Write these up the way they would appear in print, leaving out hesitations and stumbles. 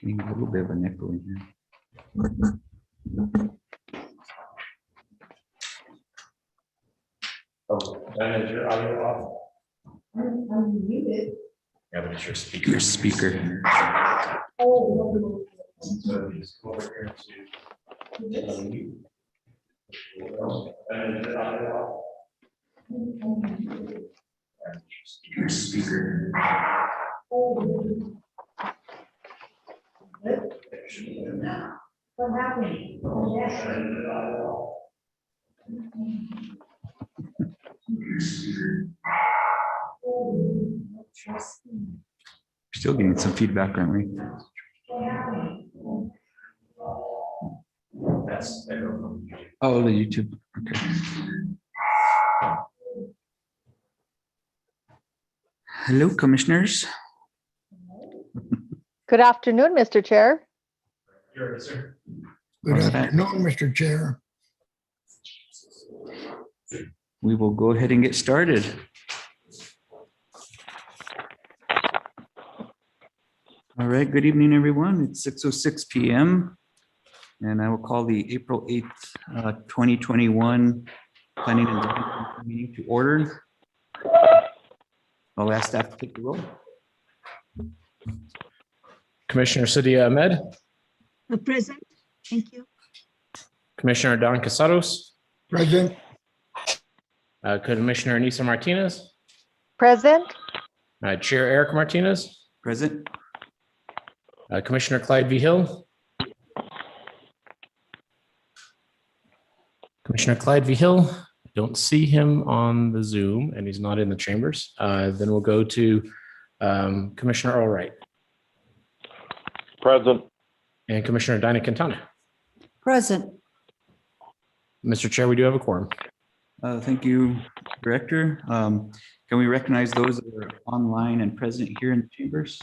Getting a little bit of an echo in here. Oh, Diana, is your audio off? I'm muted. Yeah, but it's your speaker. Your speaker. Oh, So just go over here to unmute. Diana, is your audio off? Your speaker. what happened? Still getting some feedback, aren't we? That's echo from you. Oh, the YouTube. Okay. Hello, commissioners. Good afternoon, Mr. Chair. You're sir. Good How's that? afternoon, Mr. Chair. We will go ahead and get started. All right, good evening, everyone. It's 6:06 p.m. and I will call the April 8th, 2021 Planning and Zoning meeting to order. I'll ask staff to take the roll. Commissioner Sadia Ahmed, Present. Thank you. Commissioner Don Casados, Present. Commissioner Anissa Martinez, Present. Chair Eric Martinez, Present. Commissioner Clyde V. Hill. Commissioner Clyde V. Hill, I don't see him on the Zoom and he's not in the chambers. Then we'll go to Commissioner Earl Wright. Present. And Commissioner Dinah Quintana. Present. Mr. Chair, we do have a quorum. Thank you, Director. Can we recognize those that are online and present here in the chambers?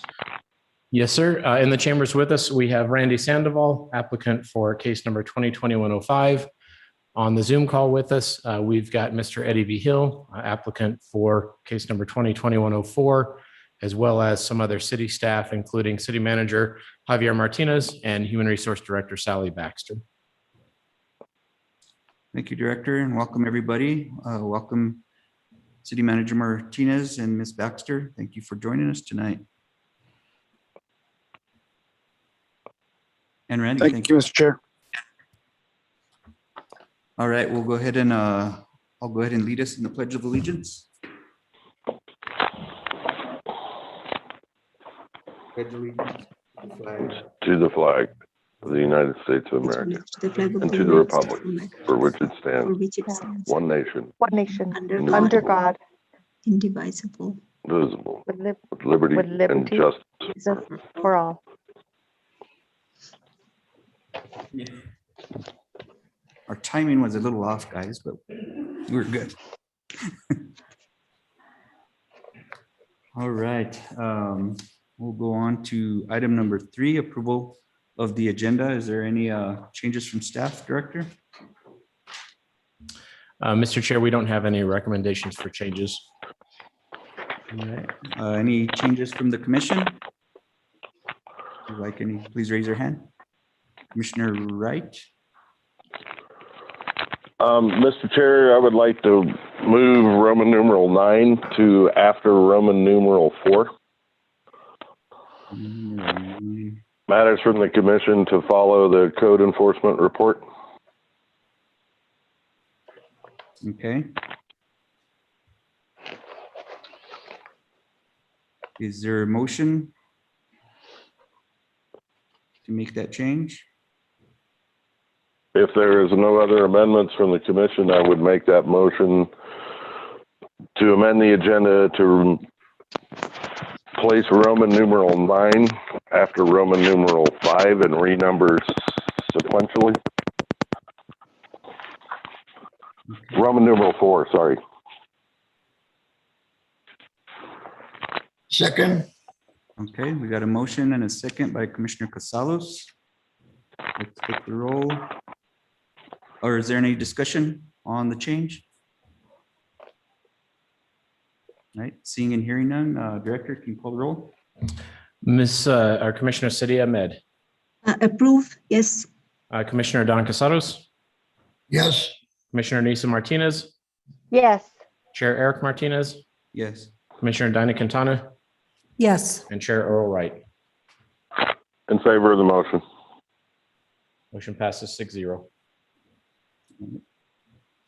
Yes, sir. In the chambers with us, we have Randy Sandoval, applicant for case number 2020-105. On the Zoom call with us, we've got Mr. Eddie V. Hill, applicant for case number 2020-104, as well as some other city staff, including City Manager Javier Martinez and Human Resource Director Sally Baxter. Thank you, Director, and welcome everybody. Welcome City Manager Martinez and Ms. Baxter. Thank you for joining us tonight. And Randy, Thank you, Mr. Chair. All right, we'll go ahead and I'll go ahead and lead us in the Pledge of Allegiance. Pledge allegiance to the flag To the flag of the United States of America and to the republic for which it stands, one nation, One nation, Under under God. God, Indivisible. indivisible, with with liberty with and liberty. justice. justice for all. Our timing was a little off, guys, but we're good. All right, we'll go on to item number 3, approval of the agenda. Is there any changes from staff, Director? Mr. Chair, we don't have any recommendations for changes. All right, any changes from the commission? If you'd like any, please raise your hand. Commissioner Wright. Mr. Chair, I would like to move Roman numeral 9 to after Roman numeral 4. Matters from the commission to follow the code enforcement report. Okay. Is there a motion to make that change? If there is no other amendments from the commission, I would make that motion to amend the agenda to place Roman numeral 9 after Roman numeral 5 and renumber sequentially. Okay. Roman numeral 4, sorry. Second. Okay, we got a motion and a second by Commissioner Casalos. Let's take the roll. Or is there any discussion on the change? All right, seeing and hearing none, Director, can you call the roll? Our Commissioner City Ahmed, Approve, yes. Commissioner Don Casados, yes, Commissioner Nisa Martinez, Yes. Chair Eric Martinez, Yes. Commissioner Dinah Quintana, Yes. and Chair Earl Wright. In favor of the motion. Motion passes 6-0.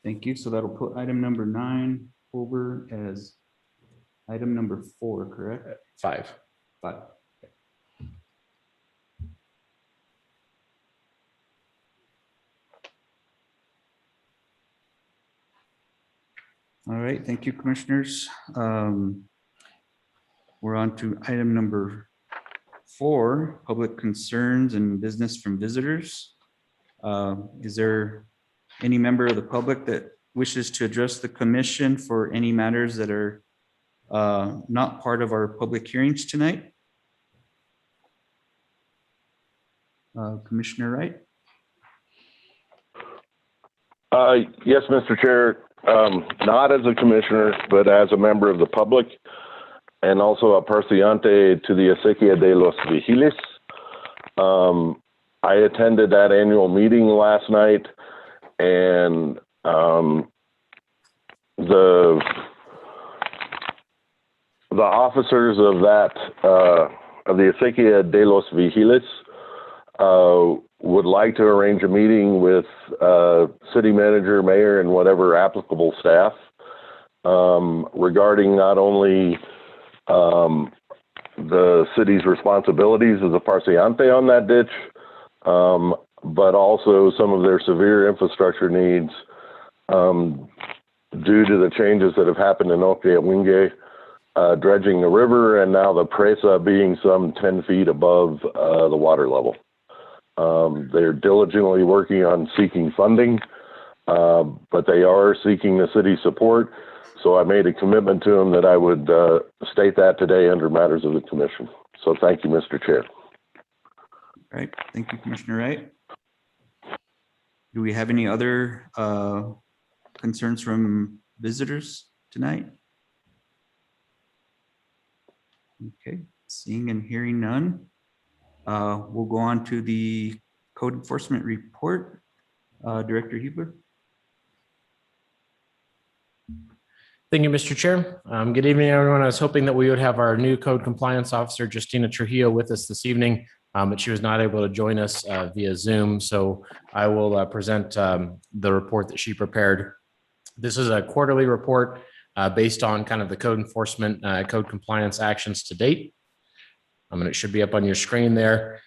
Thank you. So that'll put item number 9 over as item number 4, correct? 5. 5. All right, thank you, commissioners. We're on to item number 4, public concerns and business from visitors. Is there any member of the public that wishes to address the commission for any matters that are not part of our public hearings tonight? Commissioner Wright? Yes, Mr. Chair, not as a commissioner, but as a member of the public and also a parciante to the Acequia de los Vigiles. I attended that annual meeting last night, and the officers of the Acequia de los Vigiles would like to arrange a meeting with city manager, mayor, and whatever applicable staff regarding not only the city's responsibilities as a parciante on that ditch, but also some of their severe infrastructure needs due to the changes that have happened in Oquia-Wingue, dredging the river, and now the presa being some 10 feet above the water level. They're diligently working on seeking funding, but they are seeking the city's support. So I made a commitment to them that I would state that today under matters of the commission. So thank you, Mr. Chair. All right, thank you, Commissioner Wright. Do we have any other concerns from visitors tonight? Okay, seeing and hearing none. We'll go on to the code enforcement report. Director Hubler. Thank you, Mr. Chair. Good evening, everyone. I was hoping that we would have our new code compliance officer, Justina Trujillo, with us this evening, but she was not able to join us via Zoom. So I will present the report that she prepared. This is a quarterly report based on kind of the code enforcement, code compliance actions to date. And it should be up on your screen there.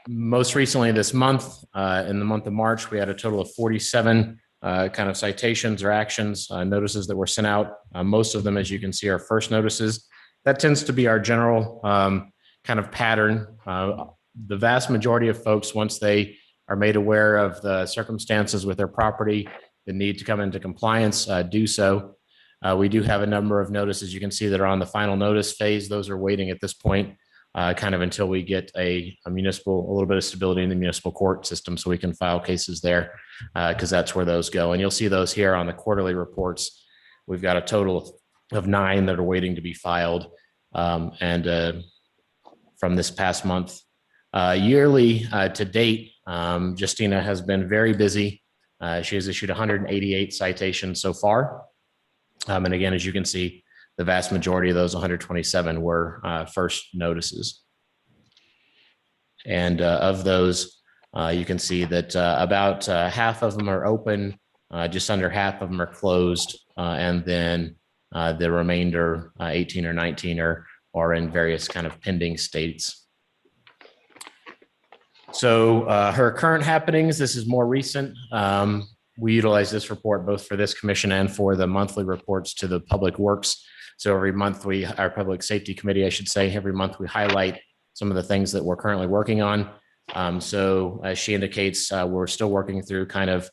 Most recently this month, in the month of March, we had a total of 47 kind of citations or actions, notices that were sent out. Most of them, as you can see, are first notices. That tends to be our general kind of pattern. The vast majority of folks, once they are made aware of the circumstances with their property, the need to come into compliance, do so. We do have a number of notices you can see that are on the final notice phase. Those are waiting at this point, kind of until we get a little bit of stability in the municipal court system so we can file cases there, because that's where those go. And you'll see those here on the quarterly reports. We've got a total of 9 that are waiting to be filed. And from this past month, yearly to date, Justina has been very busy. She has issued 188 citations so far. And again, as you can see, the vast majority of those 127 were first notices. And of those, you can see that about half of them are open, just under half of them are closed, and then the remainder, 18 or 19, are in various kind of pending states. So her current happenings, this is more recent. We utilize this report both for this commission and for the monthly reports to the Public Works. So every month our Public Safety Committee, I should say, every month we highlight some of the things that we're currently working on. So as she indicates, we're still working through kind of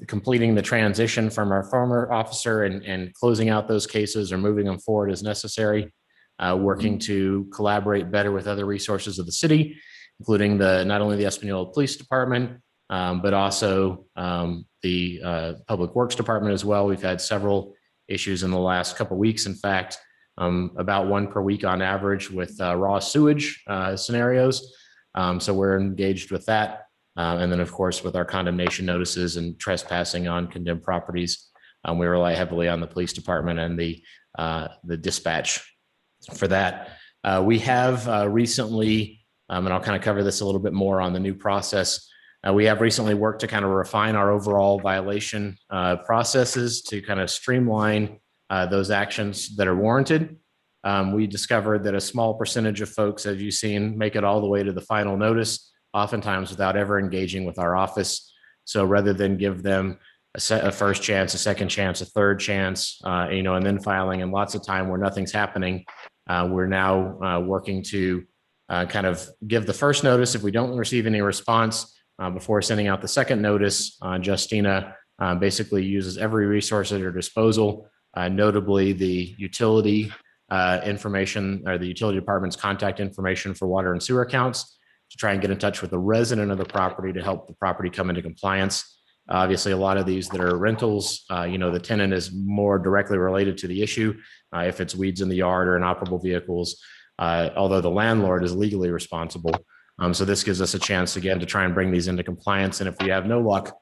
completing the transition from our former officer and closing out those cases or moving them forward as necessary, working to collaborate better with other resources of the city, including not only the Espanola Police Department, but also the Public Works Department as well. We've had several issues in the last couple of weeks. In fact, about one per week on average with raw sewage scenarios. So we're engaged with that. And then, of course, with our condemnation notices and trespassing on condemned properties, we rely heavily on the police department and the dispatch for that. We have recently, and I'll kind of cover this a little bit more on the new process. We have recently worked to kind of refine our overall violation processes to kind of streamline those actions that are warranted. We discovered that a small percentage of folks, as you've seen, make it all the way to the final notice, oftentimes without ever engaging with our office. So rather than give them a first chance, a second chance, a third chance, and then filing, and lots of time where nothing's happening, we're now working to kind of give the first notice. If we don't receive any response before sending out the second notice, Justina basically uses every resource at her disposal, notably the utility information, or the utility department's contact information for water and sewer accounts, to try and get in touch with the resident of the property to help the property come into compliance. Obviously, a lot of these that are rentals, the tenant is more directly related to the issue. If it's weeds in the yard or inoperable vehicles, although the landlord is legally responsible. So this gives us a chance again to try and bring these into compliance. And if we have no luck,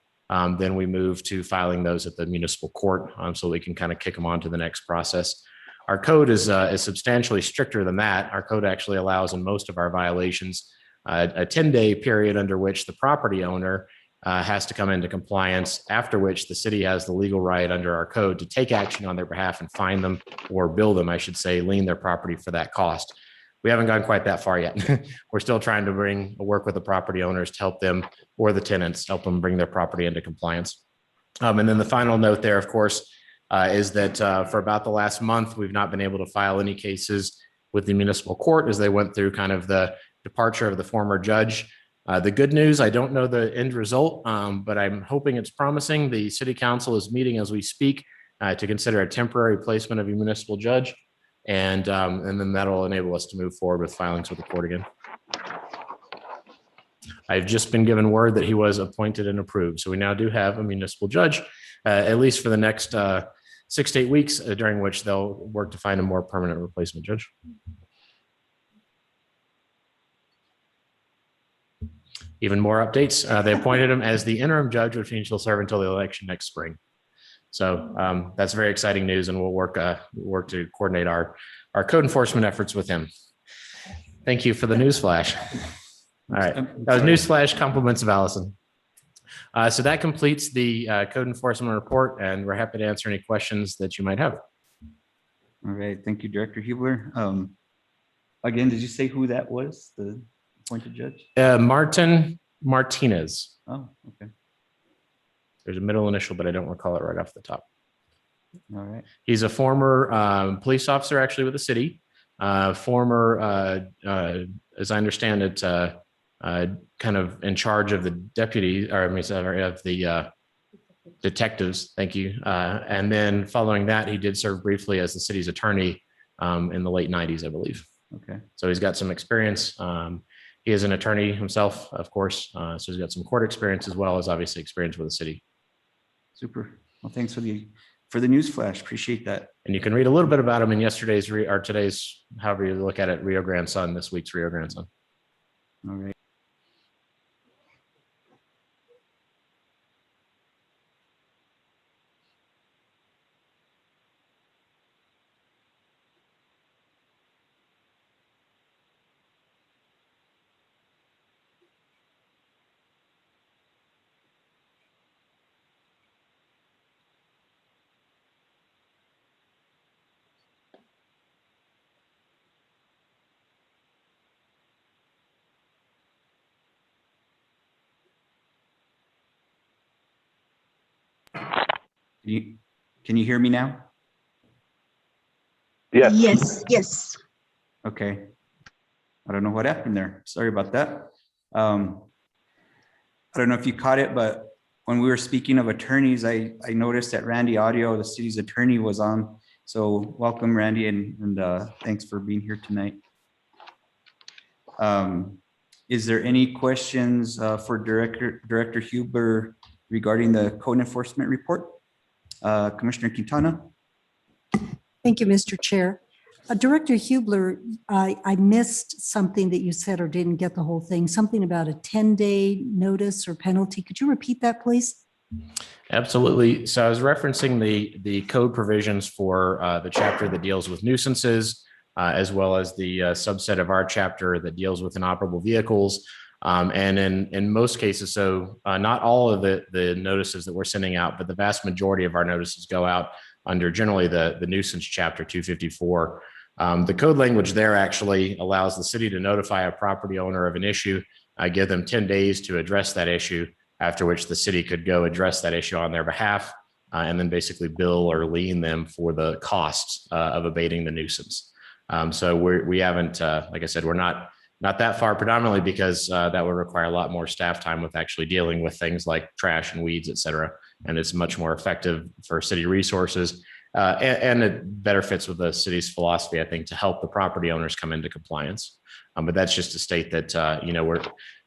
then we move to filing those at the municipal court, so we can kind of kick them on to the next process. Our code is substantially stricter than that. Our code actually allows in most of our violations a 10-day period under which the property owner has to come into compliance, after which the city has the legal right under our code to take action on their behalf and fine them, or bill them, I should say, lien their property for that cost. We haven't gone quite that far yet. We're still trying to work with the property owners to help them, or the tenants, help them bring their property into compliance. And then the final note there, of course, is that for about the last month, we've not been able to file any cases with the municipal court as they went through kind of the departure of the former judge. The good news, I don't know the end result, but I'm hoping it's promising. The city council is meeting as we speak to consider a temporary placement of a municipal judge. And then that'll enable us to move forward with filings with the court again. I've just been given word that he was appointed and approved. So we now do have a municipal judge, at least for the next 6 to 8 weeks, during which they'll work to find a more permanent replacement judge. Even more updates. They appointed him as the interim judge, which means he'll serve until the election next spring. So that's very exciting news, and we'll work to coordinate our code enforcement efforts with him. Thank you for the news flash. All right, that was news flash, compliments of Allison. So that completes the code enforcement report, and we're happy to answer any questions that you might have. All right, thank you, Director Hubler. Again, did you say who that was, the appointed judge? Martin Martinez. Oh, okay. There's a middle initial, but I don't recall it right off the top. All right. He's a former police officer, actually, with the city. Former, as I understand it, kind of in charge of the deputy, or I mean, sorry, of the detectives. Thank you. And then following that, he did serve briefly as the city's attorney in the late 90s, I believe. Okay. So he's got some experience. He is an attorney himself, of course. So he's got some court experience, as well as obviously experience with the city. Super. Well, thanks for the news flash. Appreciate that. And you can read a little bit about him in yesterday's or today's, however you look at it, Rio Grande Sun, this week's Rio Grande Sun. All right. Can you hear me now? Yes. Yes. Okay. I don't know what happened there. Sorry about that. I don't know if you caught it, but when we were speaking of attorneys, I noticed that Randy Audio, the city's attorney, was on. So welcome, Randy, and thanks for being here tonight. Is there any questions for Director Huber regarding the code enforcement report? Commissioner Quintana? Thank you, Mr. Chair. Director Hubler, I missed something that you said or didn't get the whole thing, something about a 10-day notice or penalty. Could you repeat that, please? Absolutely. So I was referencing the code provisions for the chapter that deals with nuisances, as well as the subset of our chapter that deals with inoperable vehicles. And in most cases, so not all of the notices that we're sending out, but the vast majority of our notices go out under generally the nuisance chapter 254. The code language there actually allows the city to notify a property owner of an issue, give them 10 days to address that issue, after which the city could go address that issue on their behalf, and then basically bill or lien them for the costs of abating the nuisance. So we haven't, like I said, we're not that far, predominantly because that would require a lot more staff time with actually dealing with things like trash and weeds, et cetera. And it's much more effective for city resources. And it better fits with the city's philosophy, I think, to help the property owners come into compliance. But that's just to state that,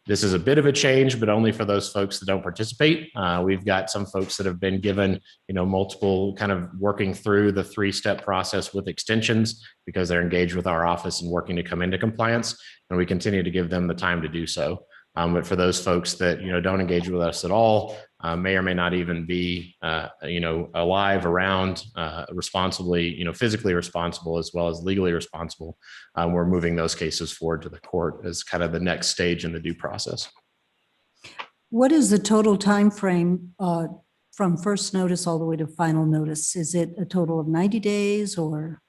this is a bit of a change, but only for those folks that don't participate. We've got some folks that have been given, multiple kind of working through the 3-step process with extensions because they're engaged with our office and working to come into compliance. And we continue to give them the time to do so. But for those folks that, don't engage with us at all, may or may not even be, alive, around, responsibly, physically responsible as well as legally responsible, we're moving those cases forward to the court as kind of the next stage in the due process. What is the total time frame from first notice all the way to final notice? Is it a total of 90 days or?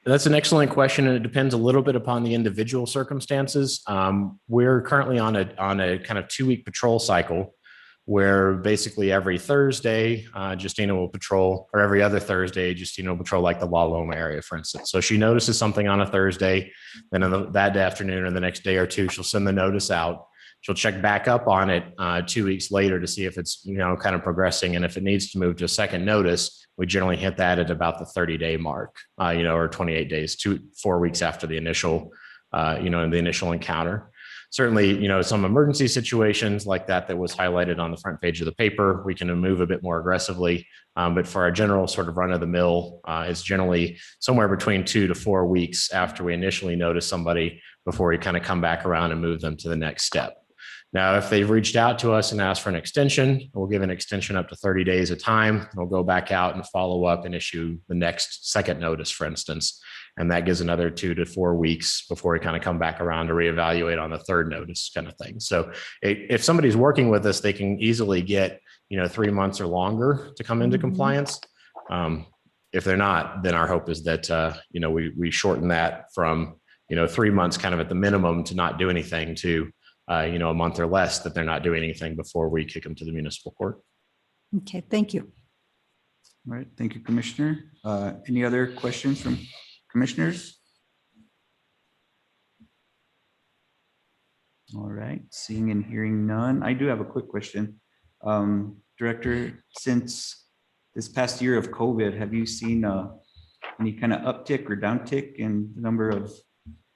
That's an excellent question, and it depends a little bit upon the individual circumstances. We're currently on a kind of 2-week patrol cycle, where basically every Thursday, Justina will patrol, or every other Thursday, Justina will patrol like the La Loma area, for instance. So she notices something on a Thursday, then that afternoon or the next day or two, she'll send the notice out. She'll check back up on it 2 weeks later to see if it's, kind of progressing. And if it needs to move to a second notice, we generally hit that at about the 30-day mark, or 28 days, 4 weeks after the initial, the initial encounter. Certainly, some emergency situations like that was highlighted on the front page of the paper, we can move a bit more aggressively. But for our general sort of run of the mill, it's generally somewhere between 2 to 4 weeks after we initially notice somebody before we kind of come back around and move them to the next step. Now, if they've reached out to us and asked for an extension, we'll give an extension up to 30 days at a time. We'll go back out and follow up and issue the next second notice, for instance. And that gives another 2 to 4 weeks before we kind of come back around to reevaluate on the third notice kind of thing. So if somebody's working with us, they can easily get, 3 months or longer to come into compliance. If they're not, then our hope is that, we shorten that from, 3 months kind of at the minimum to not do anything to, a month or less that they're not doing anything before we kick them to the municipal court. Okay, thank you. All right, thank you, Commissioner. Any other questions from commissioners? All right, seeing and hearing none. I do have a quick question. Director, since this past year of COVID, have you seen any kind of uptick or downtick in the number of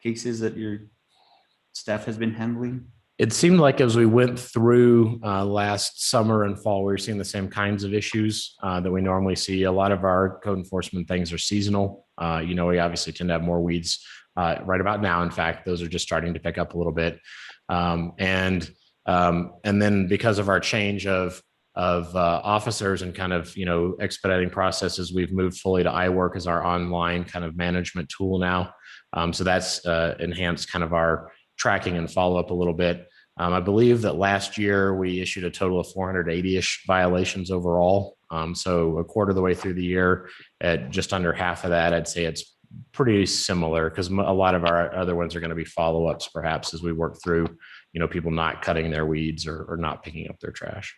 cases that your staff has been handling? It seemed like as we went through last summer and fall, we were seeing the same kinds of issues that we normally see. A lot of our code enforcement things are seasonal. We obviously tend to have more weeds right about now. In fact, those are just starting to pick up a little bit. And then because of our change of officers and kind of, expediting processes, we've moved fully to iWork as our online kind of management tool now. So that's enhanced kind of our tracking and follow up a little bit. I believe that last year we issued a total of 480-ish violations overall. So a quarter of the way through the year at just under half of that, I'd say it's pretty similar because a lot of our other ones are going to be follow-ups perhaps as we work through, people not cutting their weeds or not picking up their trash.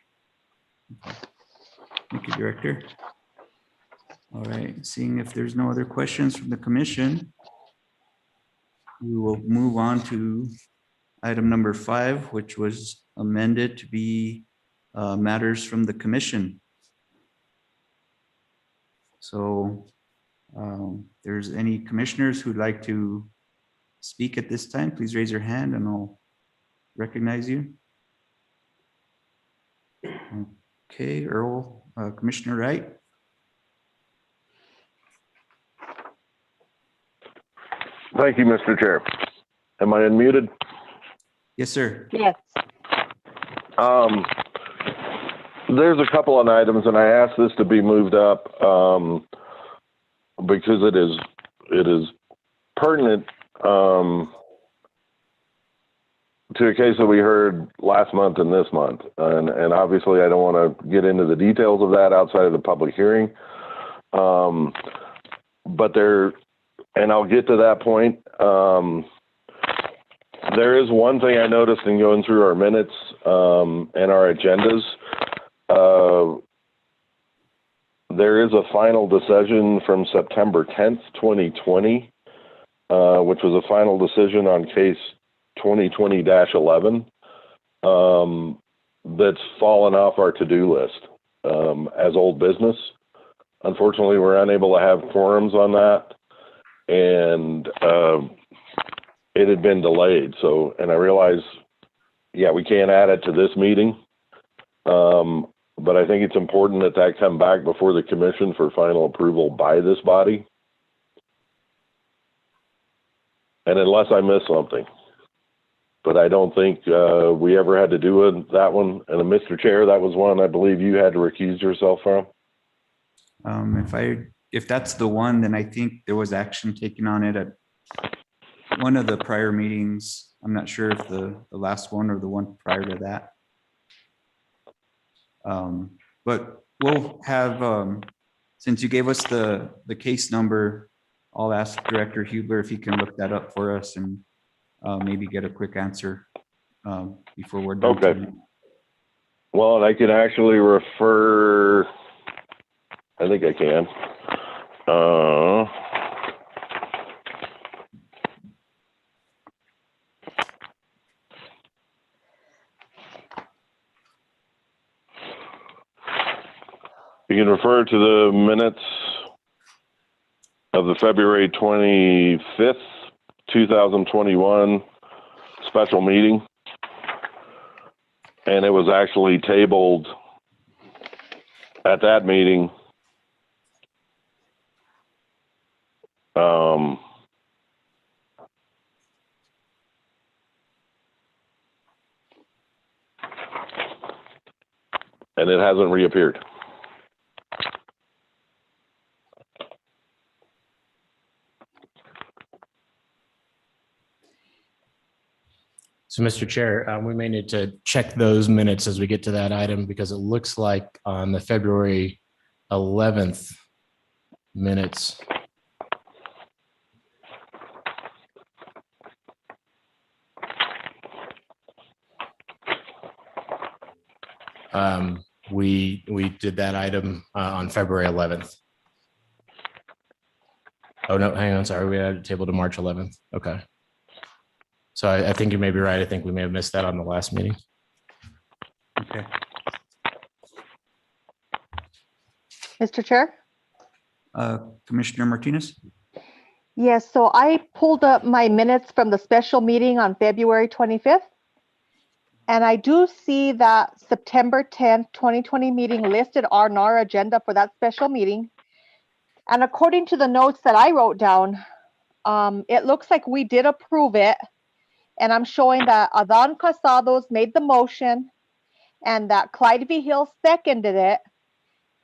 Thank you, Director. All right, seeing if there's no other questions from the commission, we will move on to item number 5, which was amended to be matters from the commission. So there's any commissioners who'd like to speak at this time, please raise your hand and I'll recognize you. Okay, Earl, Commissioner Wright. Thank you, Mr. Chair. Am I unmuted? Yes, sir. Yes. There's a couple of items, and I asked this to be moved up because it is pertinent to a case that we heard last month and this month. And obviously, I don't want to get into the details of that outside of the public hearing. But there, and I'll get to that point. There is one thing I noticed in going through our minutes and our agendas. There is a final decision from September 10th, 2020, which was a final decision on case 2020-11 that's fallen off our to-do list as old business. Unfortunately, we're unable to have quorums on that, and it had been delayed. So, and I realize, yeah, we can't add it to this meeting, but I think it's important that that come back before the commission for final approval by this body. And unless I miss something, but I don't think we ever had to do that one. And Mr. Chair, that was one I believe you had to recuse yourself from. If that's the one, then I think there was action taken on it at one of the prior meetings. I'm not sure if the last one or the one prior to that. But we'll have, since you gave us the case number, I'll ask Director Hubler if he can look that up for us and maybe get a quick answer before we're done. Okay. tonight. Well, and I can actually refer, I think I can. You can refer to the minutes of the February 25th, 2021 special meeting. And it was actually tabled at that meeting. And it hasn't reappeared. So, Mr. Chair, we may need to check those minutes as we get to that item because it looks like on the February 11th minutes, we did that item on February 11th. Oh, no, hang on. Sorry. We had it tabled to March 11th. Okay. So I think you may be right. I think we may have missed that on the last meeting. Okay. Mr. Chair? Commissioner Martinez? Yes, so I pulled up my minutes from the special meeting on February 25th. And I do see that September 10th, 2020 meeting listed on our agenda for that special meeting. And according to the notes that I wrote down, it looks like we did approve it. And I'm showing that Adan Casados made the motion and that Clyde V. Hill seconded it.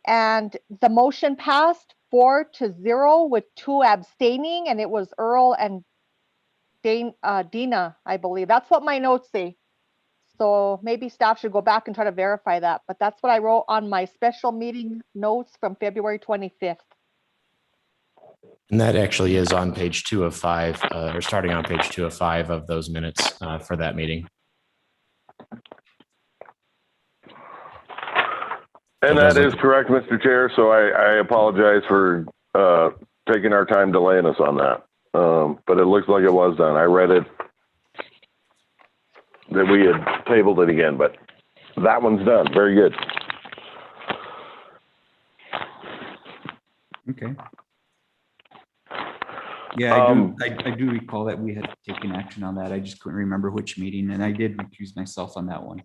And the motion passed 4-0 with 2 abstaining, and it was Earl and Dina, I believe. That's what my notes say. So maybe staff should go back and try to verify that. But that's what I wrote on my special meeting notes from February 25th. And that actually is on page 2 of 5, or starting on page 2 of 5 of those minutes for that meeting. And that is correct, Mr. Chair. So I apologize for taking our time delaying us on that. But it looks like it was done. I read it that we had tabled it again, but that one's done. Very good. Okay. Yeah, I do recall that we had taken action on that. I just couldn't remember which meeting, and I did recuse myself on that one.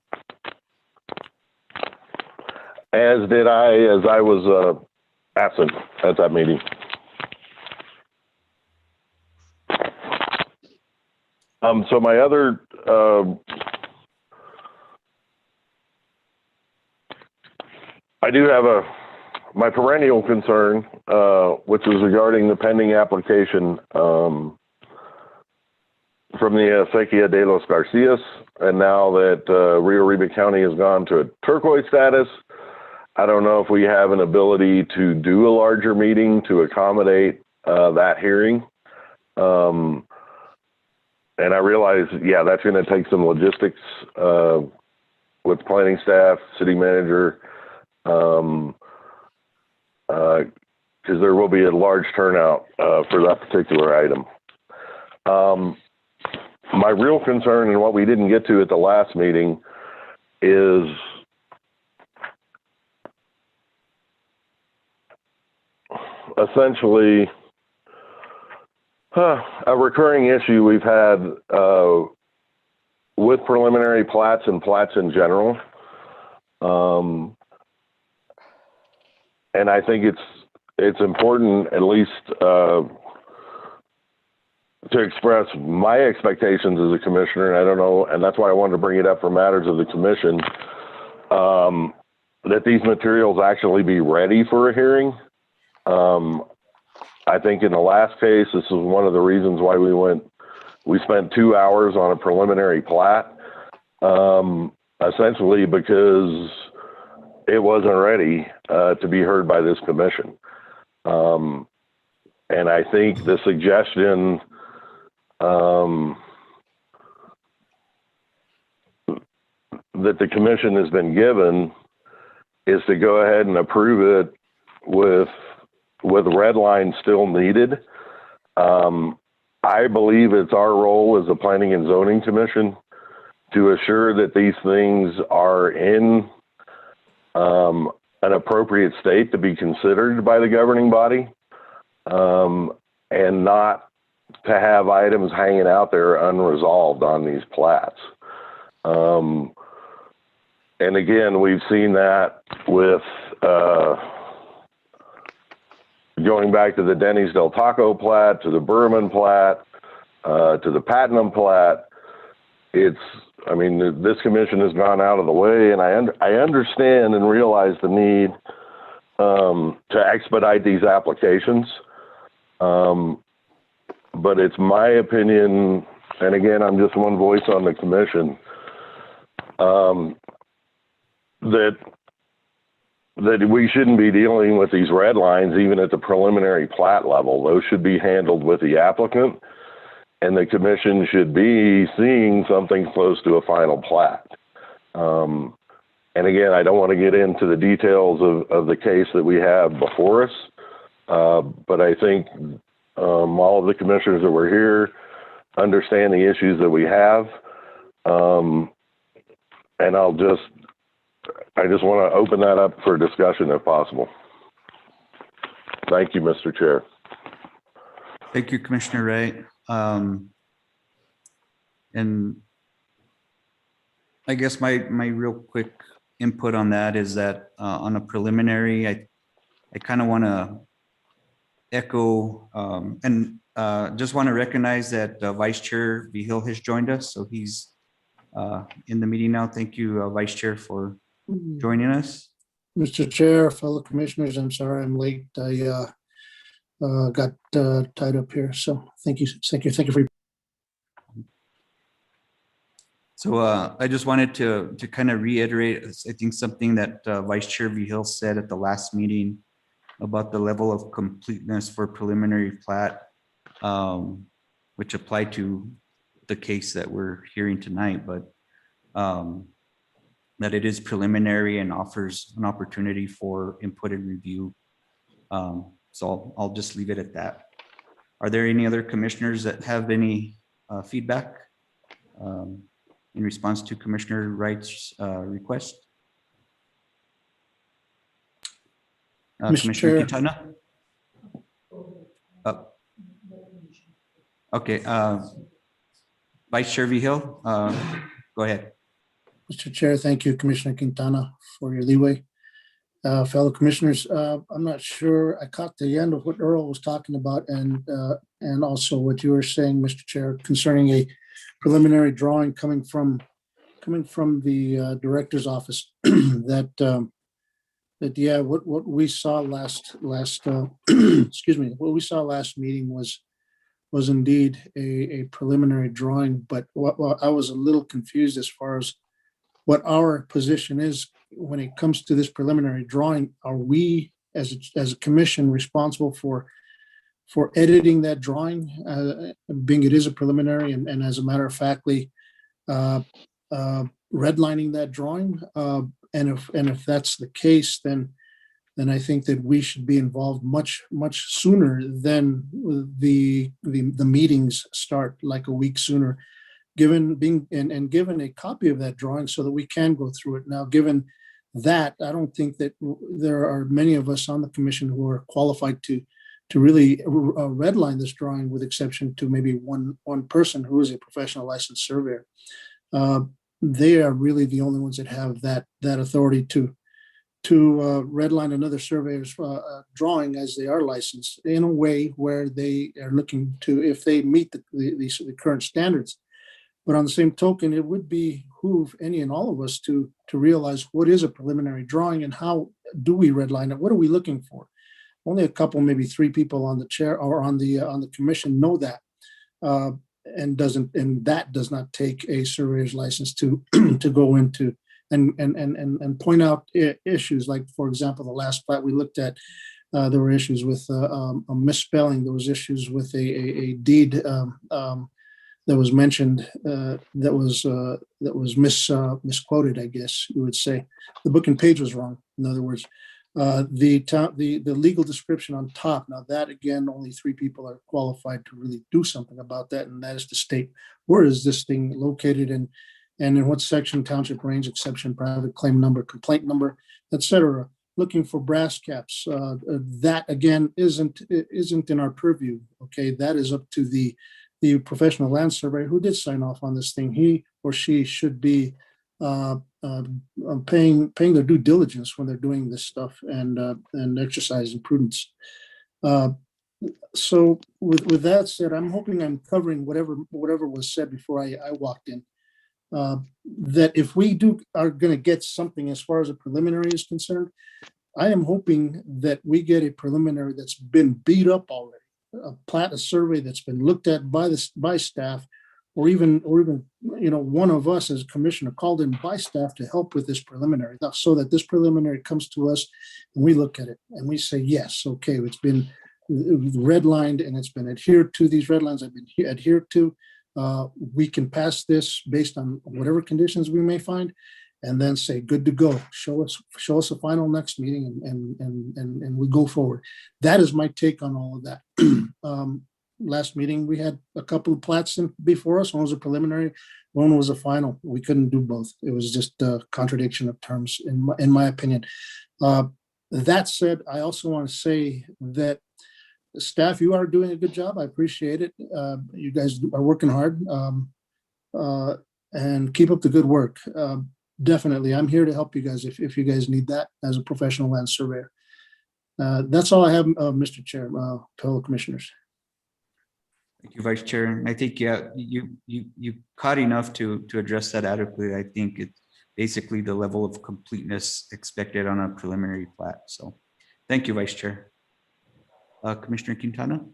As did I, as I was absent at that meeting. So my other, I do have my perennial concern, which is regarding the pending application, from the Acequia de los Garcias. And now that, Rio Arriba County has gone to a turquoise status, I don't know if we have an ability to do a larger meeting to accommodate, that hearing. And I realize, yeah, that's going to take some logistics, with planning staff, city manager, because there will be a large turnout for that particular item. My real concern, and what we didn't get to at the last meeting, is essentially a recurring issue we've had with preliminary plats and plats in general. And I think it's important, at least, to express my expectations as a commissioner. And I don't know, and that's why I wanted to bring it up for matters of the commission, that these materials actually be ready for a hearing. I think in the last case, this is one of the reasons why we spent 2 hours on a preliminary plat, essentially because it wasn't ready to be heard by this commission. And I think the suggestion that the commission has been given is to go ahead and approve it with red line still needed. I believe it's our role as a planning and zoning commission to assure that these things are in an appropriate state to be considered by the governing body, and not to have items hanging out there unresolved on these plats. And again, we've seen that with going back to the Denny's Del Taco plat, to the Berman plat, to the Patnam plat. I mean, this commission has gone out of the way, and I understand and realize the need to expedite these applications. But it's my opinion, and again, I'm just one voice on the commission, that we shouldn't be dealing with these red lines even at the preliminary plat level. Those should be handled with the applicant, and the commission should be seeing something close to a final plat. And again, I don't want to get into the details of the case that we have before us, but I think all of the commissioners that were here understand the issues that we have. And I just want to open that up for discussion if possible. Thank you, Mr. Chair. Thank you, Commissioner Wright. And I guess my real quick input on that is that on a preliminary, I kind of want to echo and just want to recognize that Vice Chair Vigil has joined us. So he's in the meeting now. Thank you, Vice Chair, for joining us. Mr. Chair, fellow commissioners, I'm sorry I'm late. I got tied up here. So thank you for. So I just wanted to kind of reiterate, I think something that Vice Chair Vigil said at the last meeting about the level of completeness for preliminary plat, which applied to the case that we're hearing tonight, but that it is preliminary and offers an opportunity for input and review. So I'll just leave it at that. Are there any other commissioners that have any feedback in response to Commissioner Wright's request? Mr. Commissioner Chair. Quintana? Okay, Vice Chair Vigil, go ahead. Mr. Chair, thank you, Commissioner Quintana, for your leeway. Fellow commissioners, I'm not sure I caught the end of what Earl was talking about and also what you were saying, Mr. Chair, concerning a preliminary drawing coming from the director's office that yeah, what we saw last excuse me, what we saw last meeting was indeed a preliminary drawing, but what I was a little confused as far as what our position is when it comes to this preliminary drawing. Are we as a commission responsible for editing that drawing, being it is a preliminary, and as a matter of factly, redlining that drawing? And if that's the case, then I think that we should be involved much sooner than the meetings start, like a week sooner, given a copy of that drawing so that we can go through it. Now, given that, I don't think that there are many of us on the commission who are qualified to really redline this drawing, with exception to maybe one person who is a professional licensed surveyor. They are really the only ones that have that authority to redline another surveyor's drawing, as they are licensed, in a way where they are looking to, if they meet the current standards. But on the same token, it would behoove any and all of us to realize what is a preliminary drawing and how do we redline it? What are we looking for? Only a couple, maybe 3 people on the chair or on the commission know that, and that does not take a surveyor's license to go into and point out issues. Like, for example, the last plat we looked at, there were issues with a misspelling. There was issues with a deed that was mentioned that was misquoted, I guess you would say. The book and page was wrong. In other words, the legal description on top. Now that, again, only 3 people are qualified to really do something about that, and that is to state where is this thing located and in what section, township range, exception, private claim number, complaint number, etc. Looking for brass caps. That, again, isn't in our purview. Okay, that is up to the professional land surveyor who did sign off on this thing. He or she should be paying their due diligence when they're doing this stuff, and exercising prudence. So with that said, I'm hoping I'm covering whatever was said before I walked in. That if we are going to get something as far as a preliminary is concerned, I am hoping that we get a preliminary that's been beat up already, a survey that's been looked at by staff, or even one of us as a commissioner called in by staff to help with this preliminary, so that this preliminary comes to us and we look at it and we say, yes, okay, it's been redlined and it's been adhered to. These red lines have been adhered to. We can pass this based on whatever conditions we may find, and then say, good to go. Show us a final next meeting, and we go forward. That is my take on all of that. Last meeting, we had a couple of plats before us. One was a preliminary, one was a final. We couldn't do both. It was just a contradiction of terms, in my opinion. That said, I also want to say that staff, you are doing a good job. I appreciate it. You guys are working hard, and keep up the good work. Definitely, I'm here to help you guys if you guys need that as a professional land surveyor. That's all I have, Mr. Chair, fellow commissioners. Thank you, Vice Chair. And I think, yeah, you caught enough to address that adequately. I think it's basically the level of completeness expected on a preliminary plat. So thank you, Vice Chair. Commissioner Quintana.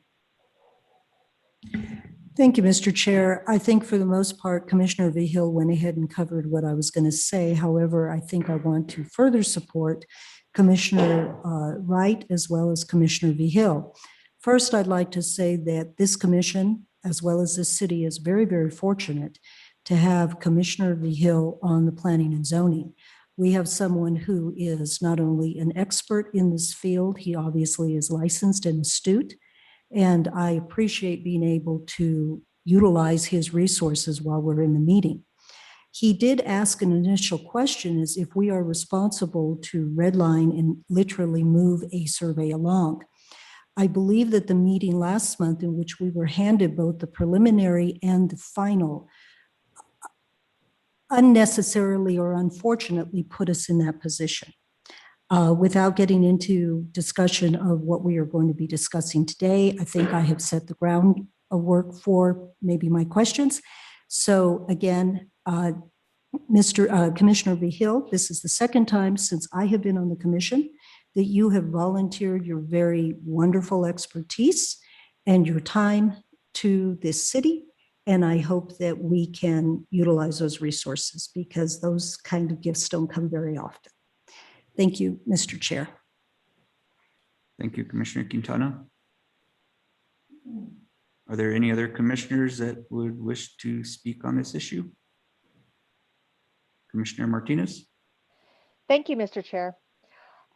Thank you, Mr. Chair. I think for the most part, Commissioner Vigil went ahead and covered what I was going to say. However, I think I want to further support Commissioner Wright as well as Commissioner Vigil. First, I'd like to say that this commission, as well as this city, is very, very fortunate to have Commissioner Vigil on the planning and zoning. We have someone who is not only an expert in this field, he obviously is licensed and astute, and I appreciate being able to utilize his resources while we're in the meeting. He did ask an initial question, is if we are responsible to redline and literally move a survey along. I believe that the meeting last month, in which we were handed both the preliminary and the final, unnecessarily or unfortunately put us in that position. Without getting into discussion of what we are going to be discussing today, I think I have set the groundwork for maybe my questions. So again, Commissioner Behill, this is the second time since I have been on the commission that you have volunteered your very wonderful expertise and your time to this city. And I hope that we can utilize those resources because those kind of gifts don't come very often. Thank you, Mr. Chair. Thank you, Commissioner Quintana. Are there any other commissioners that would wish to speak on this issue? Commissioner Martinez? Thank you, Mr. Chair.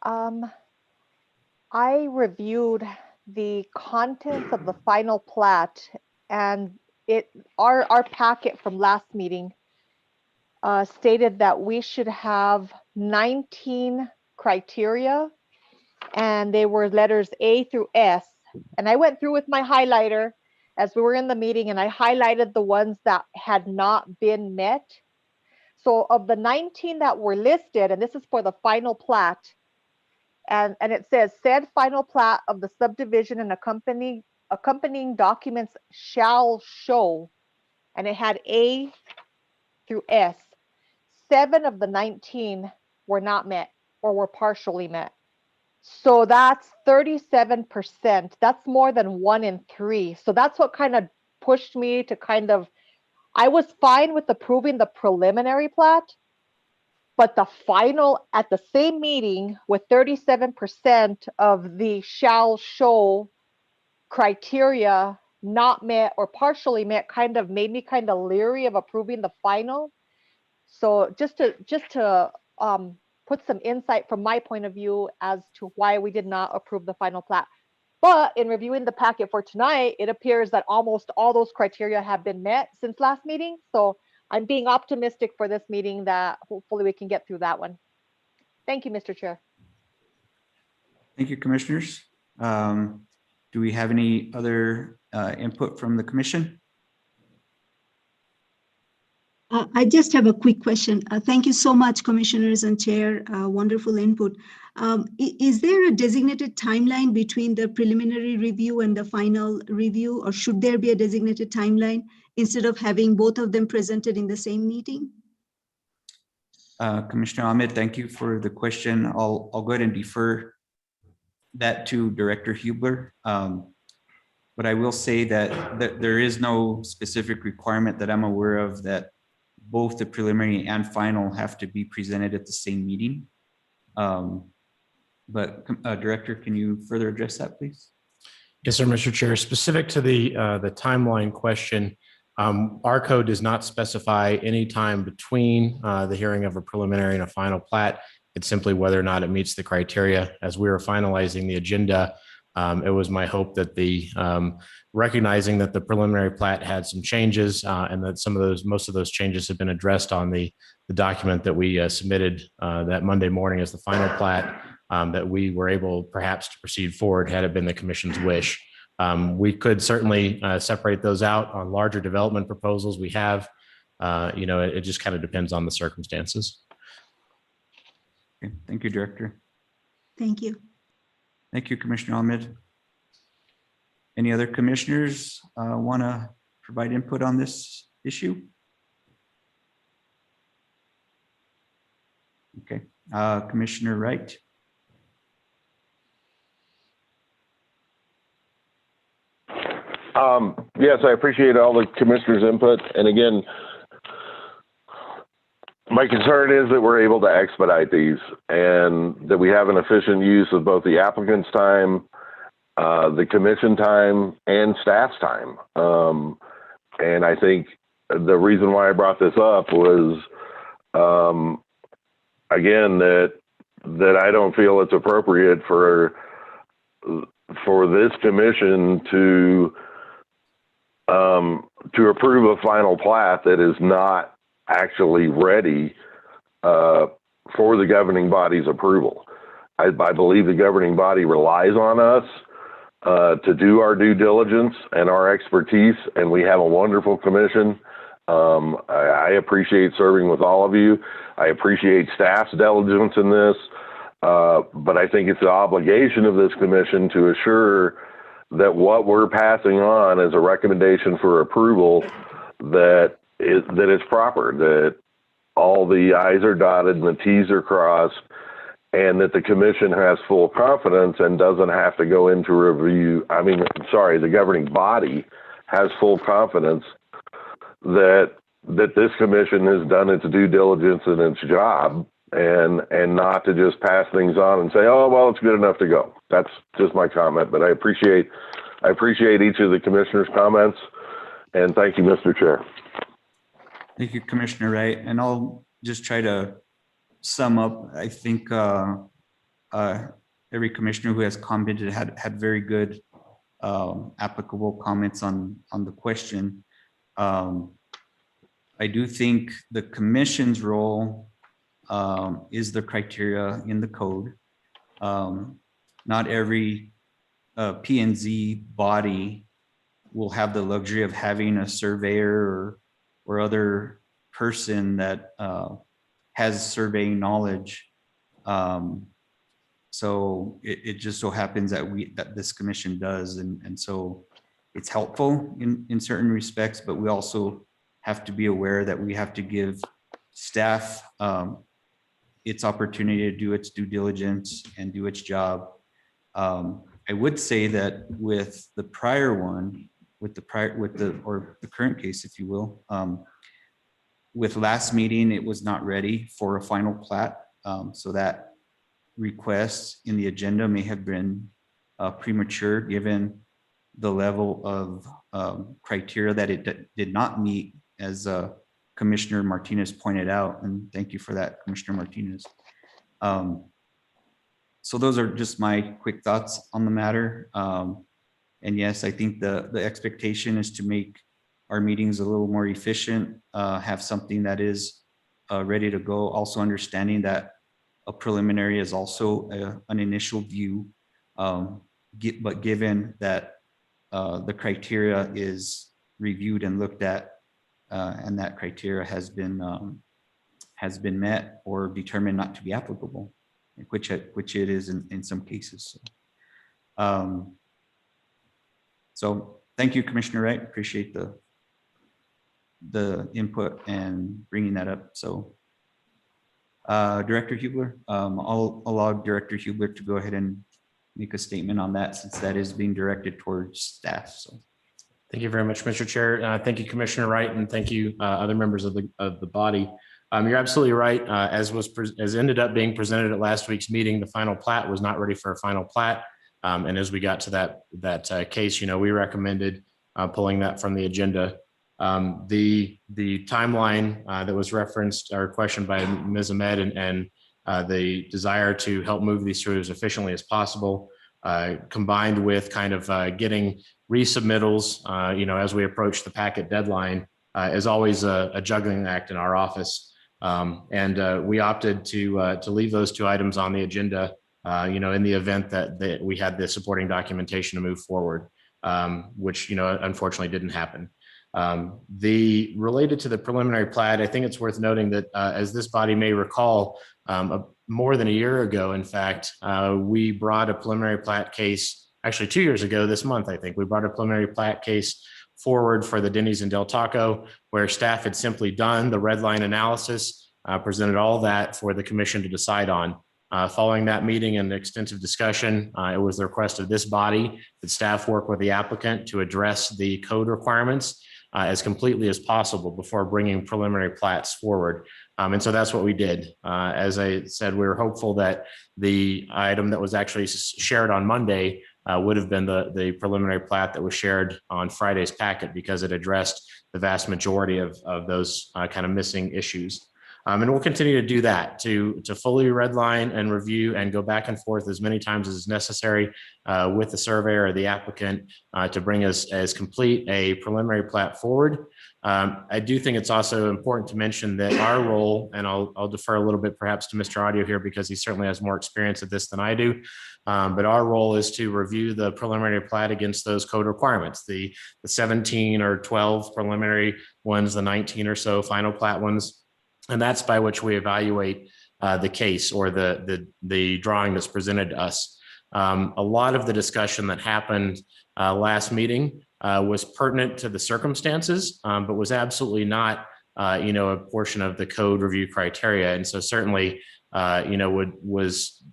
I reviewed the contents of the final plat, and our packet from last meeting stated that we should have 19 criteria, and they were letters A through S. And I went through with my highlighter as we were in the meeting, and I highlighted the ones that had not been met. So of the 19 that were listed, and this is for the final plat, and it says said final plat of the subdivision and accompanying documents shall show, and it had A through S. 7 of the 19 were not met or were partially met. So that's 37%. That's more than 1 in 3. So that's what kind of pushed me to I was fine with approving the preliminary plat, but the final at the same meeting with 37% of the shall show criteria not met or partially met made me leery of approving the final. So just to put some insight from my point of view as to why we did not approve the final plat. But in reviewing the packet for tonight, it appears that almost all those criteria have been met since last meeting. So I'm being optimistic for this meeting that hopefully we can get through that one. Thank you, Mr. Chair. Thank you, commissioners. Do we have any other input from the commission? I just have a quick question. Thank you so much, commissioners and chair. Wonderful input. Is there a designated timeline between the preliminary review and the final review, or should there be a designated timeline instead of having both of them presented in the same meeting? Commissioner Ahmed, thank you for the question. I'll go ahead and defer that to Director Hubler. But I will say that there is no specific requirement that I'm aware of that both the preliminary and final have to be presented at the same meeting. But Director, can you further address that, please? Yes, sir, Mr. Chair. Specific to the timeline question, our code does not specify any time between the hearing of a preliminary and a final plat. It's simply whether or not it meets the criteria. As we were finalizing the agenda, it was my hope that recognizing that the preliminary plat had some changes and that most of those changes have been addressed on the document that we submitted that Monday morning as the final plat, that we were able perhaps to proceed forward had it been the commission's wish. We could certainly separate those out on larger development proposals we have. It just kind of depends on the circumstances. Okay. Thank you, Director. Thank you. Thank you, Commissioner Ahmed. Any other commissioners want to provide input on this issue? Okay, Commissioner Wright. Yes, I appreciate all the commissioners' input. And again, my concern is that we're able to expedite these and that we have an efficient use of both the applicant's time, the commission time, and staff's time. And I think the reason why I brought this up was, again, that I don't feel it's appropriate for this commission to approve a final plat that is not actually ready for the governing body's approval. I believe the governing body relies on us to do our due diligence and our expertise, and we have a wonderful commission. I appreciate serving with all of you. I appreciate staff's diligence in this, but I think it's the obligation of this commission to assure that what we're passing on as a recommendation for approval, that that it's proper, that all the I's are dotted and the T's are crossed, and that the commission has full confidence and doesn't have to go into review. The governing body has full confidence that this commission has done its due diligence and its job, and not to just pass things on and say, oh, well, it's good enough to go. That's just my comment, but I appreciate each of the commissioners' comments, and thank you, Mr. Chair. Thank you, Commissioner Wright. And I'll just try to sum up. I think every commissioner who has commented had very good applicable comments on the question. I do think the commission's role is the criteria in the code. Not every P&Z body will have the luxury of having a surveyor or other person that has surveying knowledge. So it just so happens that this commission does, and so it's helpful in certain respects, but we also have to be aware that we have to give staff its opportunity to do its due diligence and do its job. I would say that with the prior one, with the current case, if you will, with last meeting, it was not ready for a final plat. So that request in the agenda may have been premature given the level of criteria that it did not meet, as Commissioner Martinez pointed out, and thank you for that, Commissioner Martinez. So those are just my quick thoughts on the matter. And yes, I think the expectation is to make our meetings a little more efficient, have something that is ready to go. Also understanding that a preliminary is also an initial view, but given that the criteria is reviewed and looked at, and that criteria has been met or determined not to be applicable, which it is in some cases. So thank you, Commissioner Wright. Appreciate the input and bringing that up. So Director Hubler, I'll allow Director Hubler to go ahead and make a statement on that, since that is being directed towards staff. So Thank you very much, Mr. Chair. Thank you, Commissioner Wright, and thank you, other members of the body. You're absolutely right. As ended up being presented at last week's meeting, the final plat was not ready for a final plat. And as we got to that case, we recommended pulling that from the agenda. The timeline that was referenced or questioned by Ms. Ahmed and the desire to help move these through as efficiently as possible, combined with kind of getting resubmittals, as we approach the packet deadline, is always a juggling act in our office. And we opted to leave those two items on the agenda, in the event that we had the supporting documentation to move forward, which, unfortunately didn't happen. Related to the preliminary plat, I think it's worth noting that as this body may recall, more than a year ago, in fact, we brought a preliminary plat case, actually 2 years ago this month, I think, we brought a preliminary plat case forward for the Denny's in Del Taco, where staff had simply done the red line analysis, presented all that for the commission to decide on. Following that meeting and extensive discussion, it was the request of this body that staff work with the applicant to address the code requirements as completely as possible before bringing preliminary plats forward. And so that's what we did. As I said, we were hopeful that the item that was actually shared on Monday would have been the preliminary plat that was shared on Friday's packet, because it addressed the vast majority of those kind of missing issues. And we'll continue to do that, to fully redline and review and go back and forth as many times as is necessary with the surveyor or the applicant to bring us as complete a preliminary plat forward. I do think it's also important to mention that our role, and I'll defer a little bit perhaps to Mr. Audio here, because he certainly has more experience at this than I do. But our role is to review the preliminary plat against those code requirements, the 17 or 12 preliminary ones, the 19 or so final plat ones. And that's by which we evaluate the case or the drawing that's presented to us. A lot of the discussion that happened last meeting was pertinent to the circumstances, but was absolutely not, a portion of the code review criteria. And so certainly, was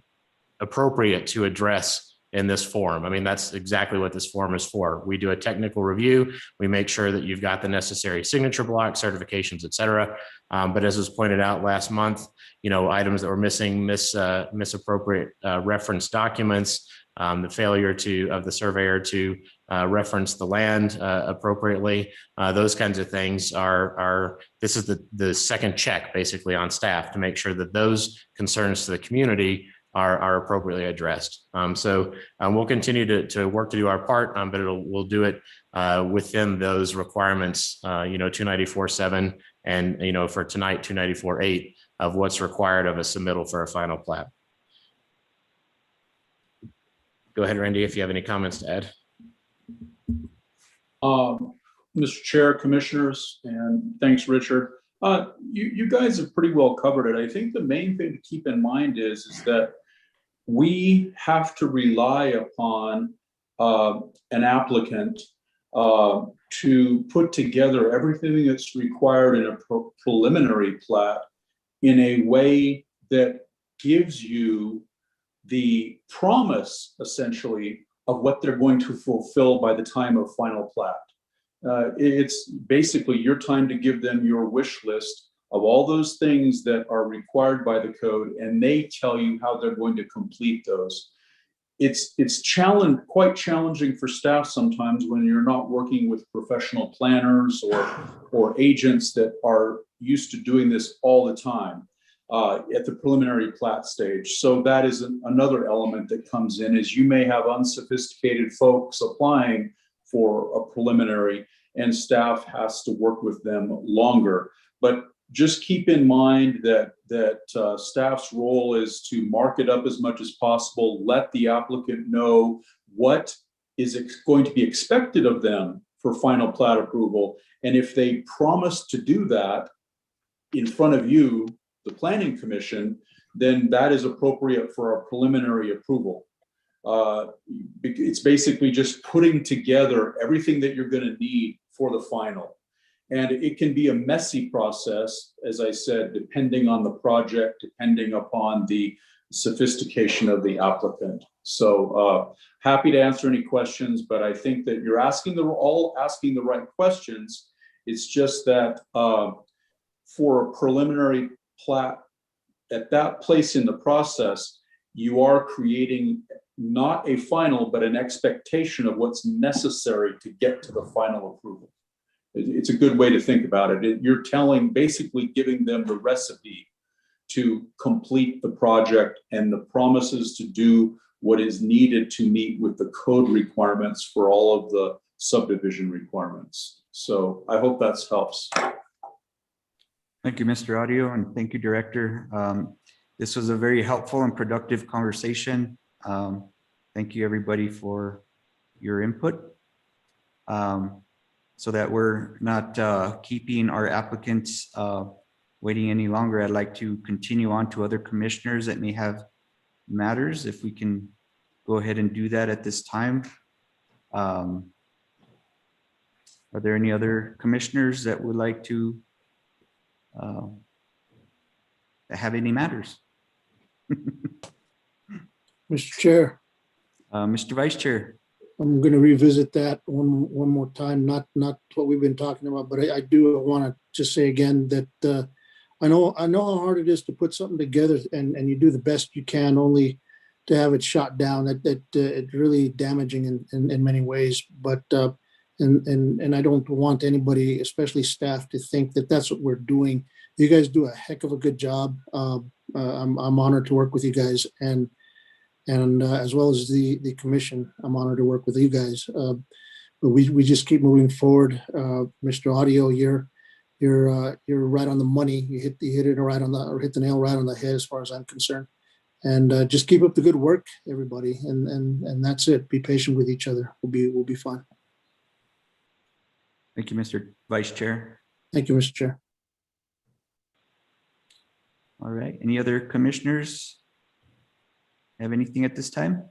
appropriate to address in this forum. I mean, that's exactly what this forum is for. We do a technical review. We make sure that you've got the necessary signature block, certifications, et cetera. But as was pointed out last month, items that were missing, misappropriate reference documents, the failure of the surveyor to reference the land appropriately, those kinds of things this is the second check basically on staff to make sure that those concerns to the community are appropriately addressed. So we'll continue to work to do our part, but we'll do it within those requirements, 294.7 and, for tonight, 294.8 of what's required of a submittal for a final plat. Go ahead, Randy, if you have any comments to add. Mr. Chair, Commissioners, and thanks, Richard. You guys have pretty well covered it. I think the main thing to keep in mind is that we have to rely upon an applicant to put together everything that's required in a preliminary plat in a way that gives you the promise, essentially, of what they're going to fulfill by the time of final plat. It's basically your time to give them your wish list of all those things that are required by the code, and they tell you how they're going to complete those. It's quite challenging for staff sometimes when you're not working with professional planners or agents that are used to doing this all the time at the preliminary plat stage. So that is another element that comes in, is you may have unsophisticated folks applying for a preliminary, and staff has to work with them longer. But just keep in mind that staff's role is to mark it up as much as possible, let the applicant know what is going to be expected of them for final plat approval. And if they promise to do that in front of you, the Planning Commission, then that is appropriate for a preliminary approval. It's basically just putting together everything that you're going to need for the final. And it can be a messy process, as I said, depending on the project, depending upon the sophistication of the applicant. So happy to answer any questions, but I think that you're all asking the right questions. It's just that for a preliminary plat, at that place in the process, you are creating not a final, but an expectation of what's necessary to get to the final approval. It's a good way to think about it. You're basically giving them the recipe to complete the project and the promises to do what is needed to meet with the code requirements for all of the subdivision requirements. So I hope that helps. Thank you, Mr. Audio, and thank you, Director. This was a very helpful and productive conversation. Thank you, everybody, for your input. So that we're not keeping our applicants waiting any longer, I'd like to continue on to other commissioners that may have matters. If we can go ahead and do that at this time. Are there any other commissioners that would like to have any matters? Mr. Chair, Mr. Vice Chair. I'm going to revisit that one more time, not what we've been talking about, but I do want to just say again that I know how hard it is to put something together, and you do the best you can, only to have it shot down. That it's really damaging in many ways. But and I don't want anybody, especially staff, to think that that's what we're doing. You guys do a heck of a good job. I'm honored to work with you guys, and as well as the commission, I'm honored to work with you guys. But we just keep moving forward. Mr. Audio, you're right on the money. You hit it right on hit the nail right on the head as far as I'm concerned. And just keep up the good work, everybody. And that's it. Be patient with each other. We'll be fine. Thank you, Mr. Vice Chair. Thank you, Mr. Chair. All right. Any other commissioners have anything at this time?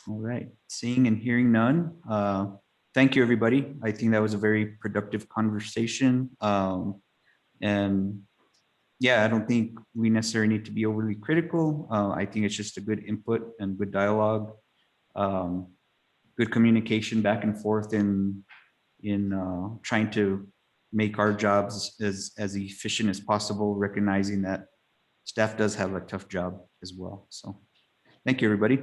All right, seeing and hearing none. Thank you, everybody. I think that was a very productive conversation. And yeah, I don't think we necessarily need to be overly critical. I think it's just a good input and good dialogue. Good communication back and forth in trying to make our jobs as efficient as possible, recognizing that staff does have a tough job as well. So thank you, everybody.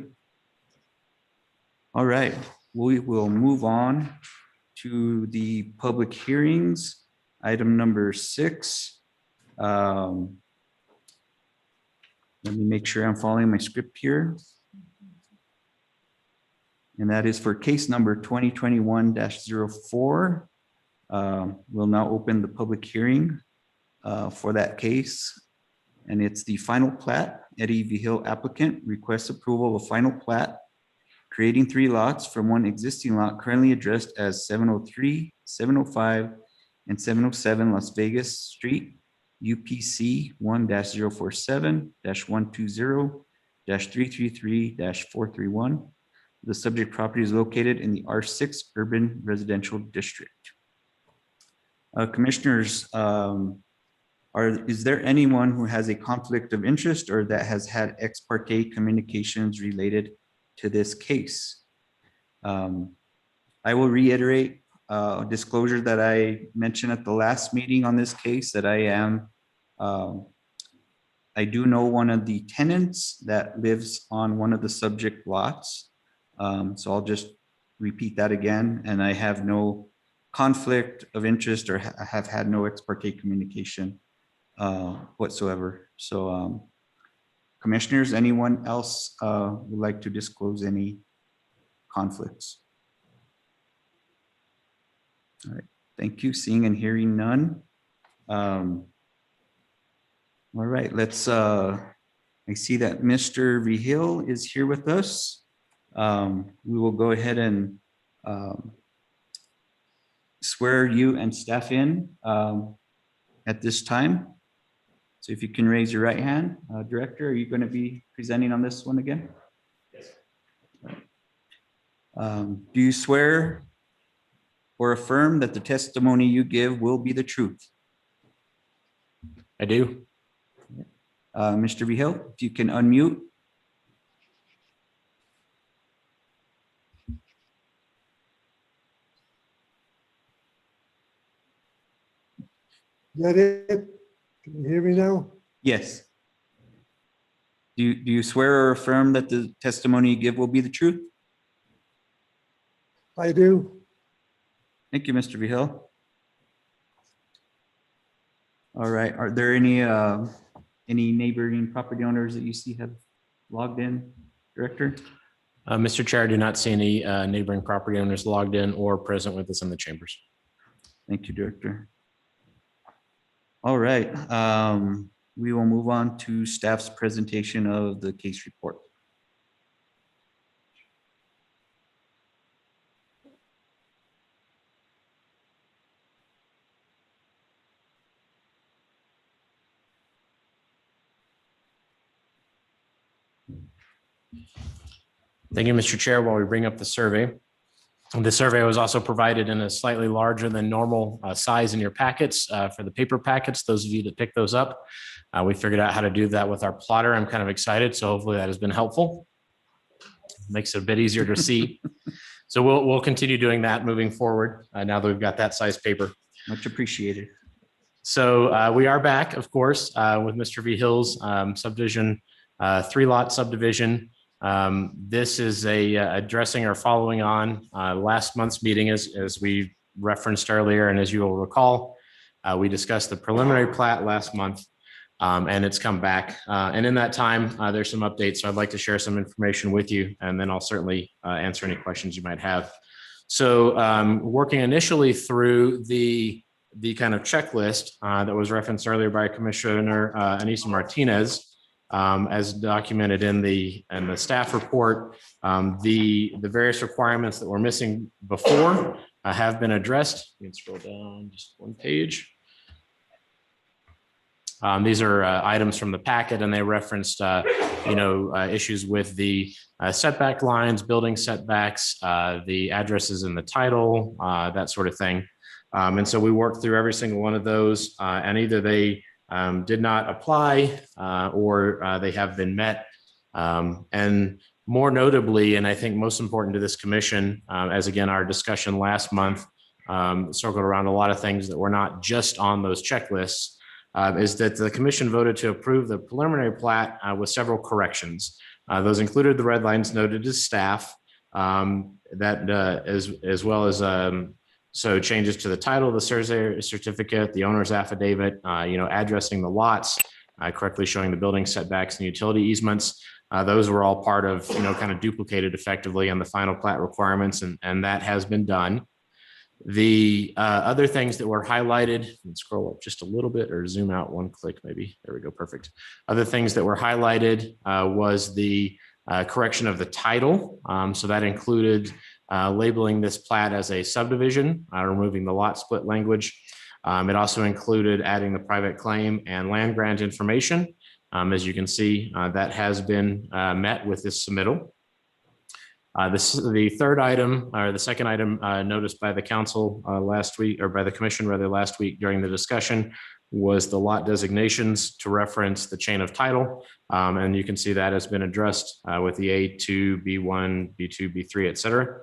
All right, we will move on to the public hearings. Item number 6. Let me make sure I'm following my script here. And that is for case number 2021-04. We'll now open the public hearing for that case. And it's the final plat. Eddie V. Hill applicant requests approval of final plat, creating 3 lots from one existing lot currently addressed as 703, 705, and 707 Las Vegas Street, UPC 1-047-120-333-431. The subject property is located in the R6 Urban Residential District. Commissioners, is there anyone who has a conflict of interest or that has had ex parte communications related to this case? I will reiterate a disclosure that I mentioned at the last meeting on this case, that I do know one of the tenants that lives on one of the subject lots. So I'll just repeat that again, and I have no conflict of interest or have had no ex parte communication whatsoever. So commissioners, anyone else would like to disclose any conflicts? All right, thank you. Seeing and hearing none. All right, let's, I see that Mr. V. Hill is here with us. We will go ahead and swear you and staff in at this time. So if you can raise your right hand, Director, are you going to be presenting on this one again? Yes. Do you swear or affirm that the testimony you give will be the truth? I do. Mr. V. Hill, if you can unmute. Is that it? Can you hear me now? Yes. Do you swear or affirm that the testimony you give will be the truth? I do. Thank you, Mr. V. Hill. All right. Are there any neighboring property owners that you see have logged in, Director? Mr. Chair, I do not see any neighboring property owners logged in or present with us in the chambers. Thank you, Director. All right. We will move on to staff's presentation of the case report. Thank you, Mr. Chair. While we bring up the survey was also provided in a slightly larger than normal size in your packets for the paper packets. Those of you that pick those up, we figured out how to do that with our plotter. I'm kind of excited, so hopefully that has been helpful. Makes it a bit easier to see. So we'll continue doing that moving forward now that we've got that size paper. Much appreciated. So we are back, of course, with Mr. V. Hill's subdivision, 3-lot subdivision. This is addressing or following on last month's meeting, as we referenced earlier, and as you will recall, we discussed the preliminary plat last month, and it's come back. And in that time, there's some updates, so I'd like to share some information with you, and then I'll certainly answer any questions you might have. So working initially through the kind of checklist that was referenced earlier by Commissioner Anissa Martinez, as documented in the staff report, the various requirements that were missing before have been addressed. You can scroll down just one page. These are items from the packet, and they referenced, issues with the setback lines, building setbacks, the addresses in the title, that sort of thing. And so we worked through every single one of those, and either they did not apply or they have been met. And more notably, and I think most important to this commission, as again, our discussion last month circled around a lot of things that were not just on those checklists, is that the commission voted to approve the preliminary plat with several corrections. Those included the red lines noted to staff, as well as so changes to the title of the survey certificate, the owner's affidavit, addressing the lots, correctly showing the building setbacks and utility easements. Those were all part of, kind of duplicated effectively on the final plat requirements, and that has been done. The other things that were highlighted, and scroll up just a little bit or zoom out one click maybe. There we go, perfect. Other things that were highlighted was the correction of the title. So that included labeling this plat as a subdivision, removing the lot split language. It also included adding the private claim and land grant information. As you can see, that has been met with this submittal. The third item, or the second item noticed by the council last week, or by the commission rather last week during the discussion, was the lot designations to reference the chain of title. And you can see that has been addressed with the A2, B1, B2, B3, et cetera.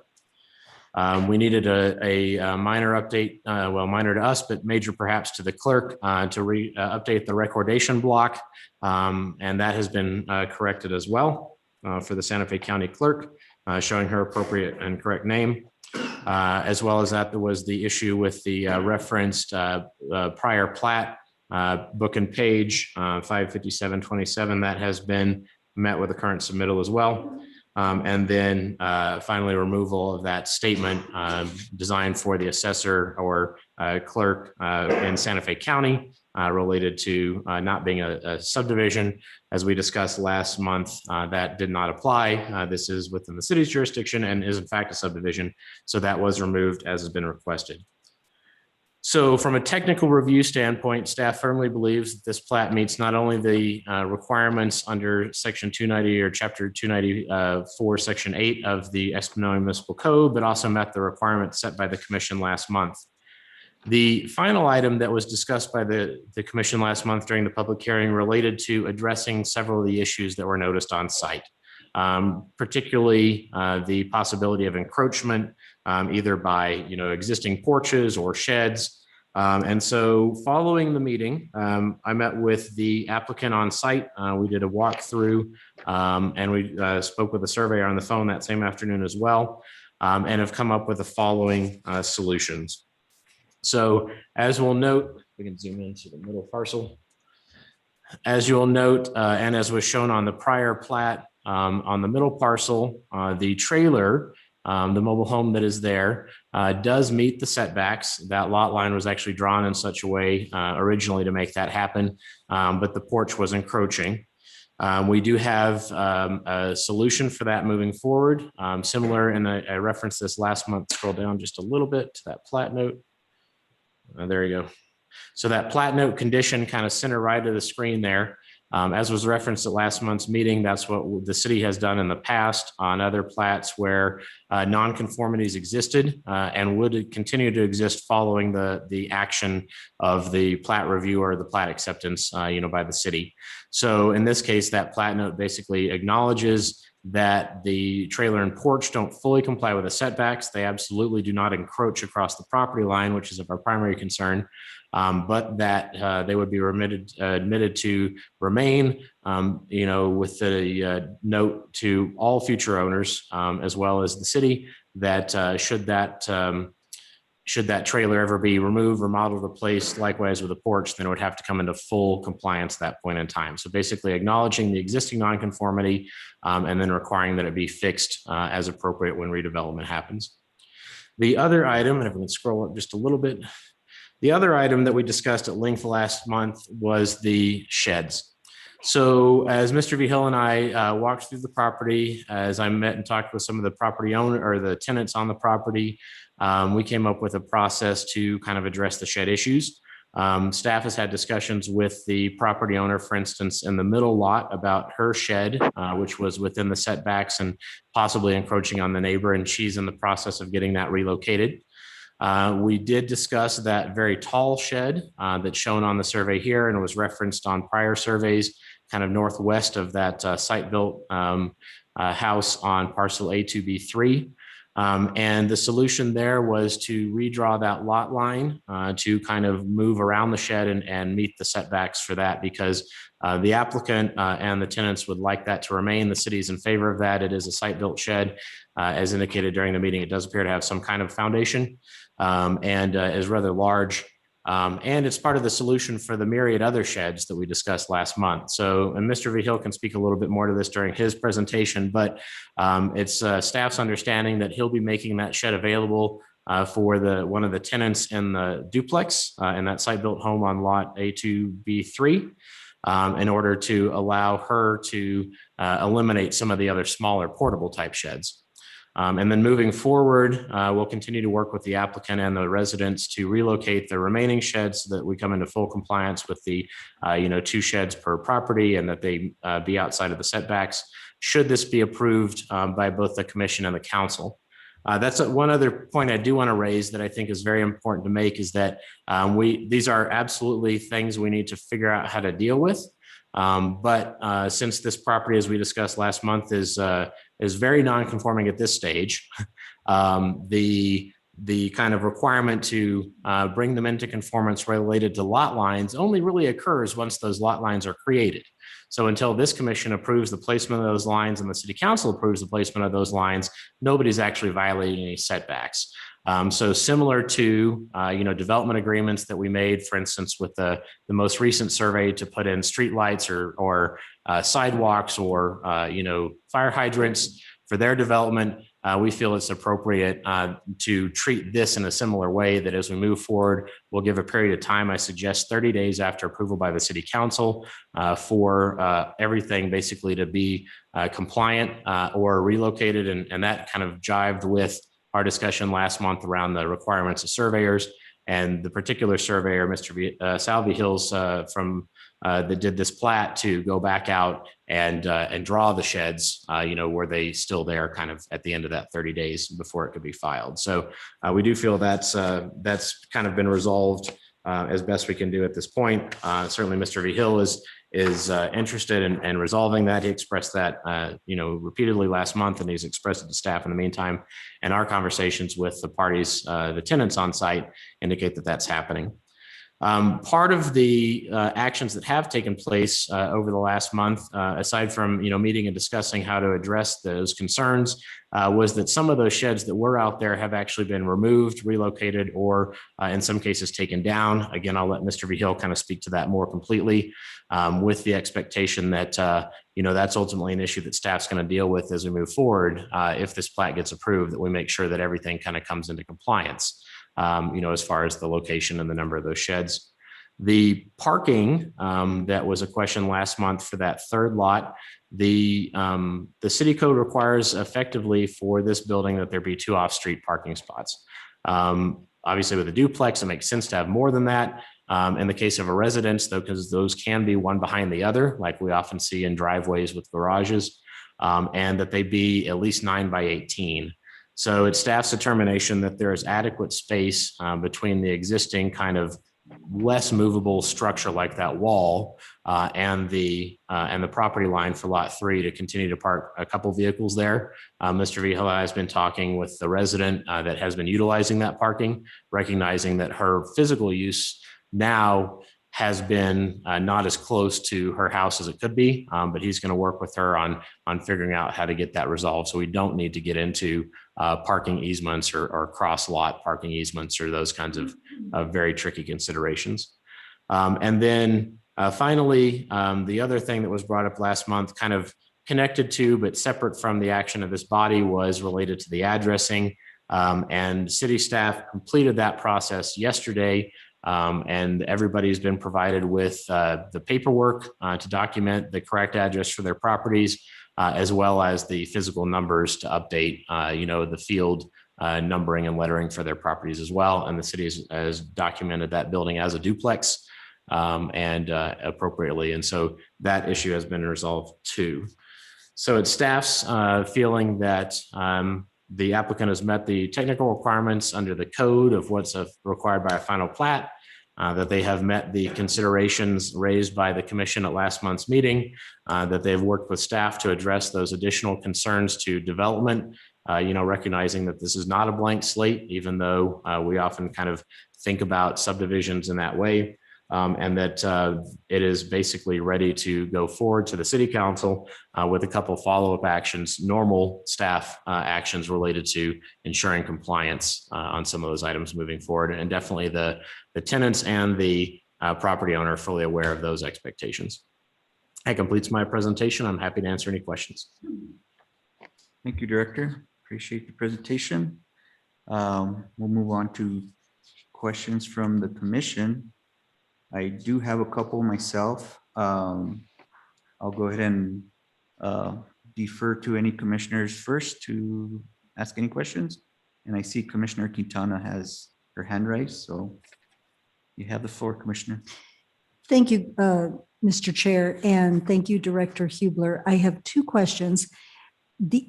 We needed a minor update, well, minor to us, but major perhaps to the clerk to update the recordation block. And that has been corrected as well for the Santa Fe County clerk, showing her appropriate and correct name. As well as that, there was the issue with the referenced prior plat, book and page 55727. That has been met with the current submittal as well. And then finally, removal of that statement designed for the assessor or clerk in Santa Fe County related to not being a subdivision. As we discussed last month, that did not apply. This is within the city's jurisdiction and is in fact a subdivision. So that was removed as has been requested. So from a technical review standpoint, staff firmly believes that this plat meets not only the requirements under section 290 or chapter 294, section 8 of the Espanola Municipal Code, but also met the requirements set by the commission last month. The final item that was discussed by the commission last month during the public hearing related to addressing several of the issues that were noticed on site, particularly the possibility of encroachment, either by existing porches or sheds. And so following the meeting, I met with the applicant on site. We did a walkthrough and we spoke with the surveyor on the phone that same afternoon as well, and have come up with the following solutions. So as we'll note, we can zoom into the middle parcel. As you'll note, and as was shown on the prior plat, on the middle parcel, the trailer, the mobile home that is there, does meet the setbacks. That lot line was actually drawn in such a way originally to make that happen, but the porch was encroaching. We do have a solution for that moving forward, similar, and I referenced this last month. Scroll down just a little bit to that plat note. There you go. So that plat note condition kind of center right of the screen there. As was referenced at last month's meeting, that's what the city has done in the past on other plats where nonconformities existed and would continue to exist following the action of the plat review or the plat acceptance, by the city. So in this case, that plat note basically acknowledges that the trailer and porch don't fully comply with the setbacks. They absolutely do not encroach across the property line, which is of our primary concern. But that they would be admitted to remain, with the note to all future owners, as well as the city, that should that trailer ever be removed, remodeled, replaced, likewise with a porch, then it would have to come into full compliance at that point in time. So basically acknowledging the existing nonconformity and then requiring that it be fixed as appropriate when redevelopment happens. The other item, and if we can scroll up just a little bit, the other item that we discussed at length last month was the sheds. So as Mr. V. Hill and I walked through the property, as I met and talked with some of the property owner or the tenants on the property, we came up with a process to kind of address the shed issues. Staff has had discussions with the property owner, for instance, in the middle lot about her shed, which was within the setbacks and possibly encroaching on the neighbor, and she's in the process of getting that relocated. We did discuss that very tall shed that's shown on the survey here and was referenced on prior surveys, kind of northwest of that site-built house on parcel A2B3. And the solution there was to redraw that lot line to kind of move around the shed and meet the setbacks for that, because the applicant and the tenants would like that to remain. The city is in favor of that. It is a site-built shed. As indicated during the meeting, it does appear to have some kind of foundation and is rather large. And it's part of the solution for the myriad other sheds that we discussed last month. So, and Mr. Vigil can speak a little bit more to this during his presentation, but it's staff's understanding that he'll be making that shed available for one of the tenants in the duplex in that site-built home on lot A2B3 in order to allow her to eliminate some of the other smaller portable type sheds. And then moving forward, we'll continue to work with the applicant and the residents to relocate the remaining sheds so that we come into full compliance with the 2 sheds per property, and that they be outside of the setbacks, should this be approved by both the commission and the council. That's one other point I do want to raise that I think is very important to make, is that these are absolutely things we need to figure out how to deal with. But since this property, as we discussed last month, is very non-conforming at this stage, the kind of requirement to bring them into conformance related to lot lines only really occurs once those lot lines are created. So until this commission approves the placement of those lines and the city council approves the placement of those lines, nobody's actually violating any setbacks. So similar to, development agreements that we made, for instance, with the most recent survey to put in streetlights or sidewalks or, fire hydrants for their development, we feel it's appropriate to treat this in a similar way, that as we move forward, we'll give a period of time, I suggest 30 days after approval by the city council for everything basically to be compliant or relocated. And that kind of jived with our discussion last month around the requirements of surveyors, and the particular surveyor, Mr. Salvi Hills from that did this plat, to go back out and draw the sheds, were they still there kind of at the end of that 30 days before it could be filed. So we do feel that's kind of been resolved as best we can do at this point. Certainly Mr. Vigil is interested in resolving that. He expressed that, repeatedly last month, and he's expressed it to staff in the meantime. And our conversations with the parties, the tenants on site, indicate that that's happening. Part of the actions that have taken place over the last month, aside from meeting and discussing how to address those concerns, was that some of those sheds that were out there have actually been removed, relocated, or in some cases taken down. Again, I'll let Mr. Vigil kind of speak to that more completely, with the expectation that that's ultimately an issue that staff's going to deal with as we move forward. If this plat gets approved, that we make sure that everything kind of comes into compliance. As far as the location and the number of those sheds. The parking, that was a question last month for that third lot. The city code requires effectively for this building that there be 2 off-street parking spots. Obviously with a duplex, it makes sense to have more than that. In the case of a residence, though, because those can be one behind the other, like we often see in driveways with garages, and that they be at least 9 by 18. So it's staff's determination that there is adequate space between the existing kind of less movable structure like that wall and the property line for lot 3 to continue to park a couple vehicles there. Mr. Vigil has been talking with the resident that has been utilizing that parking, recognizing that her physical use now has been not as close to her house as it could be, but he's going to work with her on figuring out how to get that resolved, so we don't need to get into parking easements or cross lot parking easements or those kinds of very tricky considerations. And then finally, the other thing that was brought up last month, kind of connected to but separate from the action of this body, was related to the addressing, and city staff completed that process yesterday. And everybody's been provided with the paperwork to document the correct address for their properties, as well as the physical numbers to update, the field numbering and lettering for their properties as well. And the city has documented that building as a duplex and appropriately. And so that issue has been resolved too. So it's staff's feeling that the applicant has met the technical requirements under the code of what's required by a final plat, that they have met the considerations raised by the commission at last month's meeting, that they've worked with staff to address those additional concerns to development, recognizing that this is not a blank slate, even though we often kind of think about subdivisions in that way. And that it is basically ready to go forward to the city council with a couple follow-up actions, normal staff actions related to ensuring compliance on some of those items moving forward. And definitely the tenants and the property owner are fully aware of those expectations. That completes my presentation. I'm happy to answer any questions. Thank you, Director. Appreciate the presentation. We'll move on to questions from the commission. I do have a couple myself. I'll go ahead and defer to any commissioners first to ask any questions. And I see Commissioner Quintana has her hand raised, so you have the floor, Commissioner. Thank you, Mr. Chair, and thank you, Director Hubler. I have two questions.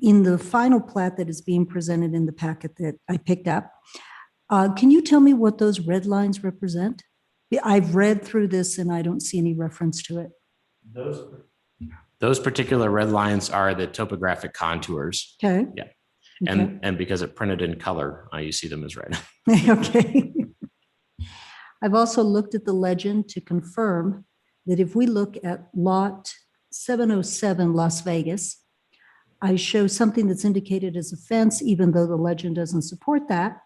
In the final plat that is being presented in the packet that I picked up, can you tell me what those red lines represent? I've read through this and I don't see any reference to it. Those particular red lines are the topographic contours. Okay. Yeah. Okay. And because it printed in color, you see them as red. Okay. I've also looked at the legend to confirm that if we look at lot 707 Las Vegas, I show something that's indicated as a fence, even though the legend doesn't support that.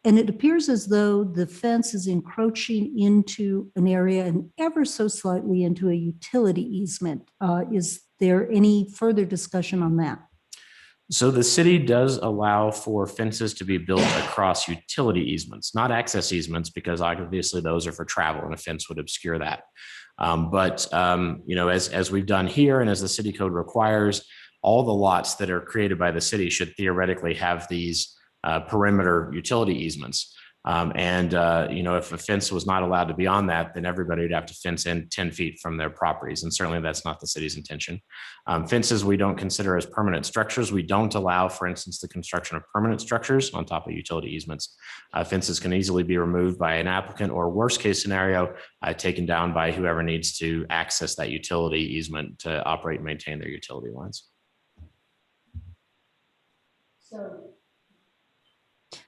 And it appears as though the fence is encroaching into an area and ever so slightly into a utility easement. Is there any further discussion on that? So the city does allow for fences to be built across utility easements, not access easements, because obviously those are for travel and a fence would obscure that. As we've done here and as the city code requires, all the lots that are created by the city should theoretically have these perimeter utility easements. If a fence was not allowed to be on that, then everybody would have to fence in 10 feet from their properties. And certainly that's not the city's intention. Fences we don't consider as permanent structures. We don't allow, for instance, the construction of permanent structures on top of utility easements. Fences can easily be removed by an applicant, or worst case scenario, taken down by whoever needs to access that utility easement to operate and maintain their utility lines.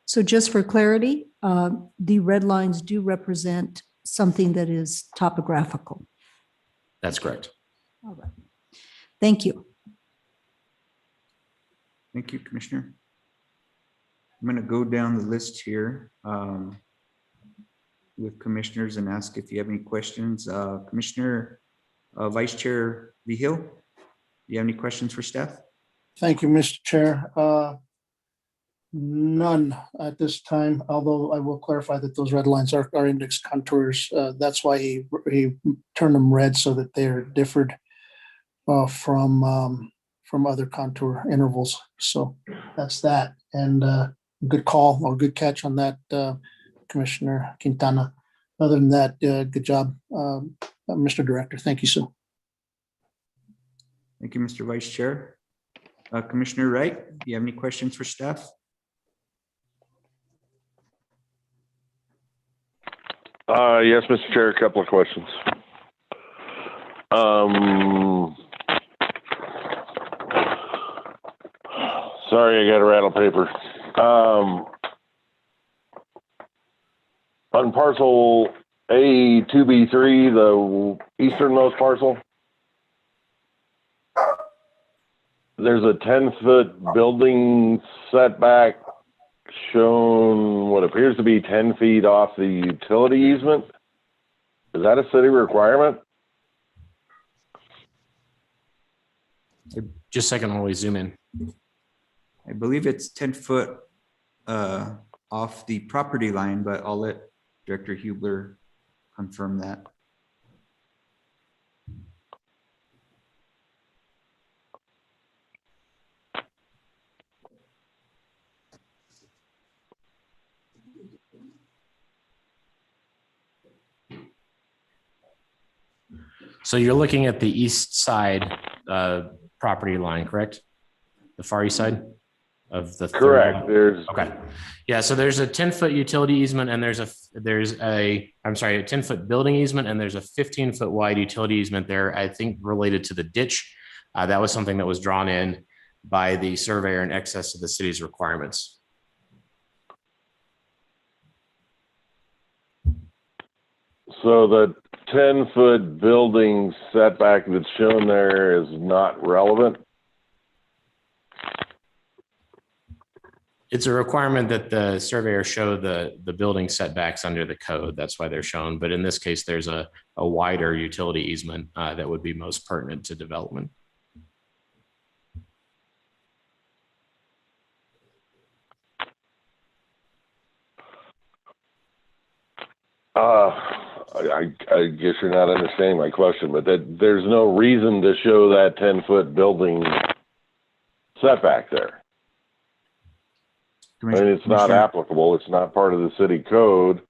So just for clarity, the red lines do represent something that is topographical. That's correct. All right. Thank you. Thank you, Commissioner. I'm going to go down the list here with commissioners and ask if you have any questions. Commissioner Vice Chair Vigil, do you have any questions for staff? Thank you, Mr. Chair. None at this time, although I will clarify that those red lines are index contours. That's why he turned them red, so that they're differed from other contour intervals. So that's that. And good call or good catch on that, Commissioner Quintana. Other than that, good job, Mr. Director. Thank you, sir. Thank you, Mr. Vice Chair. Commissioner Wright, do you have any questions for staff? Yes, Mr. Chair, a couple of questions. Sorry, I got to rattle paper. On parcel A2B3, the easternmost parcel, there's a 10-foot building setback shown what appears to be 10 feet off the utility easement. Is that a city requirement? Just a second while we zoom in. I believe it's 10 foot off the property line, but I'll let Director Hubler confirm that. So you're looking at the east side property line, correct? The far east side of the third Correct. lot? There's, Okay. Yeah, so there's a 10-foot utility easement and there's a 10-foot building easement and there's a 15-foot wide utility easement there, I think related to the ditch. That was something that was drawn in by the surveyor in excess of the city's requirements. so the 10-foot building setback that's shown there is not relevant? It's a requirement that the surveyor show the building setbacks under the code. That's why they're shown. But in this case, there's a wider utility easement that would be most pertinent to development. I guess you're not understanding my question, but there's no reason to show that 10-foot building setback there. I mean, it's not Commissioner- applicable. It's not part of the city code.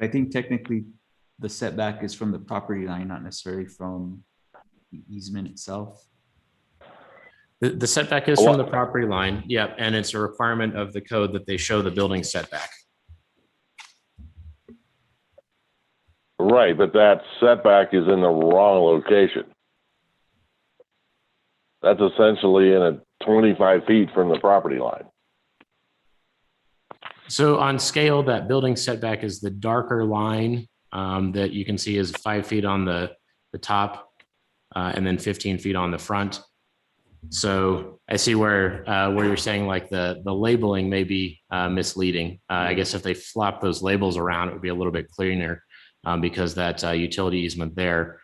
I think technically the setback is from the property line, not necessarily from the easement itself. The setback is from the property line. Yep. And it's a requirement of the code that they show the building setback. Right, but that setback is in the wrong location. That's essentially in a 25 feet from the property line. So on scale, that building setback is the darker line that you can see is 5 feet on the top and then 15 feet on the front. So I see where you're saying like the labeling may be misleading. I guess if they flop those labels around, it would be a little bit cleaner because that utility easement there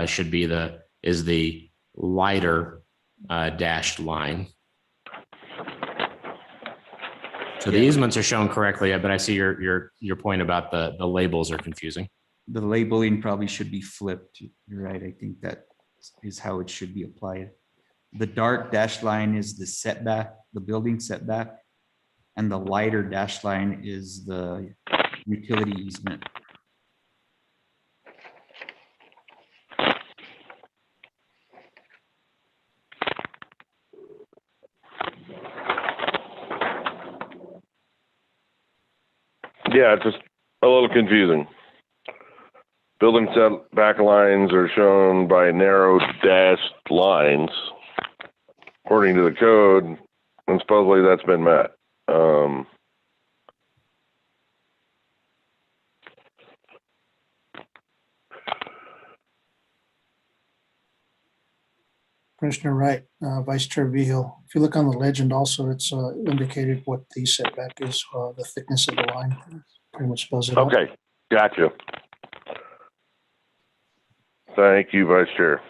should be the lighter dashed line. So the easements are shown correctly, but I see your point about the labels are confusing. The labeling probably should be flipped. You're right. I think that is how it should be applied. The dark dashed line is the setback, the building setback, and the lighter dashed line is the utility easement. Yeah, it's just a little confusing. Building setback lines are shown by narrow dashed lines according to the code, and supposedly that's been met. Commissioner Wright, Vice Chair Vihil, if you look on the legend also, it's indicated what the setback is, the thickness of the line. Pretty much spells it out. Okay, gotcha. Thank you, Vice Chair.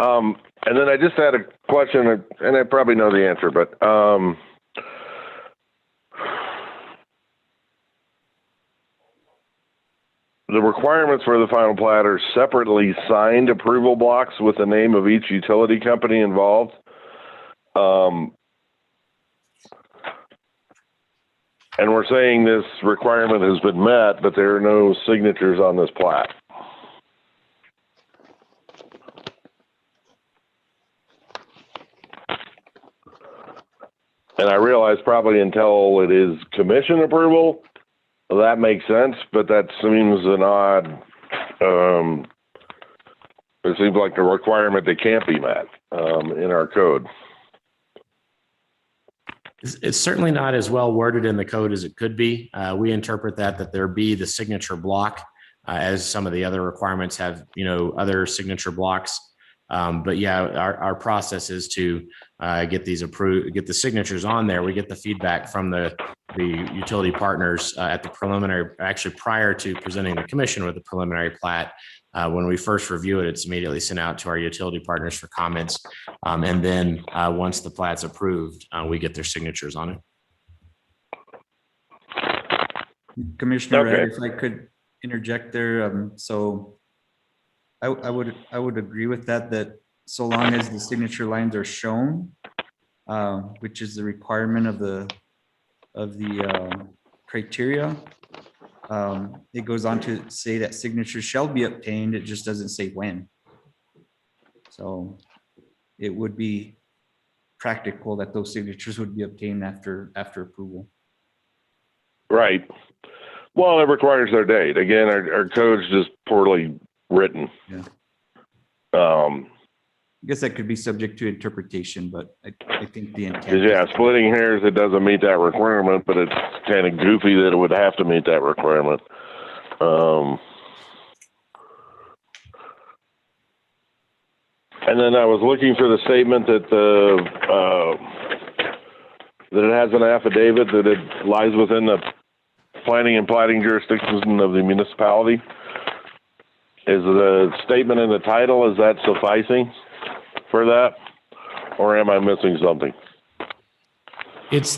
And then I just had a question, and I probably know the answer, but the requirements for the final plat are separately signed approval blocks with the name of each utility company involved. And we're saying this requirement has been met, but there are no signatures on this plat. And I realize probably until it is commission approval, that makes sense, but that seems an odd, it seems like a requirement that can't be met in our code. It's certainly not as well worded in the code as it could be. We interpret that there be the signature block as some of the other requirements have, other signature blocks. But yeah, our process is to get these approved, get the signatures on there. We get the feedback from the utility partners at the preliminary, actually prior to presenting the commission with the preliminary plat. When we first review it, it's immediately sent out to our utility partners for comments. And then once the plat's approved, we get their signatures on it. Commissioner, Okay. Wright, if I could interject there, so I would agree with that so long as the signature lines are shown, which is the requirement of the criteria. It goes on to say that signatures shall be obtained. It just doesn't say when. So it would be practical that those signatures would be obtained after approval. Right. Well, it requires their date. Again, our code's just poorly written. Yeah. I I guess that could be subject to interpretation, but I think the intent. Yeah, splitting hairs, it doesn't meet that requirement, but it's kind of goofy that it would have to meet that requirement. And then I was looking for the statement that that it has an affidavit that it lies within the planning and plating jurisdiction of the municipality. Is the statement in the title, is that sufficing for that? Or am I missing something? It's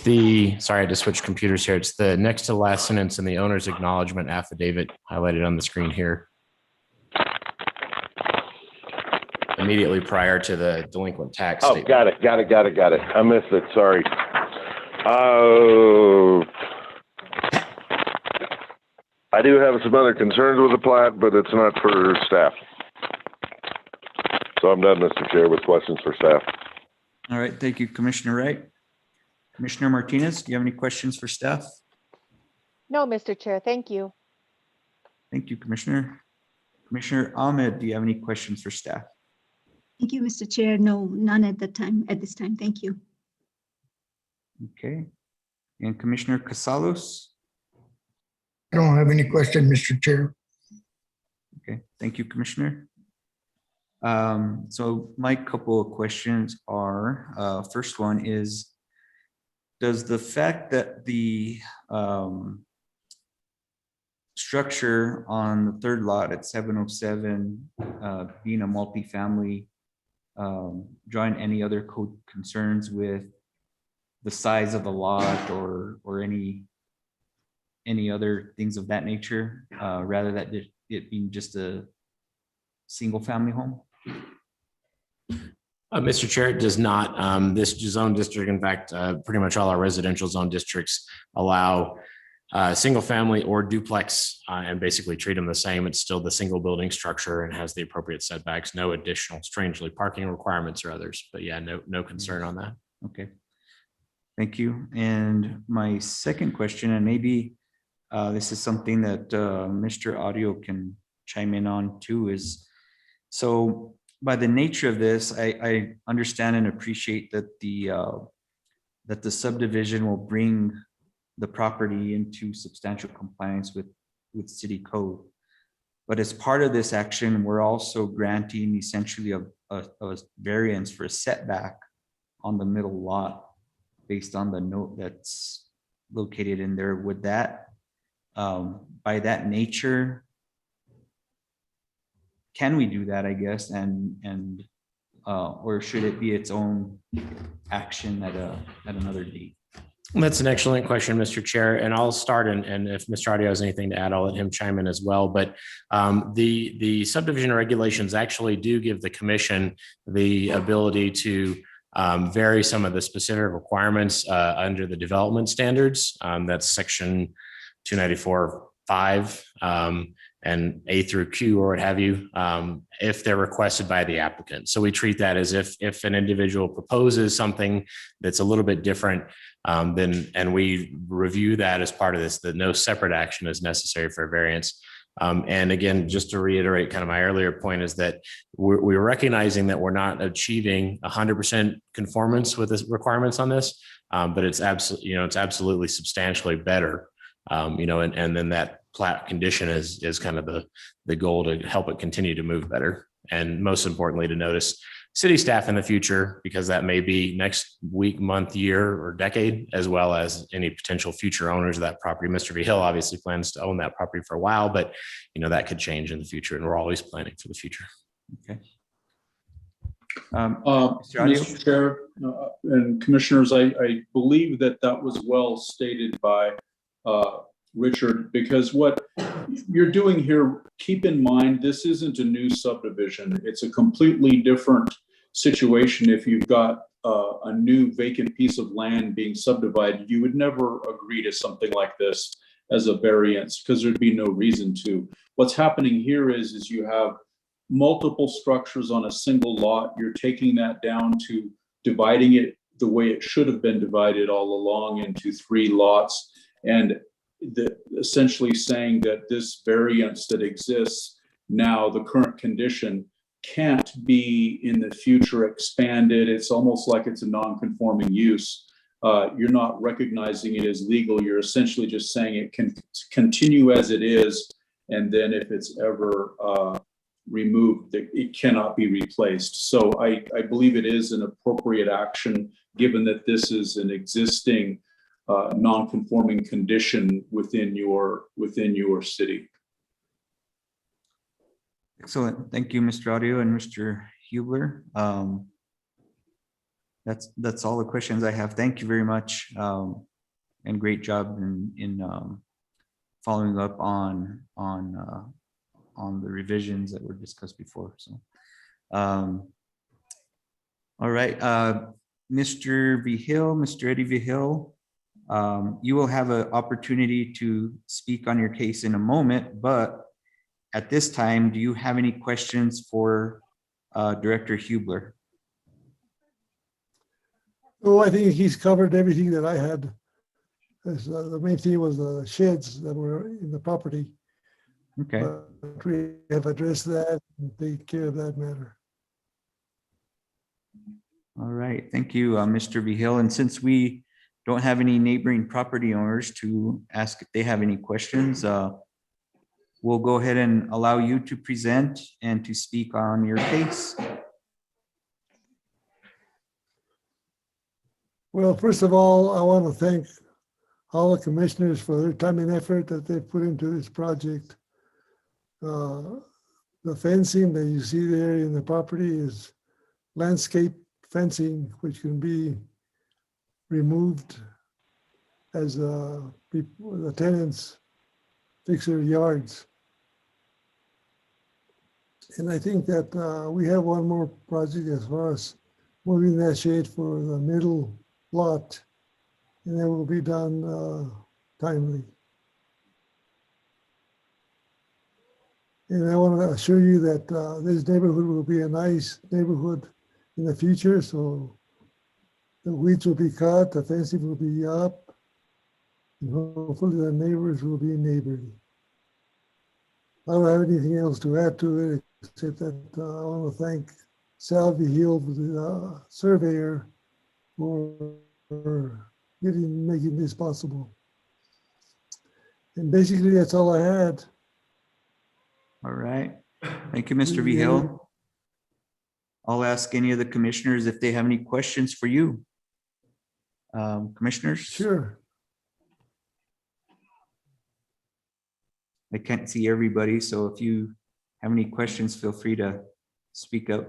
sorry, I had to switch computers here. It's the next to last sentence in the owner's acknowledgement affidavit highlighted on the screen here. Immediately prior to the delinquent tax Oh, statement. got it. I missed it, sorry. Oh. I do have some other concerns with the plat, but it's not for staff. So I'm done, Mr. Chair, with questions for staff. All right, thank you, Commissioner Wright. Commissioner Martinez, do you have any questions for staff? No, Mr. Chair, thank you. Thank you, Commissioner. Commissioner Ahmed, do you have any questions for staff? Thank you, Mr. Chair. No, none at this time. Thank you. Okay. And Commissioner Casalos? I don't have any question, Mr. Chair. Okay, thank you, Commissioner. So my couple of questions are, first one is, does the fact that the structure on the third lot at 707 being a multifamily, drawing any other code concerns with the size of the lot or any other things of that nature, rather than it being just a single family home? Mr. Chair, it does not. This zone district, in fact, pretty much all our residential zone districts allow single family or duplex and basically treat them the same. It's still the single building structure and has the appropriate setbacks, no additional, strangely, parking requirements or others. But yeah, no concern on that. Okay. Thank you. And my second question, and maybe this is something that Mr. Audio can chime in on too, is so by the nature of this, I understand and appreciate that the subdivision will bring the property into substantial compliance with city code. But as part of this action, we're also granting essentially a variance for a setback on the middle lot based on the note that's located in there. Would that, by that nature, can we do that, I guess, and or should it be its own action at another date? That's an excellent question, Mr. Chair, and I'll start, and if Mr. Audio has anything to add, I'll let him chime in as well. But the subdivision regulations actually do give the commission the ability to vary some of the specific requirements under the development standards. That's section 294.5 and A through Q or what have you, if they're requested by the applicant. So we treat that as if an individual proposes something that's a little bit different, and we review that as part of this, that no separate action is necessary for a variance. And again, just to reiterate kind of my earlier point is that we're recognizing that we're not achieving 100% conformance with the requirements on this, but it's absolutely substantially better. And then that plat condition is kind of the goal to help it continue to move better. And most importantly, to notice city staff in the future, because that may be next week, month, year, or decade, as well as any potential future owners of that property. Mr. V. Hill obviously plans to own that property for a while, but that could change in the future, and we're always planning for the future. Okay. Mr. Chair and Commissioners, I believe that was well stated by Richard, because what you're doing here, keep in mind, this isn't a new subdivision. It's a completely different situation if you've got a new vacant piece of land being subdivided, you would never agree to something like this as a variance because there'd be no reason to. What's happening here is you have multiple structures on a single lot. You're taking that down to dividing it the way it should have been divided all along into 3 lots, and essentially saying that this variance that exists now, the current condition, can't be in the future expanded. It's almost like it's a non-conforming use. You're not recognizing it as legal. You're essentially just saying it can continue as it is, and then if it's ever removed, it cannot be replaced. So I believe it is an appropriate action, given that this is an existing non-conforming condition within your city. Excellent. Thank you, Mr. Audio and Mr. Hubler. That's all the questions I have. Thank you very much. And great job in following up on the revisions that were discussed before. So, all right, Mr. Vigil, Mr. Eddie Vigil, you will have an opportunity to speak on your case in a moment, but at this time, do you have any questions for Director Hubler? Oh, I think he's covered everything that I had. The main thing was the sheds that were in the property. Okay. But we have addressed that and taken care of that matter. All right. Thank you, Mr. Vigil. And since we don't have any neighboring property owners to ask if they have any questions, we'll go ahead and allow you to present and to speak on your case. Well, first of all, I want to thank all the commissioners for their time and effort that they put into this project. The fencing that you see there in the property is landscape fencing, which can be removed as the tenants fix their yards. And I think that we have one more project as far as moving that shade for the middle lot, and that will be done timely. And I want to assure you that this neighborhood will be a nice neighborhood in the future. So the weeds will be cut, the fencing will be up, and hopefully the neighbors will be neighborly. I don't have anything else to add to it, except that I want to thank Salvi Hill, the surveyor, for making this possible. And basically, that's all I had. All right. Thank you, Mr. Vigil. I'll ask any of the commissioners if they have any questions for you. Commissioners? Sure. I can't see everybody, so if you have any questions, feel free to speak up.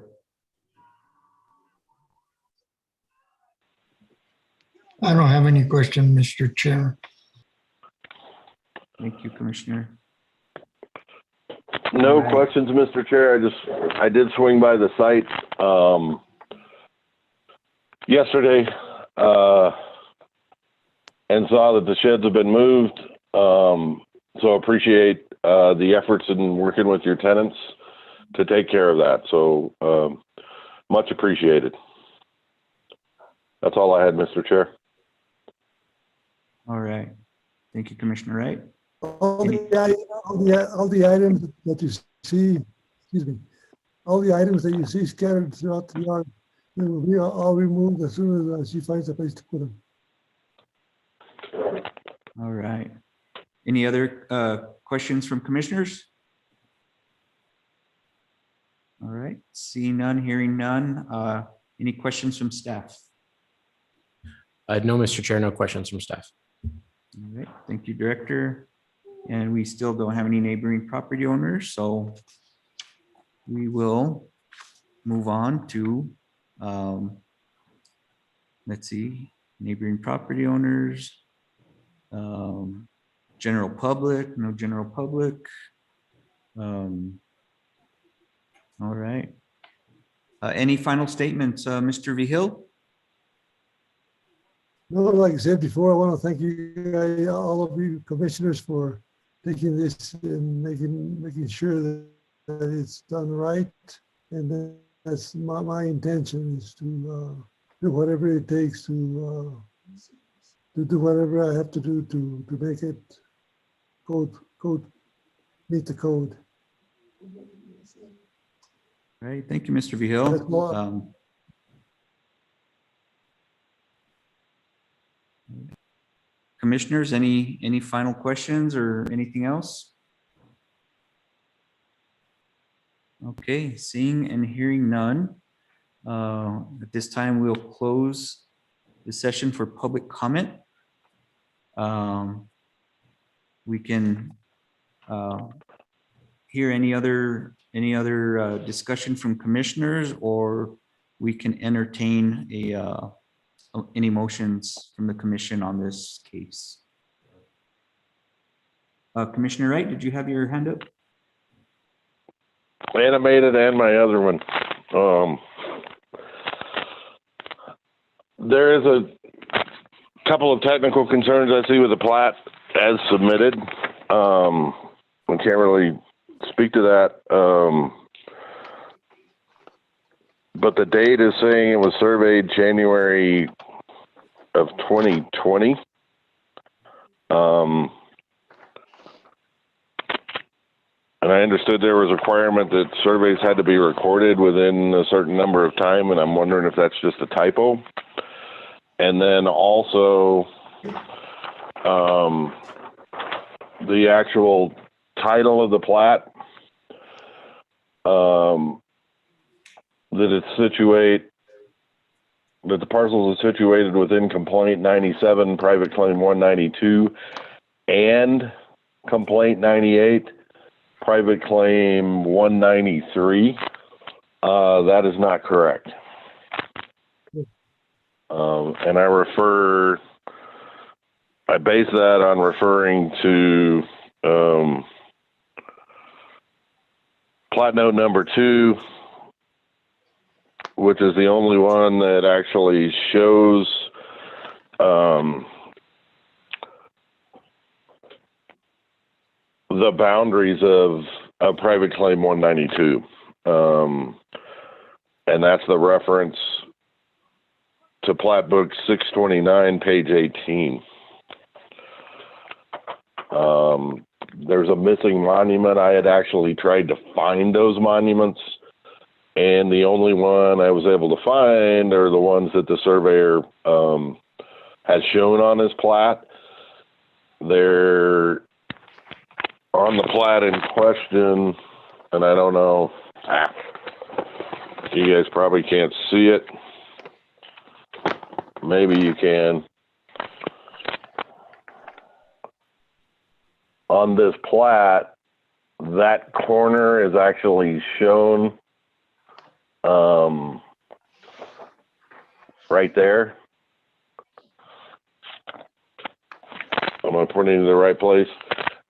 I don't have any question, Mr. Chair. Thank you, Commissioner. No All right. questions, Mr. Chair. I did swing by the site yesterday and saw that the sheds have been moved. So appreciate the efforts in working with your tenants to take care of that. So much appreciated. That's all I had, Mr. Chair. All right. Thank you, Commissioner Wright. All the items that you see, excuse me, all the items that you see scattered throughout the yard, they will be all removed as soon as she finds a place to put them. All right. Any other questions from commissioners? All right. Seeing none, hearing none. Any questions from staff? No, Mr. Chair, no questions from staff. All right. Thank you, Director. And we still don't have any neighboring property owners, so we will move on to, let's see, neighboring property owners, general public, no general public. All right. Any final statements, Mr. Vigil? No, like I said before, I want to thank you guys, all of you commissioners for taking this and making sure that it's done right. And that's my intention is to do whatever it takes to do whatever I have to do to make it meet the code. All right, thank you, Mr. That's Vihil. all. Commissioners, any final questions or anything else? Okay, seeing and hearing none. At this time, we'll close the session for public comment. We can hear any other discussion from commissioners, or we can entertain any motions from the commission on this case. Commissioner Wright, did you have your hand up? Animated and my other one. There is a couple of technical concerns I see with the plat as submitted. I can't really speak to that. But the date is saying it was surveyed January of 2020. And I understood there was a requirement that surveys had to be recorded within a certain number of time, and I'm wondering if that's just a typo. And then also, the actual title of the plat, that the parcels are situated within complaint 97, private claim 192, and complaint 98, private claim 193. That is not correct. And I base that on referring to plat note number 2, which is the only one that actually shows the boundaries of private claim 192. And that's the reference to plat book 629, page 18. There's a missing monument. I had actually tried to find those monuments, and the only one I was able to find are the ones that the surveyor has shown on his plat. They're on the plat in question, and I don't know. You guys probably can't see it. Maybe you can. On this plat, that corner is actually shown right there. Am I pointing to the right place?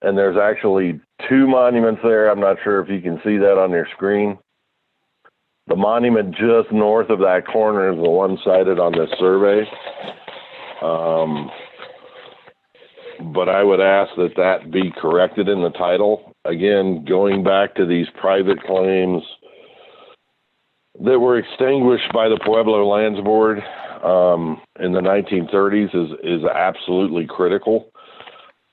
And there's actually 2 monuments there. I'm not sure if you can see that on your screen. The monument just north of that corner is the one cited on this survey. But I would ask that that be corrected in the title. Again, going back to these private claims that were extinguished by the Pueblo Lands Board in the 1930s is absolutely critical.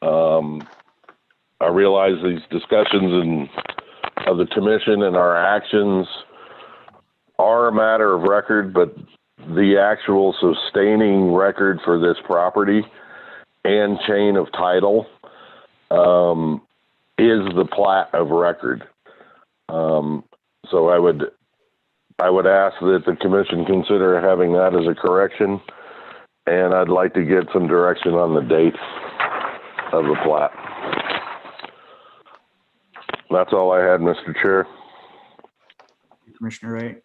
I realize these discussions of the commission and our actions are a matter of record, but the actual sustaining record for this property and chain of title is the plat of record. So I would ask that the commission consider having that as a correction, and I'd like to get some direction on the date of the plat. That's all I had, Mr. Chair. Commissioner Wright.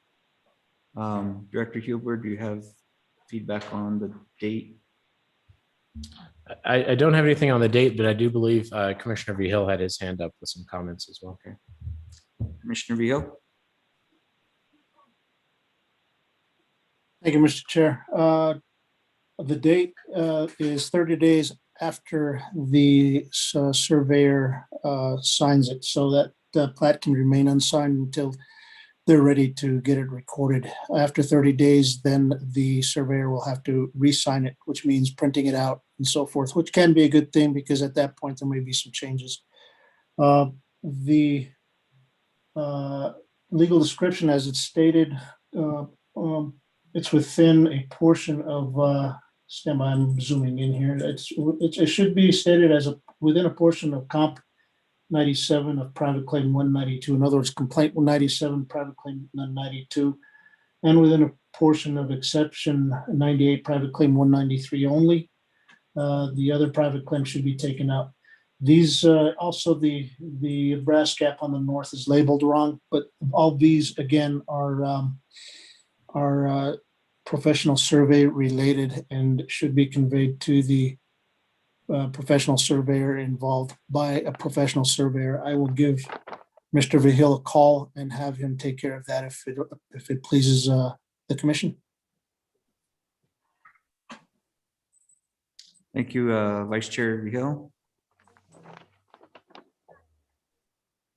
Director Huber, do you have feedback on the date? I don't have anything on the date, but I do believe Commissioner Vihil had his hand up with some comments as well. Okay. Commissioner Vihil? Thank you, Mr. Chair. The date is 30 days after the surveyor signs it, so that the plat can remain unsigned until they're ready to get it recorded. After 30 days, then the surveyor will have to re-sign it, which means printing it out and so forth, which can be a good thing because at that point there may be some changes. The legal description, as it's stated, it's within a portion of, I'm zooming in here. It should be stated as within a portion of comp 97 of private claim 192. In other words, complaint 197, private claim 192, and within a portion of exception 98, private claim 193 only. The other private claim should be taken out. These also the brass cap on the north is labeled wrong, but all these again are professional survey related and should be conveyed to the professional surveyor involved by a professional surveyor. I will give Mr. Vihil a call and have him take care of that if it pleases the commission. Thank you, Vice Chair Vihil.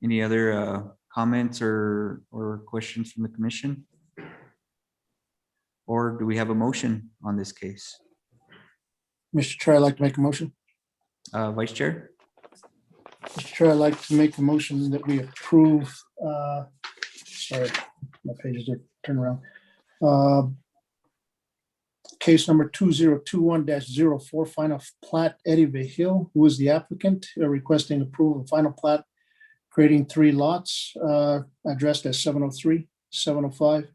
Any other comments or questions from the commission? Or do we have a motion on this case? Mr. Chair, I'd like to make a motion. Vice Chair? Mr. Chair, I'd like to make a motion that we approve, sorry, my pages are turned around. Case number 2021-04, final plat, Eddie Vihil, who is the applicant, requesting approval of final plat, creating 3 lots, addressed as 703, 705,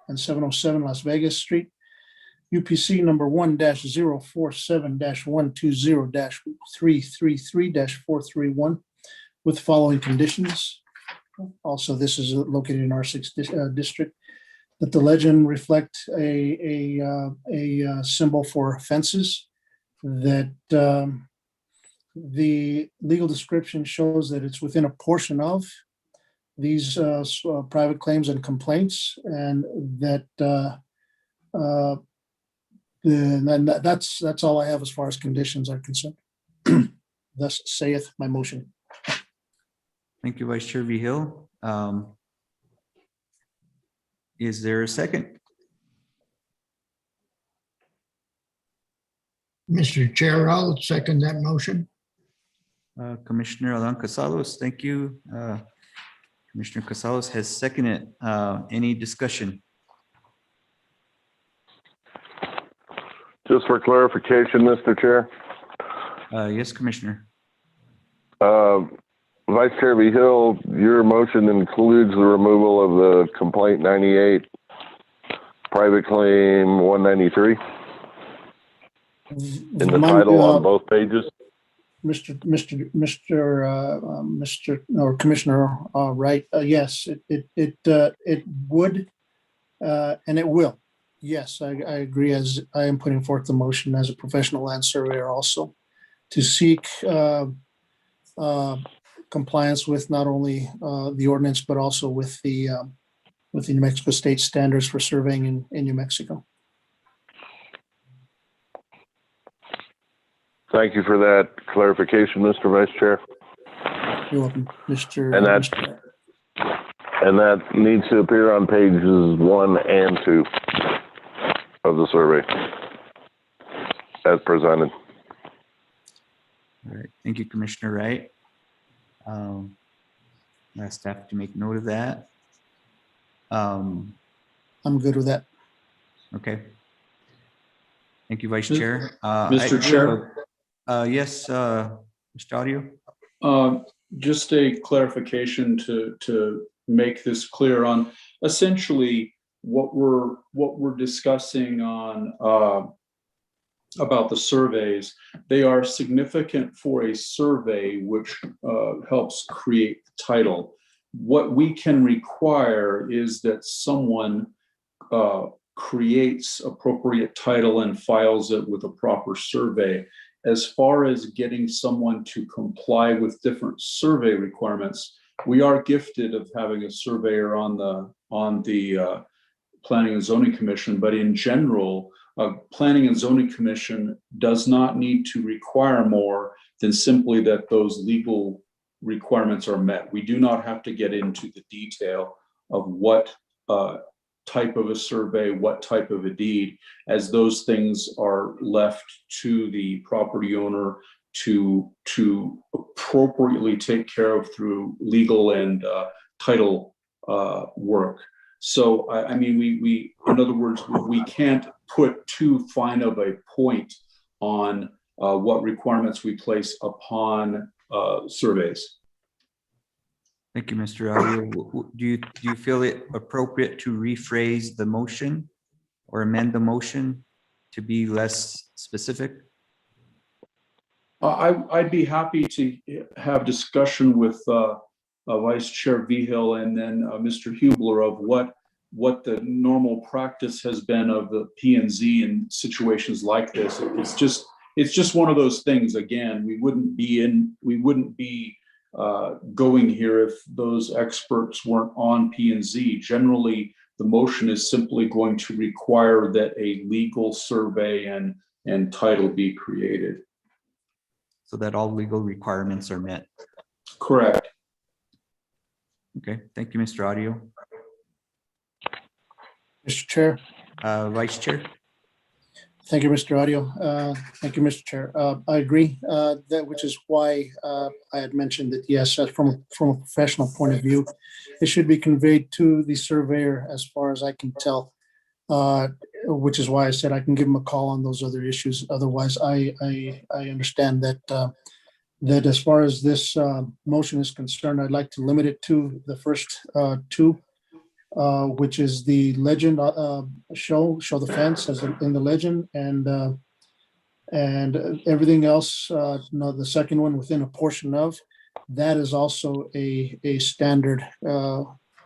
and 707 Las Vegas Street. UPC number 1-047-120-333-431 with following conditions. Also, this is located in R6 district. That the legend reflect a symbol for fences. That the legal description shows that it's within a portion of these private claims and complaints, and that that's all I have as far as conditions are concerned. Thus saith my motion. Thank you, Vice Chair Vihil. Is there a second? Mr. Chair, I'll second that motion. Commissioner Alan Casalos, thank you. Commissioner Casalos has seconded. Any discussion? Just for clarification, Mr. Chair. Yes, Commissioner. Vice Chair Vihil, your motion includes the removal of the complaint 98, private claim 193 in the title on both pages. Commissioner Wright, yes, it would, and it will. Yes, I agree, as I am putting forth the motion as a professional land surveyor also to seek compliance with not only the ordinance, but also with the New Mexico state standards for surveying in New Mexico. Thank you for that clarification, Mr. Vice Chair. You're welcome, Mr. And that needs to appear on pages 1 and 2 of the survey as presented. All right, thank you, Commissioner Wright. Ask staff to make note of that. I'm good with that. Okay. Thank you, Vice Chair. Mr. Chair? Yes, Mr. Audio. Just a clarification to make this clear on essentially what we're discussing on about the surveys. They are significant for a survey which helps create the title. What we can require is that someone creates appropriate title and files it with a proper survey. As far as getting someone to comply with different survey requirements, we are gifted of having a surveyor on the Planning and Zoning Commission, but in general, Planning and Zoning Commission does not need to require more than simply that those legal requirements are met. We do not have to get into the detail of what type of a survey, what type of a deed, as those things are left to the property owner to appropriately take care of through legal and title work. So, I mean, we, in other words, we can't put too fine of a point on what requirements we place upon surveys. Thank you, Mr. Audio. Do you feel it appropriate to rephrase the motion or amend the motion to be less specific? I'd be happy to have discussion with Vice Chair Vigil and then Mr. Hubler of what the normal practice has been of the P&Z in situations like this. It's just one of those things. Again, we wouldn't be going here if those experts weren't on P&Z. Generally, the motion is simply going to require that a legal survey and title be created. So that all legal requirements are met. Correct. Okay, thank you, Mr. Audio. Mr. Chair. Vice Chair. Thank you, Mr. Audio. Thank you, Mr. Chair. I agree, which is why I had mentioned that, yes, from a professional point of view, it should be conveyed to the surveyor as far as I can tell, which is why I said I can give him a call on those other issues. Otherwise, I understand that that as far as this motion is concerned, I'd like to limit it to the first two, which is the legend show the fence as in the legend, and everything else. No, the second one within a portion of that is also a standard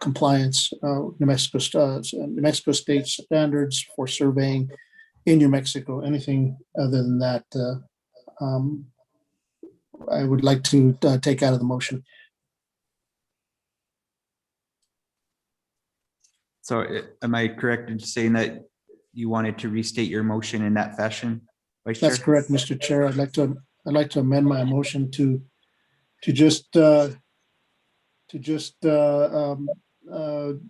compliance, New Mexico state standards for surveying in New Mexico. Anything other than that, I would like to take out of the motion. So am I correct in saying that you wanted to restate your motion in that fashion, Vice Chair? That's correct, Mr. Chair. I'd like to amend my motion to just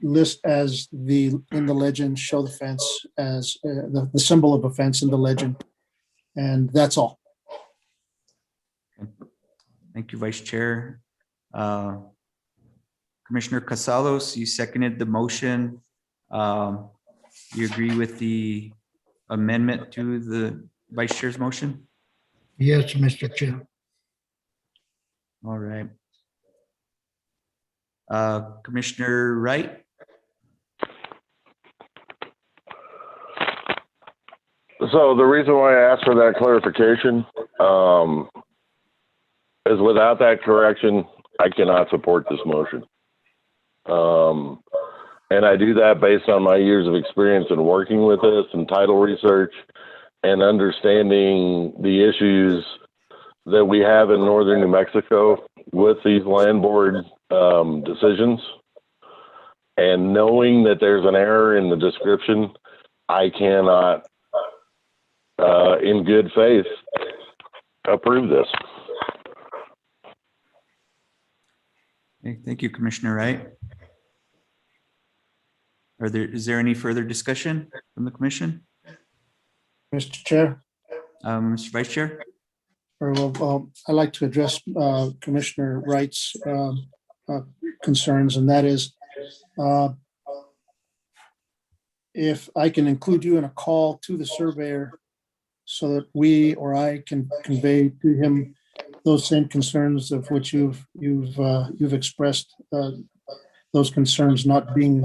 list as in the legend, show the fence as the symbol of a fence in the legend, and that's all. Thank you, Vice Chair. Commissioner Casalos, you seconded the motion. You agree with the amendment to the Vice Chair's motion? Yes, Mr. Chair. All right. Commissioner Wright? So the reason why I asked for that clarification is without that correction, I cannot support this motion. And I do that based on my years of experience in working with this and title research and understanding the issues that we have in northern New Mexico with these land board decisions. And knowing that there's an error in the description, I cannot, in good faith, approve this. Okay, thank you, Commissioner Wright. Is there any further discussion from the commission? Mr. Chair. Mr. Vice Chair? Very well. I'd like to address Commissioner Wright's concerns, and that is if I can include you in a call to the surveyor so that we or I can convey to him those same concerns of which you've expressed, those concerns not being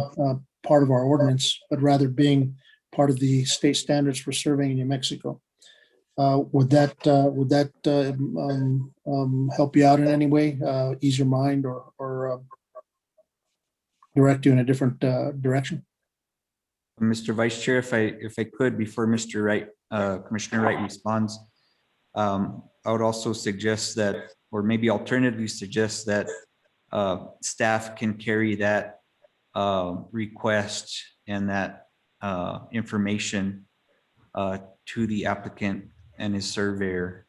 part of our ordinance, but rather being part of the state standards for surveying in New Mexico. Would that help you out in any way, ease your mind, or direct you in a different direction? Mr. Vice Chair, if I could, before Mr. Wright, Commissioner Wright responds, I would also suggest that, or maybe alternatively suggest that staff can carry that request and that information to the applicant and his surveyor.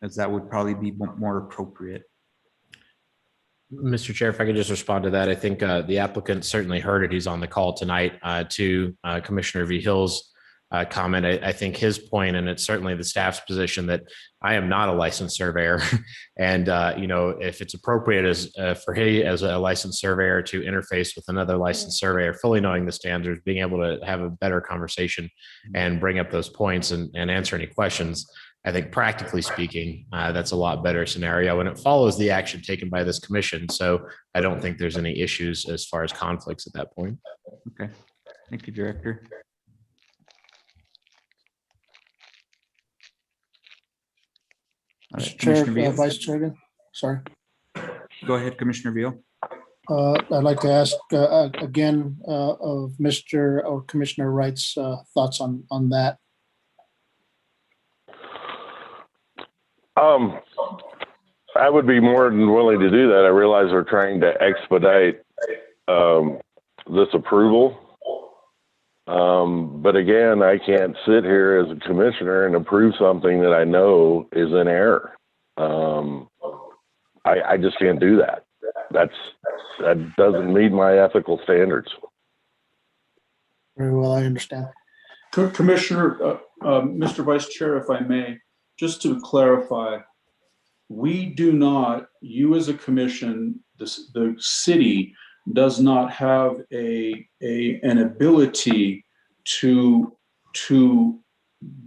As that would probably be more appropriate. Mr. Chair, if I could just respond to that, I think the applicant certainly heard it. He's on the call tonight to Commissioner V. Hill's comment. I think his point, and it's certainly the staff's position, that I am not a licensed surveyor. And, if it's appropriate for he as a licensed surveyor to interface with another licensed surveyor, fully knowing the standards, being able to have a better conversation and bring up those points and answer any questions, I think practically speaking, that's a lot better scenario, and it follows the action taken by this commission. So I don't think there's any issues as far as conflicts at that point. Okay, thank you, Director. Mr. Chair, Commissioner Beal. Vice Chair, sorry. Go ahead, Commissioner Beal. I'd like to ask again of Mr. or Commissioner Wright's thoughts on that. I would be more than willing to do that. I realize they're trying to expedite this approval. But again, I can't sit here as a commissioner and approve something that I know is in error. I just can't do that. That doesn't meet my ethical standards. Very well, I understand. Commissioner, Mr. Vice Chair, if I may, just to clarify, we do not, you as a commission, the city does not have an ability to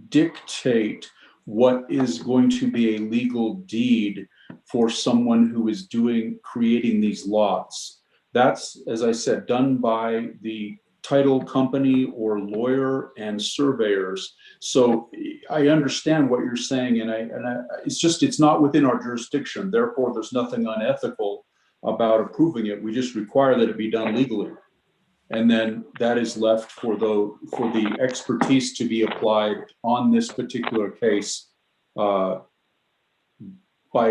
dictate what is going to be a legal deed for someone who is creating these lots. That's, as I said, done by the title company or lawyer and surveyors. So I understand what you're saying, and it's not within our jurisdiction. Therefore, there's nothing unethical about approving it. We just require that it be done legally, and then that is left for the expertise to be applied on this particular case by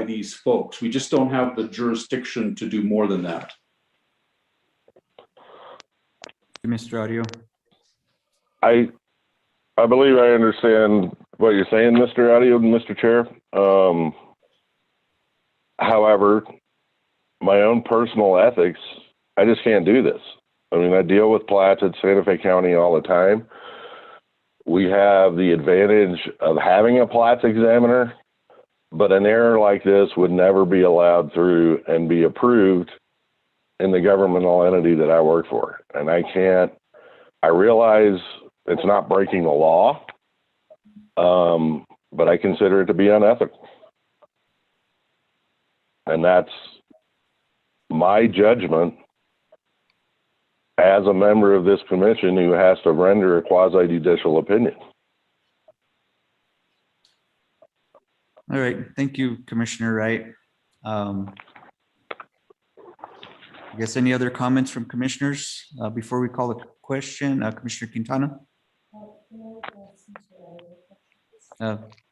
these folks. We just don't have the jurisdiction to do more than that. Mr. Audio. I believe I understand what you're saying, Mr. Audio and Mr. Chair. However, my own personal ethics, I just can't do this. I mean, I deal with plats at Santa Fe County all the time. We have the advantage of having a plats examiner, but an error like this would never be allowed through and be approved in the governmental entity that I work for. And I realize it's not breaking the law, but I consider it to be unethical. And that's my judgment as a member of this commission who has to render a quasi-judicial opinion. All right, thank you, Commissioner Wright. I guess any other comments from commissioners before we call the question? Commissioner Quintana?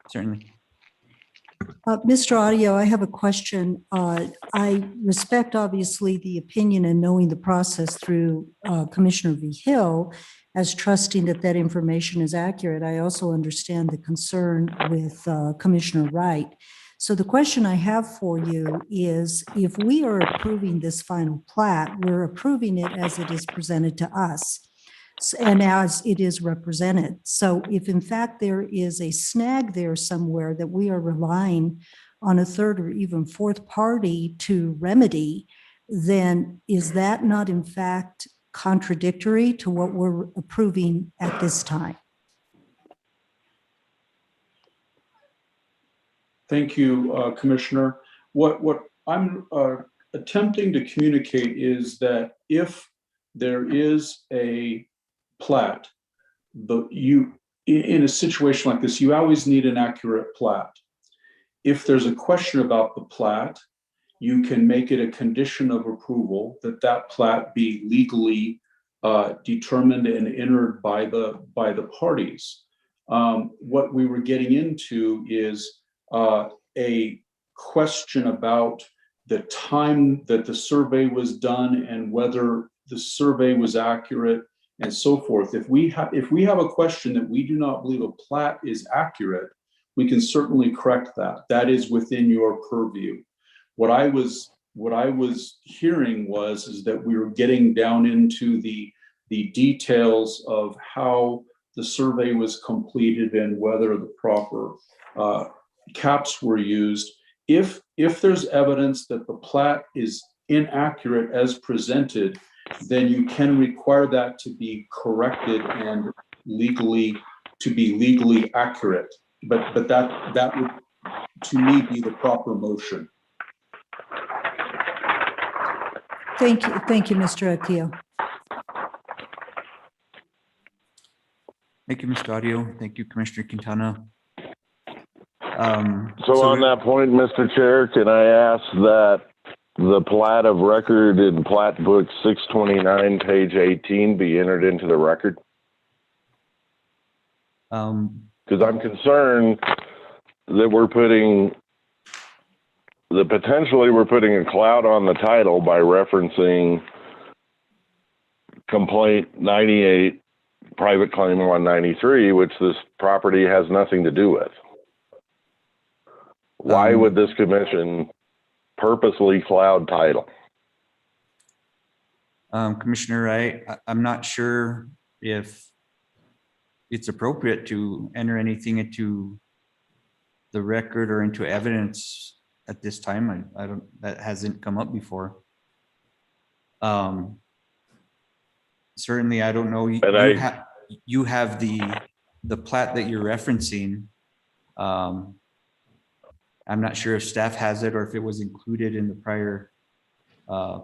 Certainly. Mr. Audio, I have a question. I respect obviously the opinion and knowing the process through Commissioner V. Hill as trusting that information is accurate. I also understand the concern with Commissioner Wright. So the question I have for you is, if we are approving this final plat, we're approving it as it is presented to us and as it is represented. So if in fact there is a snag there somewhere that we are relying on a third or even fourth party to remedy, then is that not in fact contradictory to what we're approving at this time? Thank you, Commissioner. What I'm attempting to communicate is that if there is a plat, in a situation like this, you always need an accurate plat. If there's a question about the plat, you can make it a condition of approval that plat be legally determined and entered by the parties. What we were getting into is a question about the time that the survey was done and whether the survey was accurate and so forth. If we have a question that we do not believe a plat is accurate, we can certainly correct that. That is within your purview. What I was hearing is that we were getting down into the details of how the survey was completed and whether the proper caps were used. If there's evidence that the plat is inaccurate as presented, then you can require that to be corrected and legally accurate. But that would, to me, be the proper motion. Thank you, Mr. Akil. Thank you, Mr. Audio. Thank you, Commissioner Quintana. So on that point, Mr. Chair, can I ask that the plat of record in Plat Book 629, page 18, be entered into the record? Because I'm concerned that potentially we're putting a cloud on the title by referencing complaint 98, private claim 193, which this property has nothing to do with. Why would this commission purposely cloud title? Commissioner Wright, I'm not sure if it's appropriate to enter anything into the record or into evidence at this time. I don't, that hasn't come up before. Certainly, I don't know. You have the plat that you're referencing. I'm not sure if staff has it or if it was included in the prior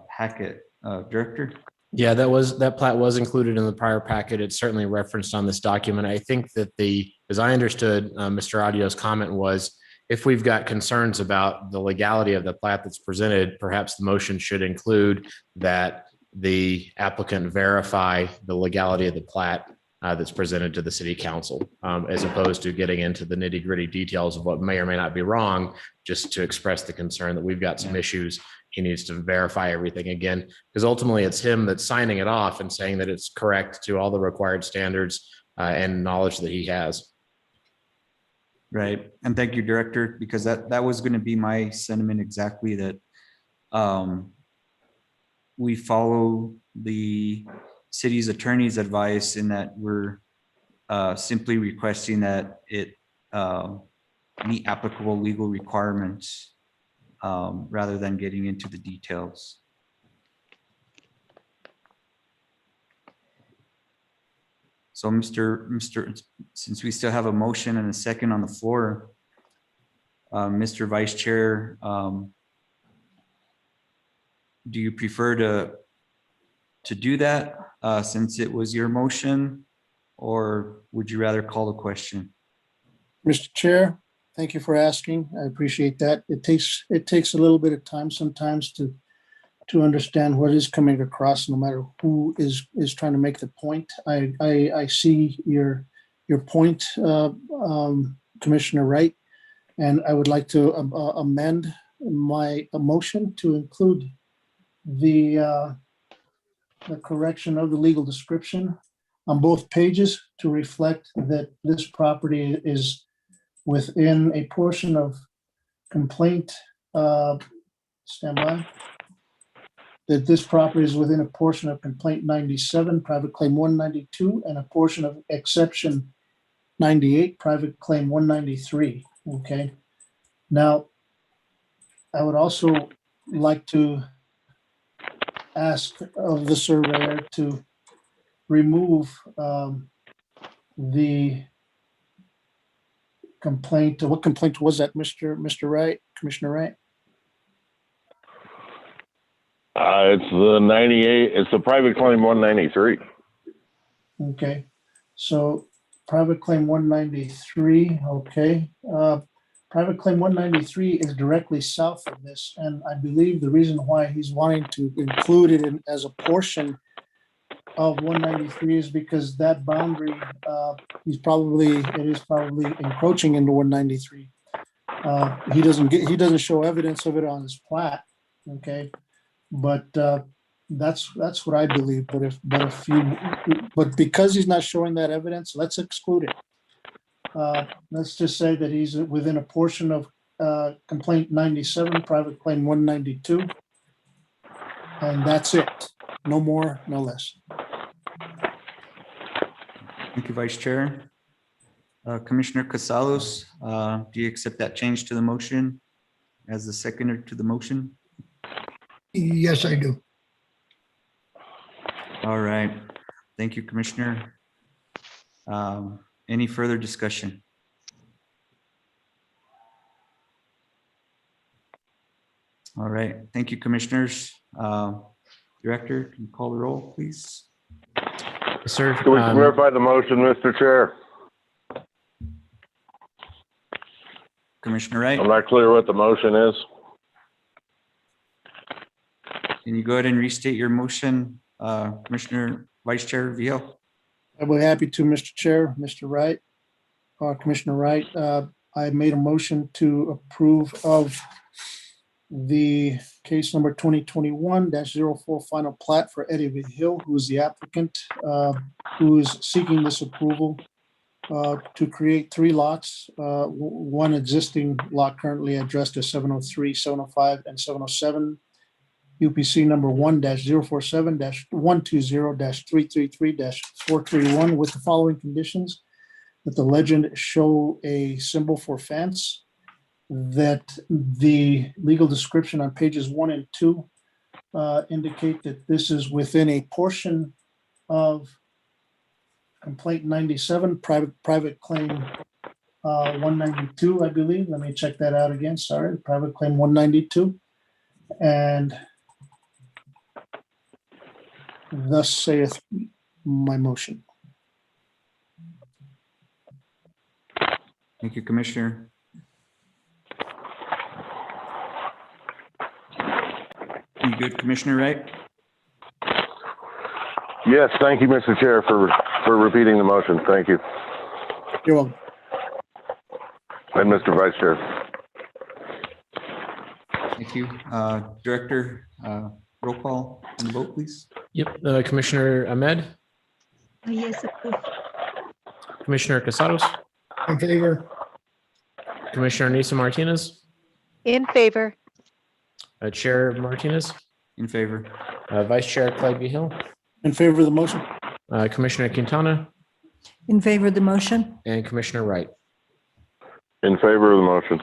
packet. Director? Yeah, that plat was included in the prior packet. It's certainly referenced on this document. I think that as I understood, Mr. Audio's comment was, if we've got concerns about the legality of the plat that's presented, perhaps the motion should include that the applicant verify the legality of the plat that's presented to the city council, as opposed to getting into the nitty gritty details of what may or may not be wrong, just to express the concern that we've got some issues. He needs to verify everything again, because ultimately it's him that's signing it off and saying that it's correct to all the required standards and knowledge that he has. Right. And thank you, Director, because that was going to be my sentiment exactly, that we follow the city's attorney's advice in that we're simply requesting that it meet applicable legal requirements rather than getting into the details. So since we still have a motion and a second on the floor, Mr. Vice Chair, do you prefer to do that since it was your motion, or would you rather call the question? Mr. Chair, thank you for asking. I appreciate that. It takes a little bit of time sometimes to understand what is coming across, no matter who is trying to make the point. I see your point, Commissioner Wright, and I would like to amend my motion to include the correction of the legal description on both pages to reflect that this property is within a portion of complaint, that this property is within a portion of complaint 97, private claim 192, and a portion of exception 98, private claim 193. Okay. Now, I would also like to ask of the surveyor to remove the complaint. What complaint was that, Mr. Wright, Commissioner Wright? It's the 98. It's the private claim 193. Okay, so private claim 193. Okay, private claim 193 is directly south of this, and I believe the reason why he's wanting to include it as a portion of 193 is because that boundary it is probably encroaching into 193. He doesn't show evidence of it on his plat. Okay, but that's what I believe. But but because he's not showing that evidence, let's exclude it. Let's just say that he's within a portion of complaint 97, private claim 192. And that's it. No more, no less. Thank you, Vice Chair. Commissioner Casalos, do you accept that change to the motion as the seconder to the motion? Yes, I do. All right. Thank you, Commissioner. Any further discussion? All right. Thank you, Commissioners. Director, can you call the roll, please? Yes, sir. Can we clarify the motion, Mr. Chair? Commissioner Wright, I'm not clear what the motion is. can you go ahead and restate your motion, Commissioner Vice Chair Vio? I'd be happy to, Mr. Chair, Mr. Wright, Commissioner Wright. I made a motion to approve of the case number 2021-04 final plat for Eddie V. Hill, who is the applicant, who is seeking this approval to create 3 lots, one existing lot currently addressed as 703, 705, and 707. UPC number 1-047-120-333-431 with the following conditions: that the legend show a symbol for fence, that the legal description on pages 1 and 2 indicate that this is within a portion of complaint 97, private claim 192, I believe. Let me check that out again. Sorry, private claim 192. And thus saith my motion. Thank you, Commissioner. You good, Commissioner Wright? Yes, thank you, Mr. Chair, for repeating the motion. Thank you. You're welcome. And Mr. Vice Chair. Thank you. Director, roll call and vote, please. Yep. Commissioner Ahmed, Yes, approve. Commissioner Casados, In favor? Commissioner Nisa Martinez, In favor. Chair Martinez, In favor. Vice Chair Clyde V. Hill, In favor of the motion? Commissioner Quintana, In favor of the motion? and Commissioner Wright. In favor of the motion.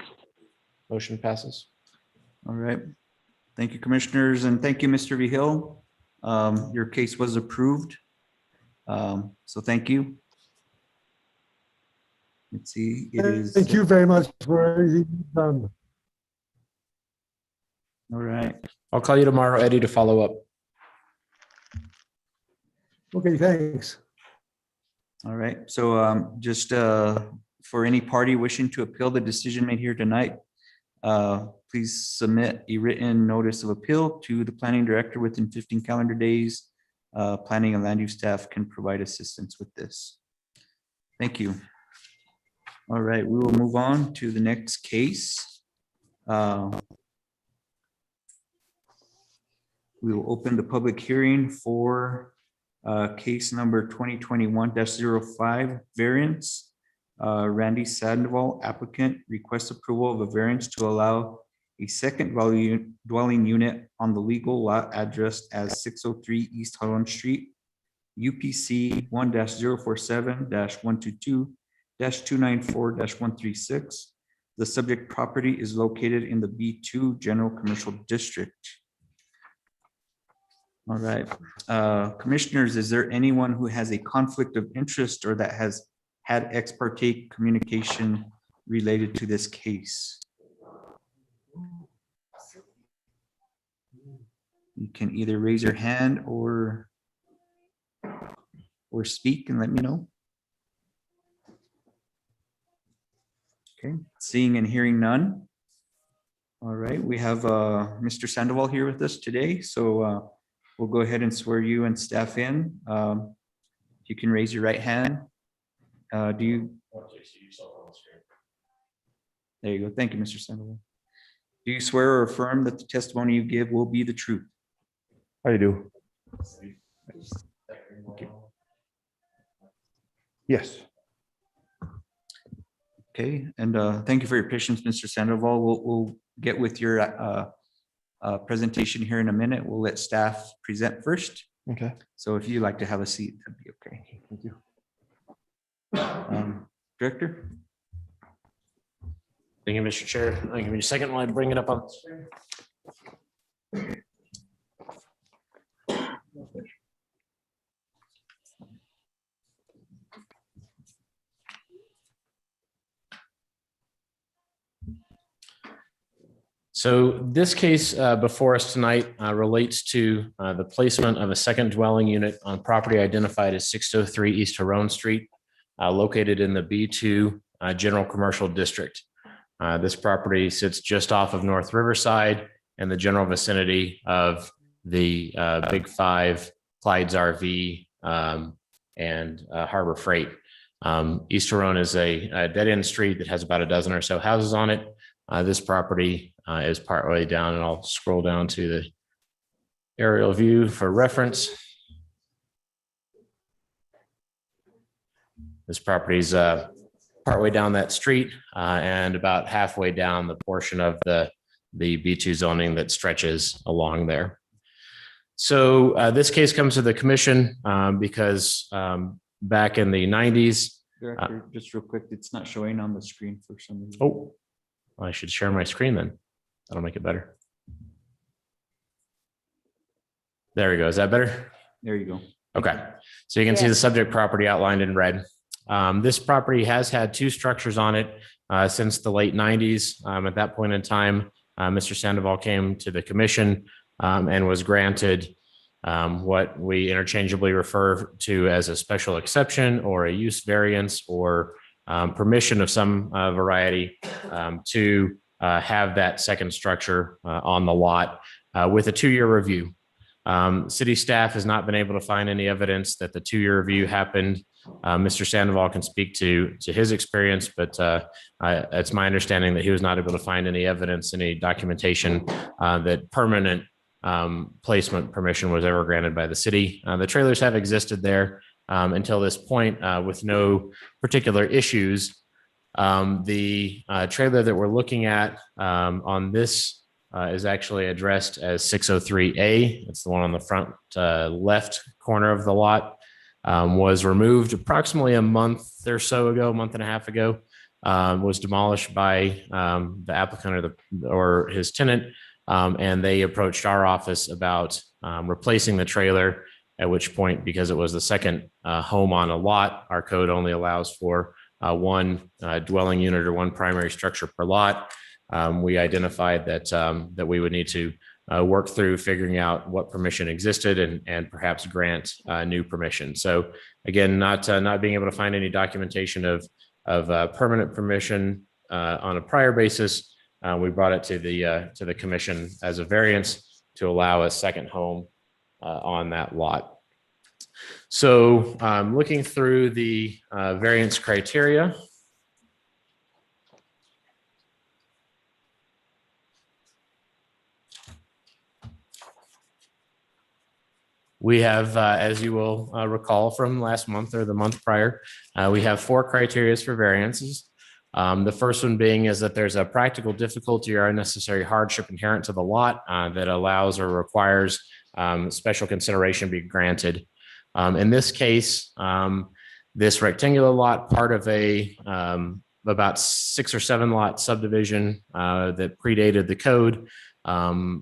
Motion passes. All right. Thank you, Commissioners, and thank you, Mr. V. Hill. Your case was approved. So thank you. Let's see, it is. Thank you very much for everything you've done. All right. I'll call you tomorrow, Eddie, to follow up. Okay, thanks. All right. So just for any party wishing to appeal the decision made here tonight, please submit a written notice of appeal to the planning director within 15 calendar days. Planning and land use staff can provide assistance with this. Thank you. All right, we will move on to the next case. We will open the public hearing for case number 2021-05 variance. Randy Sandoval, applicant, requests approval of a variance to allow a second dwelling unit on the legal lot addressed as 603 East Holland Street, UPC 1-047-122-294-136. The subject property is located in the B2 General Commercial District. All right, Commissioners, is there anyone who has a conflict of interest or that has had ex parte communication related to this case? You can either raise your hand or speak and let me know. Okay, seeing and hearing none. All right, we have Mr. Sandoval here with us today, so we'll go ahead and swear you and staff in. You can raise your right hand. Do you? There you go. Thank you, Mr. Sandoval. Do you swear or affirm that the testimony you give will be the truth? I do. Okay. Yes. Okay, and thank you for your patience, Mr. Sandoval. We'll get with your presentation here in a minute. We'll let staff present first. Okay. So if you'd like to have a seat, that'd be okay. Thank you. Director? Thank you, Mr. Chair. Give me a second while I bring it up on the screen. So this case before us tonight relates to the placement of a second dwelling unit on property identified as 603 East Huron Street, located in the B2 General Commercial District. This property sits just off of North Riverside in the general vicinity of the Big Five, Clyde's RV, and Harbor Freight. East Huron is a dead-end street that has about a dozen or so houses on it. This property is partway down, and I'll scroll down to the aerial view for reference. This property is partway down that street and about halfway down the portion of the B2 zoning that stretches along there. So this case comes to the commission because back in the 90s. Director, just real quick, it's not showing on the screen for some reason. Oh, I should share my screen then. That'll make it better. There we go. Is that better? There you go. Okay. So you can see the subject property outlined in red. This property has had two structures on it since the late 90s. At that point in time, Mr. Sandoval came to the commission and was granted what we interchangeably refer to as a special exception or a use variance or permission of some variety to have that second structure on the lot with a 2-year review. City staff has not been able to find any evidence that the 2-year review happened. Mr. Sandoval can speak to his experience, but it's my understanding that he was not able to find any evidence, any documentation that permanent placement permission was ever granted by the city. The trailers have existed there until this point with no particular issues. The trailer that we're looking at on this is actually addressed as 603A. It's the one on the front left corner of the lot. Was removed approximately a month or so ago, month and a half ago, was demolished by the applicant or his tenant. And they approached our office about replacing the trailer, at which point, because it was the second home on a lot, our code only allows for one dwelling unit or one primary structure per lot. We identified that we would need to work through figuring out what permission existed and perhaps grant new permission. So again, not being able to find any documentation of permanent permission on a prior basis. We brought it to the commission as a variance to allow a second home on that lot. So looking through the variance criteria. We have, as you will recall from last month or the month prior, we have 4 criteria for variances. The first one being is that there's a practical difficulty or unnecessary hardship inherent to the lot that allows or requires special consideration be granted. In this case, this rectangular lot, part of a about 6 or 7 lot subdivision that predated the code,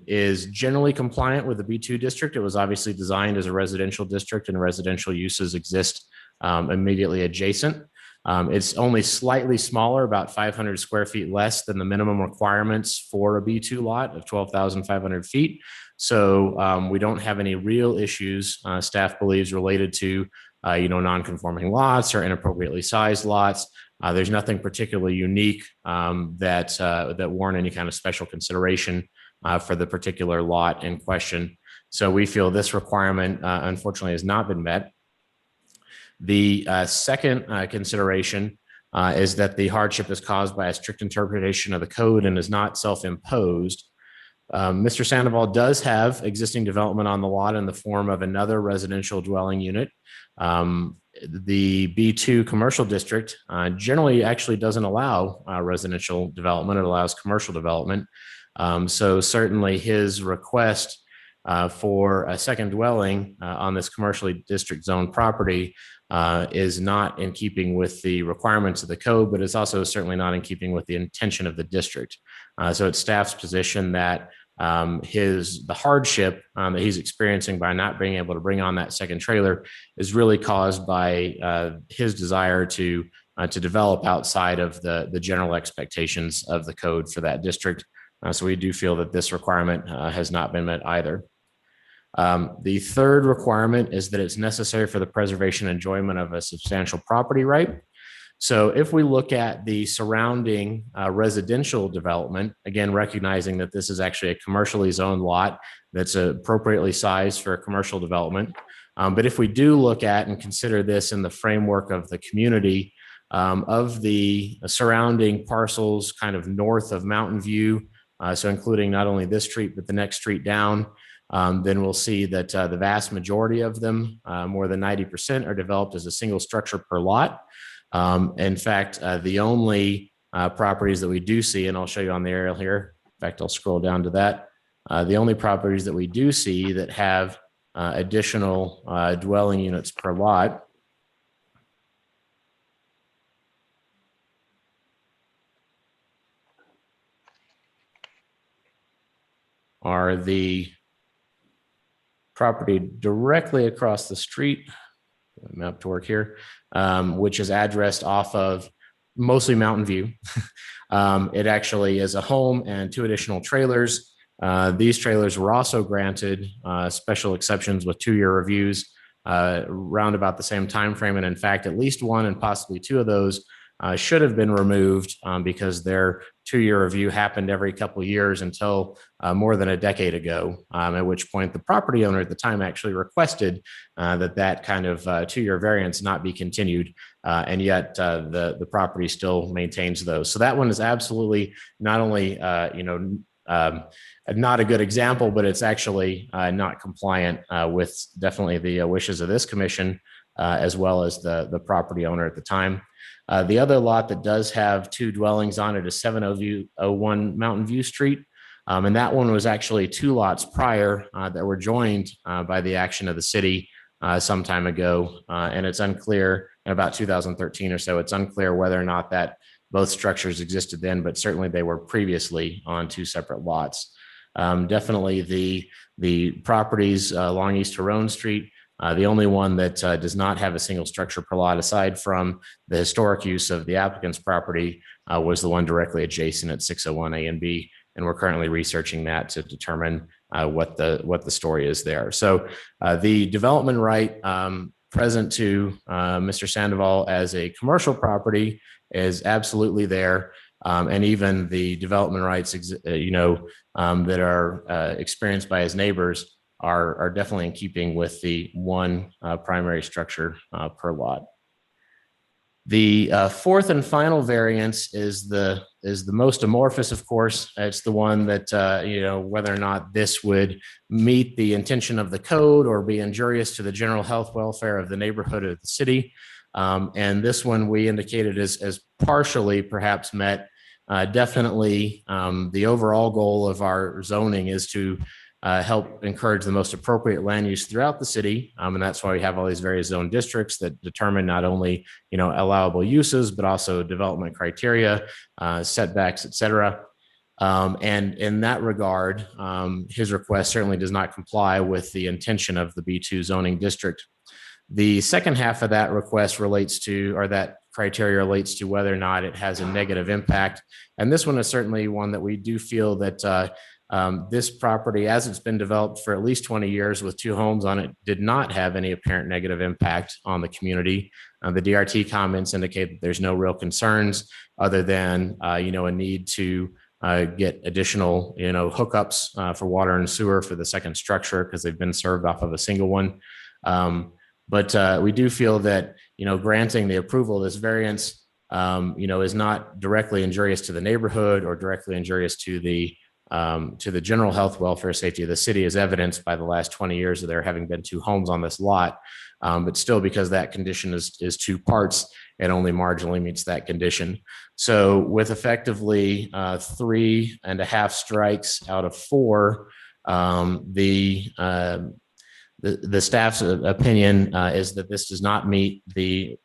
is generally compliant with the B2 district. It was obviously designed as a residential district and residential uses exist immediately adjacent. It's only slightly smaller, about 500 square feet less than the minimum requirements for a B2 lot of 12,500 feet. So we don't have any real issues, staff believes, related to non-conforming lots or inappropriately sized lots. There's nothing particularly unique that warrant any kind of special consideration for the particular lot in question. So we feel this requirement, unfortunately, has not been met. The second consideration is that the hardship is caused by a strict interpretation of the code and is not self-imposed. Mr. Sandoval does have existing development on the lot in the form of another residential dwelling unit. the B2 commercial district generally actually doesn't allow residential development. It allows commercial development. So certainly his request for a second dwelling on this commercially district zone property is not in keeping with the requirements of the code, but it's also certainly not in keeping with the intention of the district. So it's staff's position that the hardship that he's experiencing by not being able to bring on that second trailer is really caused by his desire to develop outside of the general expectations of the code for that district. So we do feel that this requirement has not been met either. The third requirement is that it's necessary for the preservation and enjoyment of a substantial property right. So if we look at the surrounding residential development, again, recognizing that this is actually a commercially zoned lot that's appropriately sized for a commercial development. But if we do look at and consider this in the framework of the community of the surrounding parcels kind of north of Mountain View, so including not only this street, but the next street down, then we'll see that the vast majority of them, more than 90%, are developed as a single structure per lot. In fact, the only properties that we do see, and I'll show you on the aerial here, in fact, I'll scroll down to that. The only properties that we do see that have additional dwelling units per lot are the property directly across the street, map to work here, which is addressed off of mostly Mountain View. It actually is a home and 2 additional trailers. These trailers were also granted special exceptions with 2-year reviews around about the same time frame. And in fact, at least 1 and possibly 2 of those should have been removed because their 2-year review happened every couple of years until more than a decade ago, at which point the property owner at the time actually requested that kind of 2-year variance not be continued, and yet the property still maintains those. So that one is absolutely not only not a good example, but it's actually not compliant with definitely the wishes of this commission as well as the property owner at the time. The other lot that does have 2 dwellings on it is 701 Mountain View Street. And that one was actually 2 lots prior that were joined by the action of the city some time ago. And it's unclear, in about 2013 or so, it's unclear whether or not that both structures existed then, but certainly they were previously on 2 separate lots. Definitely the properties along East Huron Street, the only one that does not have a single structure per lot, aside from the historic use of the applicant's property, was the one directly adjacent at 601 A and B. And we're currently researching that to determine what the story is there. So the development right present to Mr. Sandoval as a commercial property is absolutely there. And even the development rights, that are experienced by his neighbors are definitely in keeping with the 1 primary structure per lot. The 4th and final variance is the most amorphous, of course. It's the one that, whether or not this would meet the intention of the code or be injurious to the general health welfare of the neighborhood or the city. And this one we indicated as partially perhaps met. Definitely the overall goal of our zoning is to help encourage the most appropriate land use throughout the city. And that's why we have all these various zone districts that determine not only, allowable uses, but also development criteria, setbacks, et cetera. And in that regard, his request certainly does not comply with the intention of the B2 zoning district. The second half of that request that criteria relates to whether or not it has a negative impact. And this one is certainly one that we do feel that this property, as it's been developed for at least 20 years with 2 homes on it, did not have any apparent negative impact on the community. The DRT comments indicate that there's no real concerns other than, a need to get additional, hookups for water and sewer for the second structure because they've been served off of a single one. But we do feel that, granting the approval of this variance, is not directly injurious to the neighborhood or directly injurious to the to the general health, welfare, safety of the city, as evidenced by the last 20 years of there having been 2 homes on this lot. But still, because that condition is 2 parts, it only marginally meets that condition. So with effectively 3.5 strikes out of 4, the staff's opinion is that this does not meet the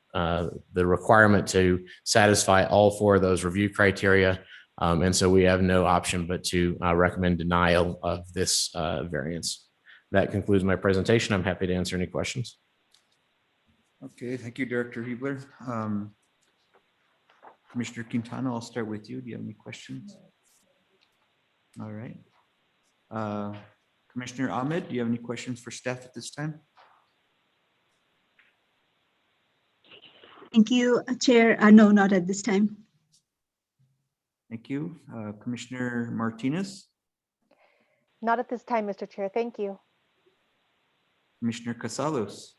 requirement to satisfy all 4 of those review criteria. And so we have no option but to recommend denial of this variance. That concludes my presentation. I'm happy to answer any questions. Okay, thank you, Director Hubler. Commissioner Quintana, I'll start with you. Do you have any questions? All right. Commissioner Ahmed, do you have any questions for staff at this time? Thank you, Chair. No, not at this time. Thank you. Commissioner Martinez, Not at this time, Mr. Chair. Thank you. Commissioner Casalos,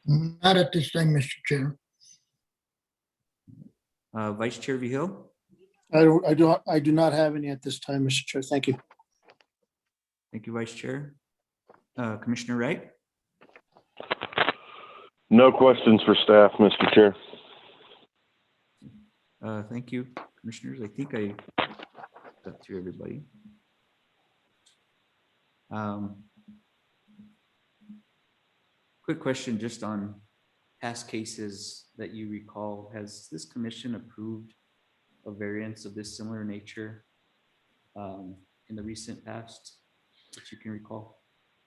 Not at this time, Mr. Chair. Vice Chair Vihil, I do not have any at this time, Mr. Chair. Thank you. thank you, Vice Chair. Commissioner Wright, No questions for staff, Mr. Chair. thank you, Commissioners. I think I got through everybody. Quick question just on past cases that you recall. Has this commission approved a variance of this similar nature in the recent past that you can recall?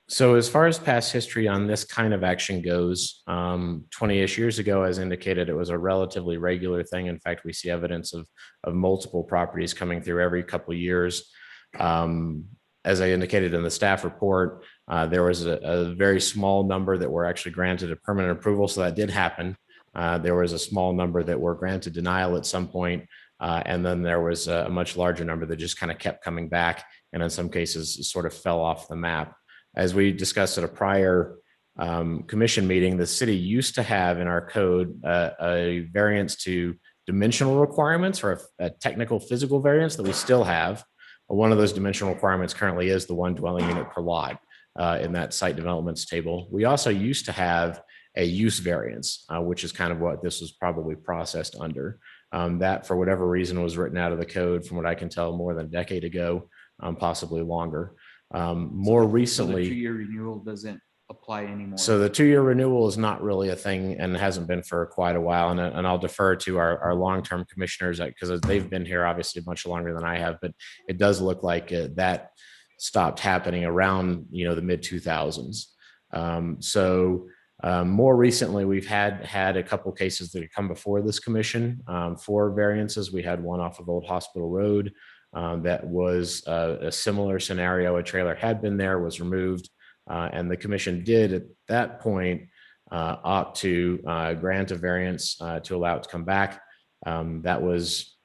So as far as past history on this kind of action goes, 20-ish years ago, as indicated, it was a relatively regular thing. In fact, we see evidence of multiple properties coming through every couple of years. As I indicated in the staff report, there was a very small number that were actually granted a permanent approval. So that did happen. There was a small number that were granted denial at some point. And then there was a much larger number that just kind of kept coming back. And in some cases sort of fell off the map. As we discussed at a prior commission meeting, the city used to have in our code a variance to dimensional requirements, or a technical physical variance that we still have. One of those dimensional requirements currently is the 1 dwelling unit per lot in that site developments table. We also used to have a use variance, which is kind of what this was probably processed under. That, for whatever reason, was written out of the code, from what I can tell, more than a decade ago, possibly longer. More recently, So the 2-year renewal doesn't apply anymore. So the 2-year renewal is not really a thing and hasn't been for quite a while. And I'll defer to our long-term commissioners because they've been here obviously much longer than I have, but it does look like that stopped happening around, the mid 2000s. More recently, we've had a couple cases that have come before this commission for variances. We had one off of Old Hospital Road. That was a similar scenario. A trailer had been there, was removed, and the commission did at that point opt to grant a variance to allow it to come back. That was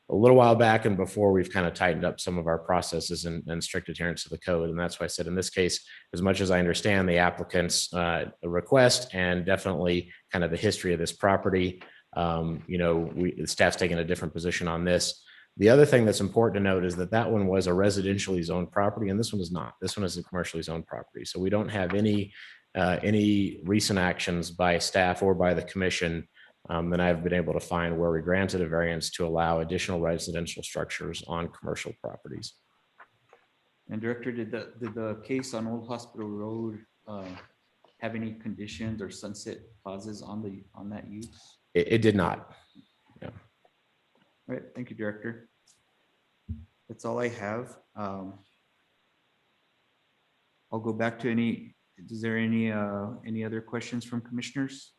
a little while back and before we've kind of tightened up some of our processes and strict adherence to the code. And that's why I said in this case, as much as I understand the applicant's request and definitely kind of the history of this property, the staff's taken a different position on this. The other thing that's important to note is that one was a residentially zoned property, and this one is not. This one is a commercially zoned property. So we don't have any recent actions by staff or by the commission that I've been able to find where we granted a variance to allow additional residential structures on commercial properties. And Director, did the case on Old Hospital Road have any conditions or sunset clauses on that use? It did not. Yeah. All right, thank you, Director. That's all I have. I'll go back to is there any other questions from commissioners?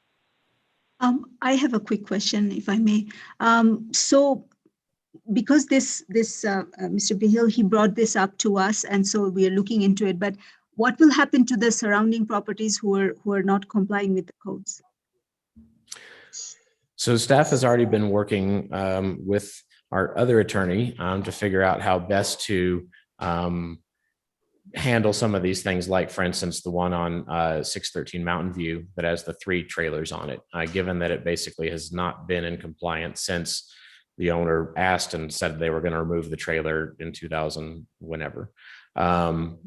I have a quick question, if I may. So because Mr. Behill, he brought this up to us, and so we are looking into it, but what will happen to the surrounding properties who are not complying with the codes? So staff has already been working with our other attorney to figure out how best to handle some of these things, like, for instance, the one on 613 Mountain View that has the 3 trailers on it, given that it basically has not been in compliance since the owner asked and said they were going to remove the trailer in 2000, whenever.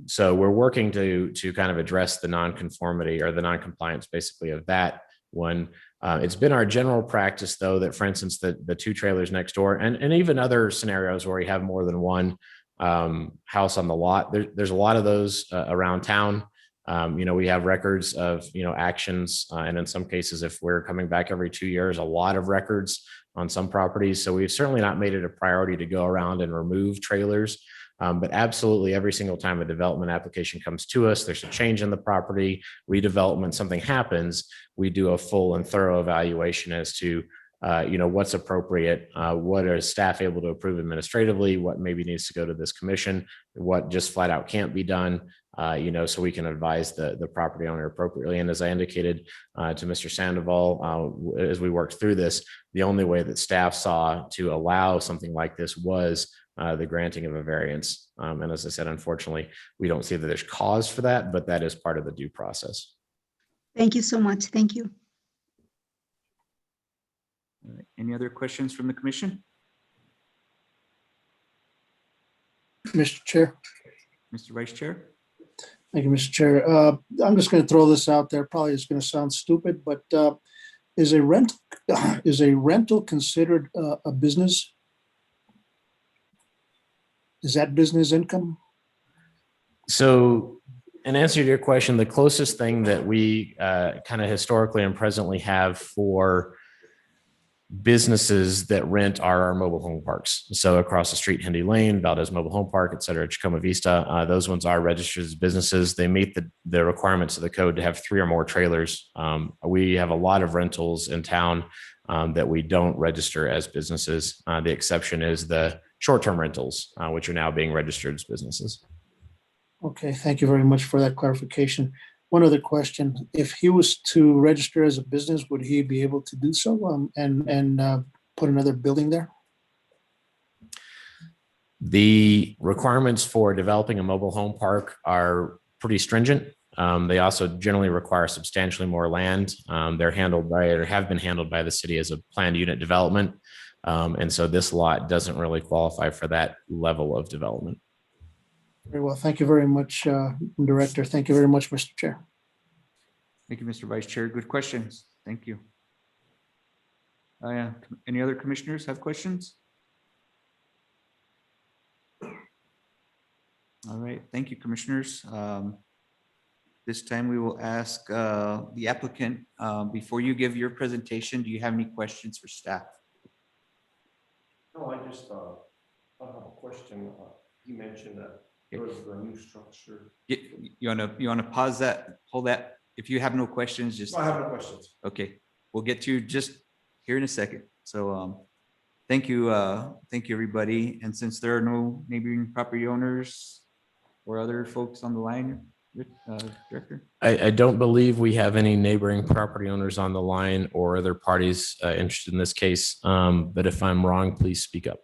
So we're working to kind of address the nonconformity or the noncompliance basically of that one. It's been our general practice, though, that, for instance, the two trailers next door and even other scenarios where you have more than one house on the lot, there's a lot of those around town. We have records of, actions. And in some cases, if we're coming back every 2 years, a lot of records on some properties. So we've certainly not made it a priority to go around and remove trailers. But absolutely every single time a development application comes to us, there's a change in the property, redevelopment, something happens, we do a full and thorough evaluation as to what's appropriate, what are staff able to approve administratively, what maybe needs to go to this commission, what just flat out can't be done, so we can advise the property owner appropriately. And as I indicated to Mr. Sandoval, as we worked through this, the only way that staff saw to allow something like this was the granting of a variance. And as I said, unfortunately, we don't see that there's cause for that, but that is part of the due process. Thank you so much. Thank you. All right. Any other questions from the commission? Mr. Chair. Mr. Vice Chair? Thank you, Mr. Chair. I'm just going to throw this out there. Probably it's going to sound stupid, but is a rental considered a business? Is that business income? So in answer to your question, the closest thing that we kind of historically and presently have for businesses that rent are our mobile home parks. So across the street, Hendy Lane, Valdez Mobile Home Park, et cetera, Chicoma Vista, those ones are registered as businesses. They meet the requirements of the code to have 3 or more trailers. We have a lot of rentals in town that we don't register as businesses. The exception is the short-term rentals, which are now being registered as businesses. Okay, thank you very much for that clarification. One other question: if he was to register as a business, would he be able to do so and put another building there? The requirements for developing a mobile home park are pretty stringent. They also generally require substantially more land. They're handled by or have been handled by the city as a planned unit development. And so this lot doesn't really qualify for that level of development. Very well. Thank you very much, Director. Thank you very much, Mr. Chair. Thank you, Mr. Vice Chair. Good questions. Thank you. Yeah. Any other commissioners have questions? All right. Thank you, commissioners. This time we will ask the applicant, before you give your presentation, do you have any questions for staff? No, I have a question. He mentioned that there was a new structure. You wanna pause that, hold that? If you have no questions, just. No, I have no questions. Okay, we'll get to you just here in a second. So thank you, everybody. And since there are no neighboring property owners or other folks on the line, Director? I don't believe we have any neighboring property owners on the line or other parties interested in this case. But if I'm wrong, please speak up.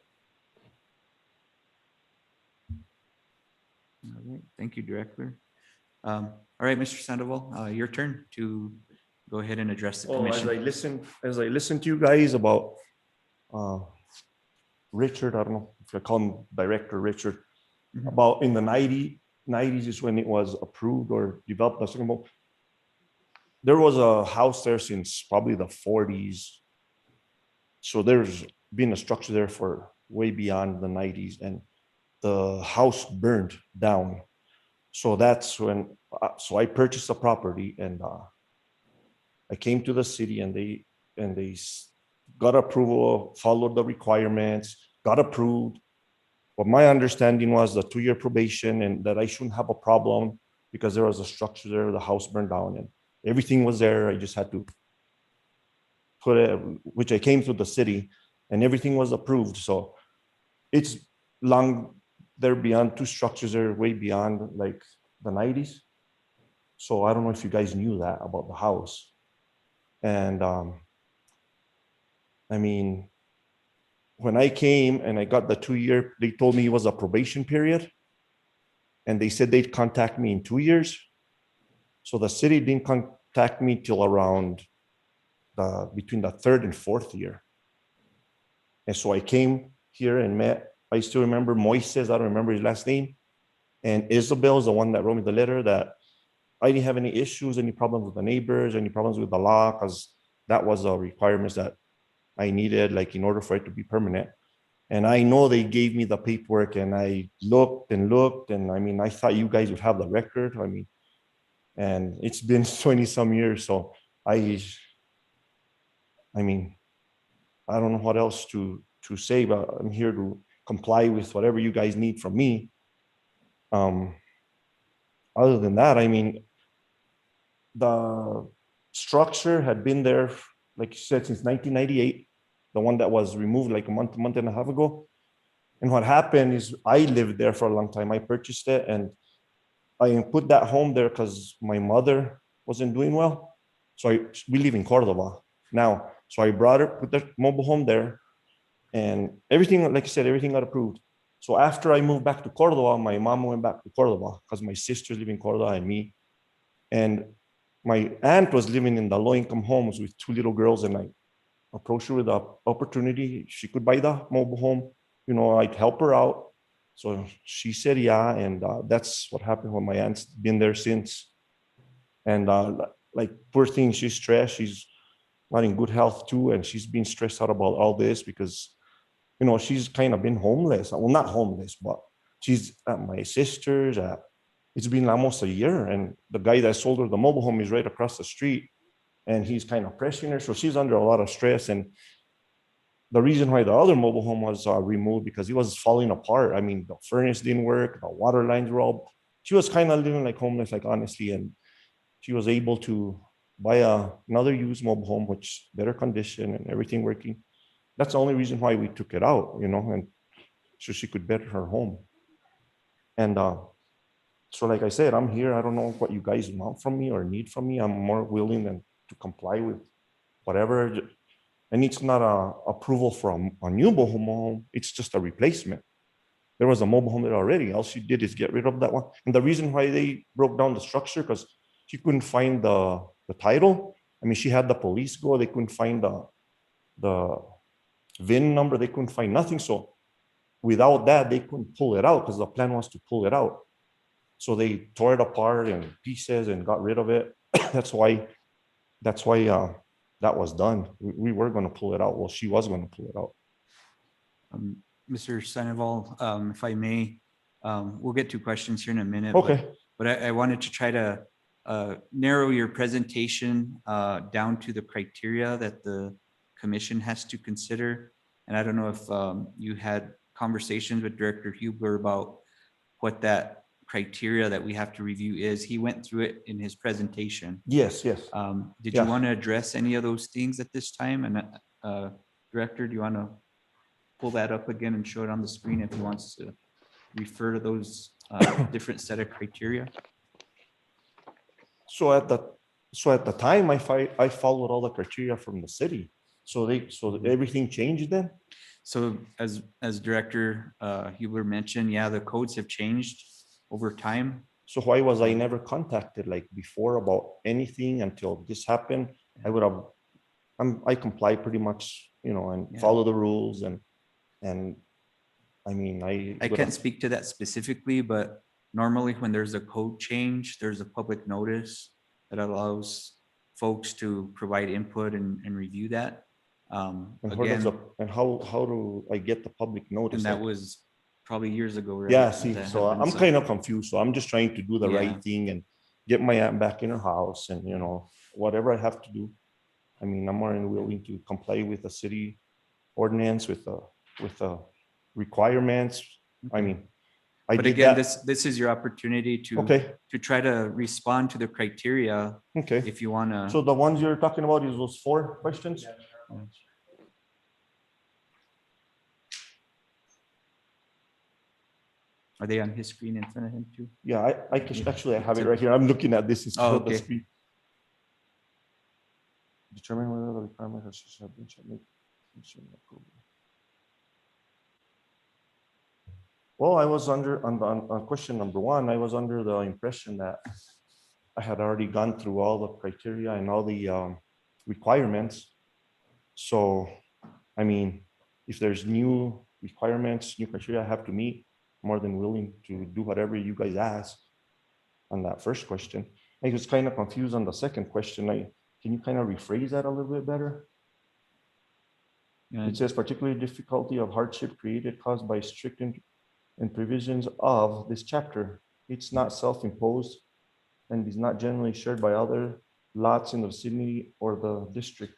All right, thank you, Director. All right, Mr. Sandoval, your turn to go ahead and address the commission. As I listen to you guys about Richard, I don't know if I call him Director Richard, about in the 90s is when it was approved or developed. There was a house there since probably the 40s. So there's been a structure there for way beyond the 90s, and the house burned down. So that's when, so I purchased the property, and I came to the city, and they got approval, followed the requirements, got approved. But my understanding was the 2-year probation, and that I shouldn't have a problem because there was a structure there, the house burned down, and everything was there. I just had to put it, which I came to the city, and everything was approved. So it's long there beyond 2 structures there, way beyond like the 90s. So I don't know if you guys knew that about the house. And I mean, when I came and I got the 2-year, they told me it was a probation period, and they said they'd contact me in 2 years. So the city didn't contact me till around between the 3rd and 4th year. And so I came here and met, I still remember Moises, I don't remember his last name. And Isabel is the one that wrote me the letter that I didn't have any issues, any problems with the neighbors, any problems with the law, because that was a requirement that I needed, like in order for it to be permanent. And I know they gave me the paperwork and I looked and looked. And I mean, I thought you guys would have the record. I mean, and it's been 20 some years. So I mean, I don't know what else to say, but I'm here to comply with whatever you guys need from me. Other than that, I mean, the structure had been there, like you said, since 1998, the one that was removed like a month and a half ago. And what happened is I lived there for a long time. I purchased it and I put that home there because my mother wasn't doing well. So we live in Cordova now. So I brought her, put the mobile home there, and everything, like I said, everything got approved. So after I moved back to Cordova, my mom went back to Cordova because my sisters live in Cordova and me. And my aunt was living in the low-income homes with two little girls, and I approached her with the opportunity. She could buy the mobile home. You know, I'd help her out. So she said, yeah. And that's what happened when my aunt's been there since. And like, poor thing, she's stressed. She's not in good health too. And she's been stressed out about all this because, you know, she's kind of been homeless. Well, not homeless, but she's at my sister's. It's been almost a year. And the guy that sold her the mobile home is right across the street. And he's kind of pressuring her. So she's under a lot of stress. And the reason why the other mobile home was removed because it was falling apart. I mean, the furnace didn't work, the water lines were all, she was kind of living like homeless, like honestly. And she was able to buy another used mobile home, which better condition and everything working. That's the only reason why we took it out, you know, and so she could better her home. And so like I said, I'm here. I don't know what you guys want from me or need from me. I'm more willing than to comply with whatever. And it's not a approval from a new mobile home. It's just a replacement. There was a mobile home there already. All she did is get rid of that one. And the reason why they broke down the structure, because she couldn't find the title. I mean, she had the police go. They couldn't find the VIN number. They couldn't find nothing. So without that, they couldn't pull it out because the plan was to pull it out. So they tore it apart in pieces and got rid of it. That's why that was done. We were going to pull it out. Well, she was going to pull it out. Mr. Sandoval, if I may, we'll get to questions here in a minute. Okay. But I wanted to try to narrow your presentation down to the criteria that the commission has to consider. And I don't know if you had conversations with Director Huber about what that criteria that we have to review is. He went through it in his presentation. Yes. Did you want to address any of those things at this time? And Director, do you want to pull that up again and show it on the screen if he wants to refer to those different set of criteria? So at the time, I followed all the criteria from the city. So everything changed then. So as Director Huber mentioned, yeah, the codes have changed over time. So why was I never contacted like before about anything until this happened? I comply pretty much, you know, and follow the rules and I mean, I can't speak to that specifically, but normally when there's a code change, there's a public notice that allows folks to provide input and review that. And Again, how do I get the public notice? and that was probably years ago, right? Yeah, see, That so happened, I'm kind of confused. So I'm just trying to do the Yeah. right thing and get my aunt back in her house and, you know, whatever I have to do. I mean, I'm more than willing to comply with the city ordinance, with the requirements. I mean, I But did again, that. this is your opportunity to Okay, try to respond to the criteria okay. if you want to. So the ones you're talking about is those 4 questions? Are they on his screen in front of him too? Yeah, I can actually I have it right here. I'm looking at this instead of the okay. screen. Determine whether the requirements have been submitted. Well, I was on question number 1, I was under the impression that I had already gone through all the criteria and all the requirements. So, I mean, if there's new requirements, new criteria I have to meet, more than willing to do whatever you guys ask on that first question. I was kind of confused on the second question. Can you kind of rephrase that a little bit better? Yeah, It says particularly difficulty of hardship created caused by strict and provisions of this chapter. It's not self-imposed and is not generally shared by other lots in the city or the district.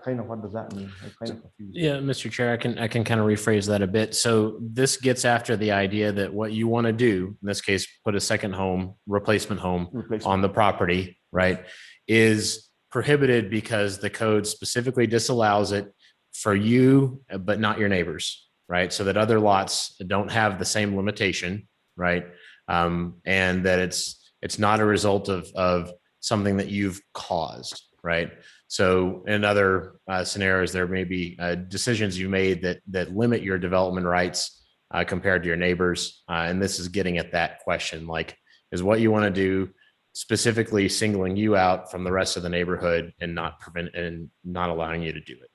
Kind of, what does that mean? I'm kind of confused. Yeah, Mr. Chair, I can kind of rephrase that a bit. So this gets after the idea that what you want to do, in this case, put a second home, replacement home on the property, right, is prohibited because the code specifically disallows it for you, but not your neighbors, right? So that other lots don't have the same limitation, right? And that it's not a result of something that you've caused, right? So in other scenarios, there may be decisions you made that limit your development rights compared to your neighbors. And this is getting at that question, like, is what you want to do specifically singling you out from the rest of the neighborhood and not allowing you to do it.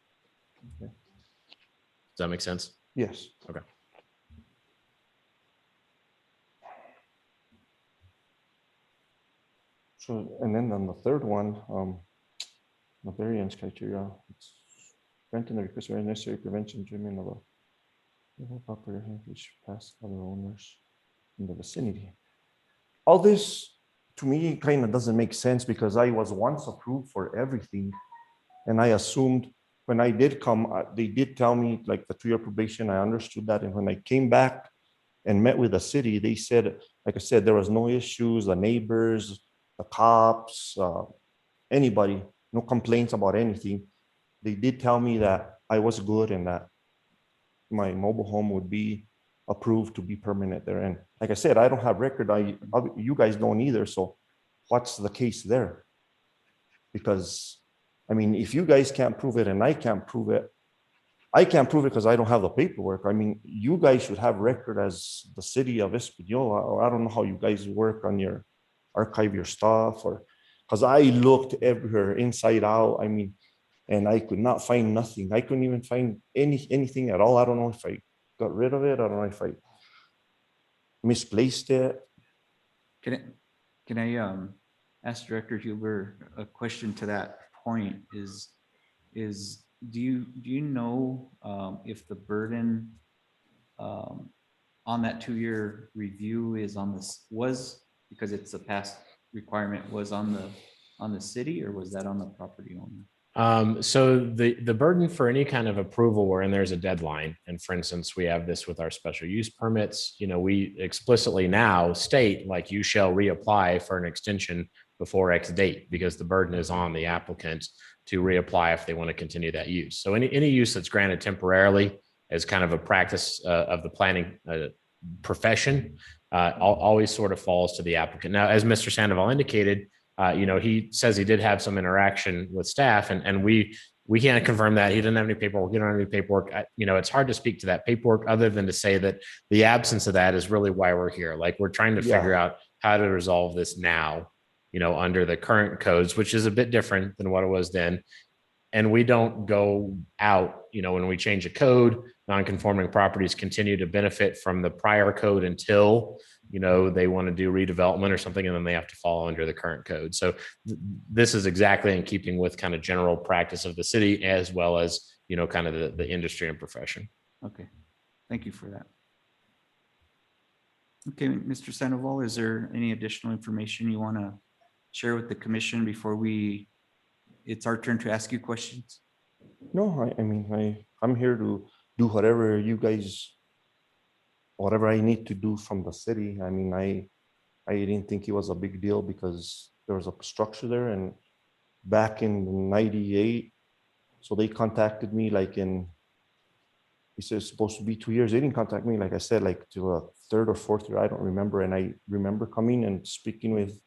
Okay. Does that make sense? Yes. Okay. So, and then on the third one, the variance criteria, it's granting the request for necessary prevention treatment of a property which passed other owners in the vicinity. All this to me kind of doesn't make sense because I was once approved for everything. And I assumed when I did come, they did tell me like the 2-year probation, I understood that. And when I came back and met with the city, they said, like I said, there was no issues, the neighbors, the cops, anybody, no complaints about anything. They did tell me that I was good and that my mobile home would be approved to be permanent there. And like I said, I don't have record. You guys don't either. So what's the case there? Because I mean, if you guys can't prove it and I can't prove it, I can't prove it because I don't have the paperwork. I mean, you guys should have record as the city of Espanola, or I don't know how you guys work on your archive your stuff, or because I looked everywhere inside out. I mean, and I could not find nothing. I couldn't even find anything at all. I don't know if I got rid of it. I don't know if I misplaced it. Can I ask Director Huber a question to that point? Do you know if the burden on that 2-year review is on this, was because it's a past requirement, was on the city, or was that on the property owner? So the burden for any kind of approval wherein there's a deadline, and for instance, we have this with our special use permits, we explicitly now state like you shall reapply for an extension before X date, because the burden is on the applicant to reapply if they want to continue that use. So any use that's granted temporarily as kind of a practice of the planning profession always sort of falls to the applicant. Now, as Mr. Sandoval indicated, he says he did have some interaction with staff, and we can't confirm that. He didn't have any paperwork. He don't have any paperwork. It's hard to speak to that paperwork other than to say that the absence of that is really why we're here. Like, we're trying to figure out how to resolve this now, under the current codes, which is a bit different than what it was then. And we don't go out, when we change a code, non-conforming properties continue to benefit from the prior code until, they want to do redevelopment or something, and then they have to fall under the current code. So this is exactly in keeping with kind of general practice of the city, as well as, kind of the industry and profession. Okay, thank you for that. Okay, Mr. Sandoval, is there any additional information you want to share with the commission before it's our turn to ask you questions? No, I mean, I'm here to do whatever you guys, whatever I need to do from the city. I mean, I didn't think it was a big deal because there was a structure there, and back in '98, so they contacted me like he said it's supposed to be 2 years. They didn't contact me, like I said, like to a 3rd or 4th year, I don't remember. And I remember coming and speaking with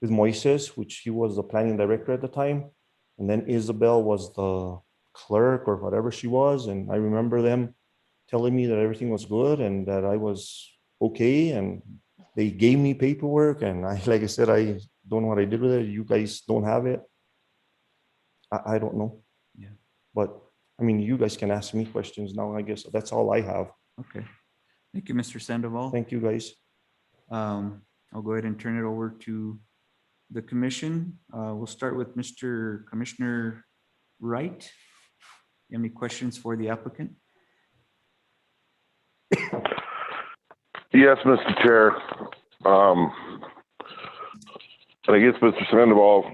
Moises, which he was the planning director at the time. And then Isabel was the clerk or whatever she was. And I remember them telling me that everything was good and that I was okay. And they gave me paperwork. And like I said, I don't know what I did with it. You guys don't have it. I don't know. Yeah. But I mean, you guys can ask me questions now. I guess that's all I have. Okay. Thank you, Mr. Sandoval. Thank you, guys. I'll go ahead and turn it over to the commission. We'll start with Mr. Commissioner Wright. You have any questions for the applicant? Yes, Mr. Chair. And I guess, Mr. Sandoval,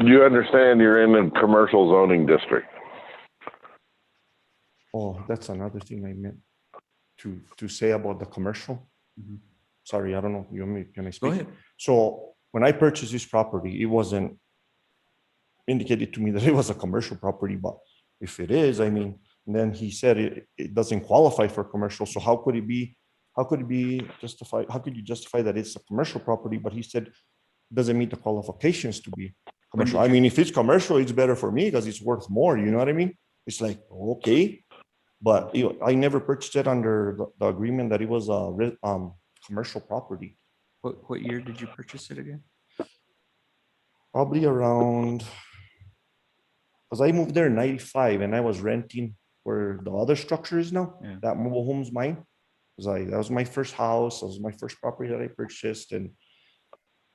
you understand you're in a commercial zoning district. Oh, that's another thing I meant to say about the commercial. Mhm. Sorry, I don't know. You want me, can I Go speak? ahead. So when I purchased this property, it wasn't indicated to me that it was a commercial property, but if it is, I mean, then he said it doesn't qualify for commercial. So how could it be justified? How could you justify that it's a commercial property, but he said it doesn't meet the qualifications to be commercial? I mean, if it's commercial, it's better for me because it's worth more. You know what I mean? It's like, okay, but I never purchased it under the agreement that it was a commercial property. What year did you purchase it again? Probably around, because I moved there in 95 and I was renting where the other structure is now. Yeah. That mobile home's mine. That was my first house. That was my first property that I purchased. And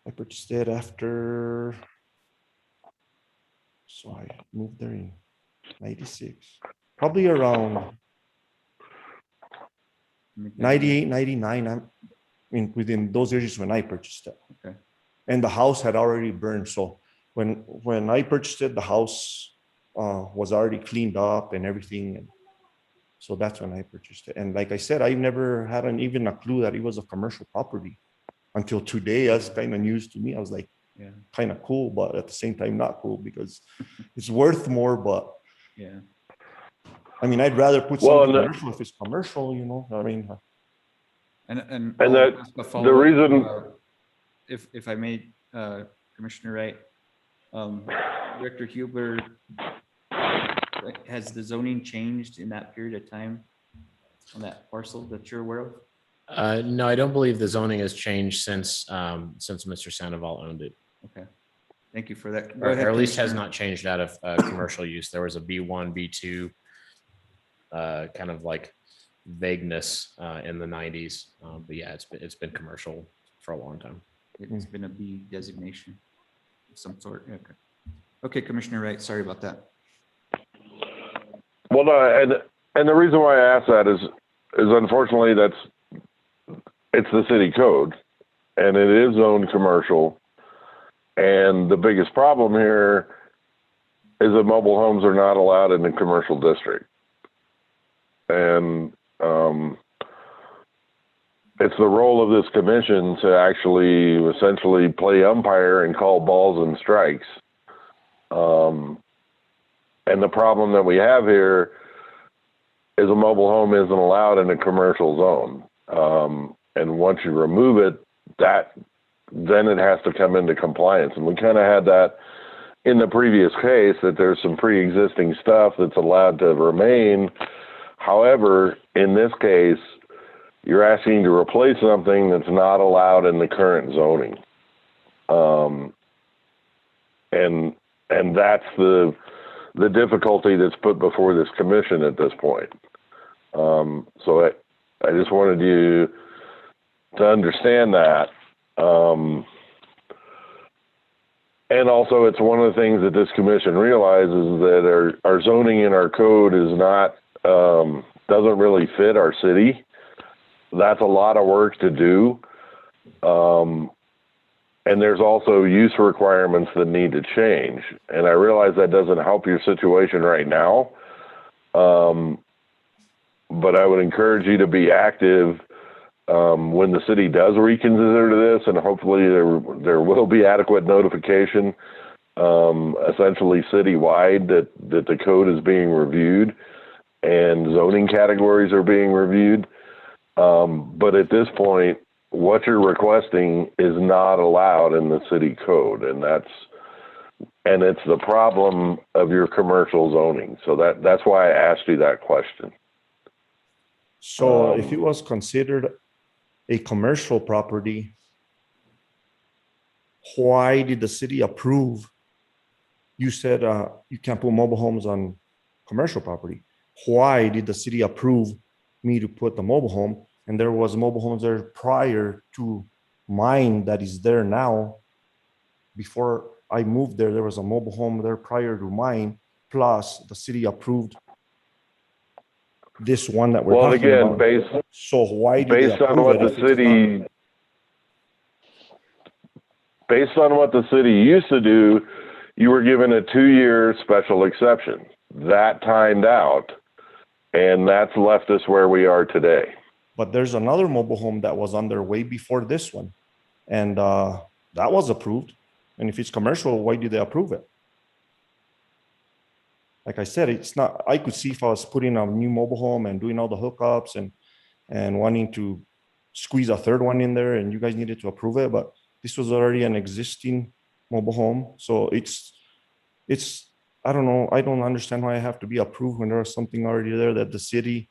I purchased it after, so I moved there in 96. Probably around 98, 99. I mean, within those years when I purchased it. Okay. And the house had already burned. So when I purchased it, the house was already cleaned up and everything. And so that's when I purchased it. And like I said, I never had even a clue that it was a commercial property until today. That's kind of news to me. I was like, Yeah. kind of cool, but at the same time, not cool because it's worth more. But Yeah. I mean, I'd rather put Well, something commercial if it's commercial, you know, I mean. And And I'll that ask a follow-up, reason- if I may, Commissioner Wright, Director Huber, has the zoning changed in that period of time on that parcel that you're aware of? No, I don't believe the zoning has changed since Mr. Sandoval owned it. Okay, thank you for that. Go Or ahead, at least has Commissioner. not changed out of commercial use. There was a B1, B2 kind of like vagueness in the 90s. But yeah, it's been commercial for a long time. It's been a B designation of some sort. Okay. Okay, Commissioner Wright, sorry about that. Well, no, and the reason why I asked that is unfortunately it's the city code, and it is zoned commercial. And the biggest problem here is that mobile homes are not allowed in the commercial district. And it's the role of this commission to actually essentially play umpire and call balls and strikes. And the problem that we have here is a mobile home isn't allowed in a commercial zone. And once you remove it, then it has to come into compliance. And we kind of had that in the previous case, that there's some pre-existing stuff that's allowed to remain. However, in this case, you're asking to replace something that's not allowed in the current zoning. And that's the difficulty that's put before this commission at this point. So I just wanted you to understand that. And also, it's one of the things that this commission realizes that our zoning in our code is not, doesn't really fit our city. That's a lot of work to do. And there's also use requirements that need to change. And I realize that doesn't help your situation right now. But I would encourage you to be active when the city does reconsider this, and hopefully there will be adequate notification, essentially citywide, that the code is being reviewed and zoning categories are being reviewed. But at this point, what you're requesting is not allowed in the city code, and it's the problem of your commercial zoning. So that's why I asked you that question. So if it was considered a commercial property, why did the city approve? You said you can't put mobile homes on commercial property. Why did the city approve me to put the mobile home? And there was mobile homes there prior to mine that is there now. Before I moved there, there was a mobile home there prior to mine. Plus, the city approved this one that we're Well, talking again, about. So why did they based on approve what it the if it's not? city, based on what the city used to do, you were given a 2-year special exception. That timed out, and that's left us where we are today. But there's another mobile home that was on their way before this one. And that was approved. And if it's commercial, why do they approve it? Like I said, it's not, I could see if I was putting a new mobile home and doing all the hookups and wanting to squeeze a third one in there and you guys needed to approve it, but this was already an existing mobile home. So it's, I don't know. I don't understand why I have to be approved when there was something already there that the city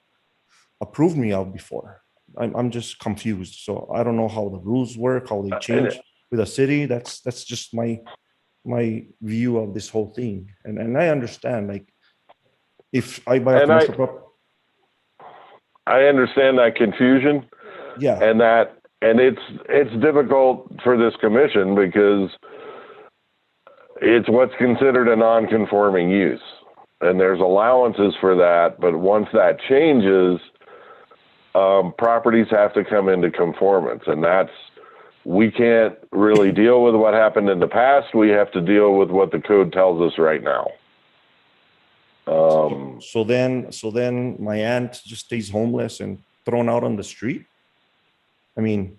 approved me of before. I'm just confused. So I don't know how the rules work, how they change with the city. That's just my view of this whole thing. And I understand, like, if I buy a commercial property. I understand that confusion. Yeah. And it's difficult for this commission because it's what's considered a non-conforming use. And there's allowances for that, but once that changes, properties have to come into conformance, and we can't really deal with what happened in the past. We have to deal with what the code tells us right now. So then my aunt just stays homeless and thrown out on the street. I mean,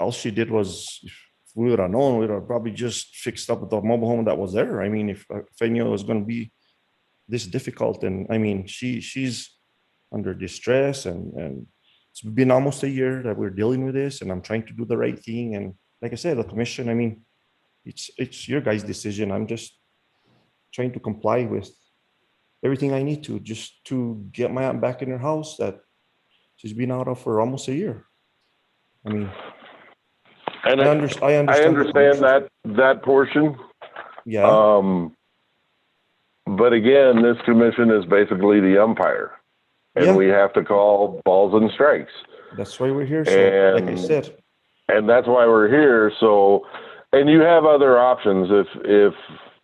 all she did was, if we would have known, we would have probably just fixed up the mobile home that was there. I mean, if I knew it was going to be this difficult, and I mean, she's under distress, and it's been almost a year that we're dealing with this, and I'm trying to do the right thing. And like I said, the commission, I mean, it's your guys' decision. I'm just trying to comply with everything I need to, just to get my aunt back in her house that she's been out of for almost a year. I mean, and I understand that portion. Yeah. But again, this commission is basically the umpire, and we have to call balls and strikes. That's why we're here. So, like I said, and that's why we're here. So, and you have other options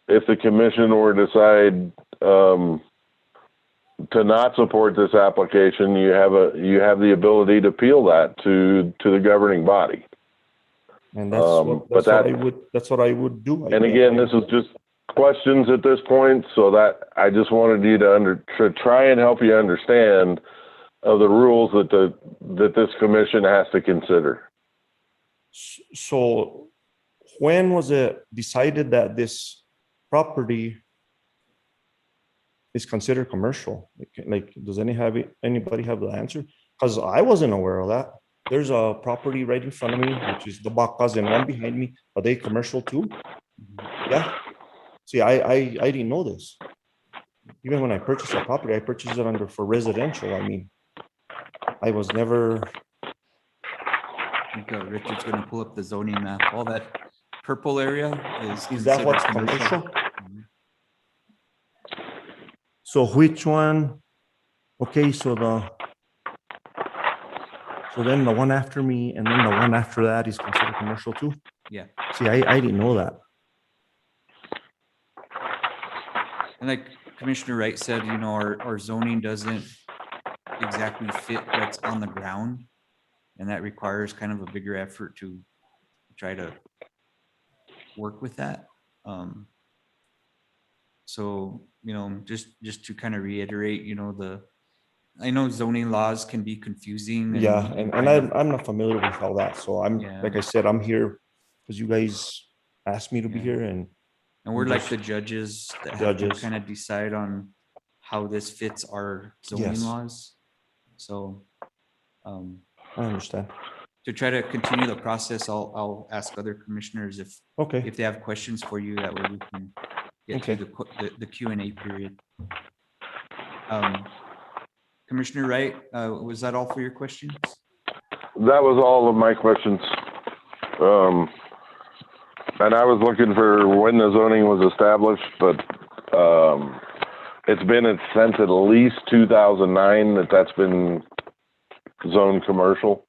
if the commission were to decide to not support this application. You have the ability to appeal that to the governing body. And that's what I would do. And again, this is just questions at this point, so that I just wanted you to try and help you understand of the rules that this commission has to consider. So when was it decided that this property is considered commercial? Like, does anybody have the answer? Because I wasn't aware of that. There's a property right in front of me, which is the Bacas, and one behind me. Are they commercial too? Yeah. See, I didn't know this. Even when I purchased a property, I purchased it for residential. I mean, I was never. I think Richard's going to pull up the zoning map. All that purple area is that what's commercial? So which one? Okay, so then the one after me, and then the one after that is considered commercial too? Yeah. See, I didn't know that. And like Commissioner Wright said, you know, our zoning doesn't exactly fit what's on the ground. And that requires kind of a bigger effort to try to work with that. So, you know, just to kind of reiterate, you know, I know zoning laws can be confusing. Yeah, and I'm not familiar with all that. So like I said, I'm here because you guys asked me to be here, and we're like the judges that have to kind of decide on how this fits our zoning laws. So I understand. To try to continue the process, I'll ask other commissioners if they have questions for you, that way we can get through the Q&A period. Commissioner Wright, was that all for your questions? That was all of my questions. And I was looking for when the zoning was established, but it's been since at least 2009 that's been zoned commercial.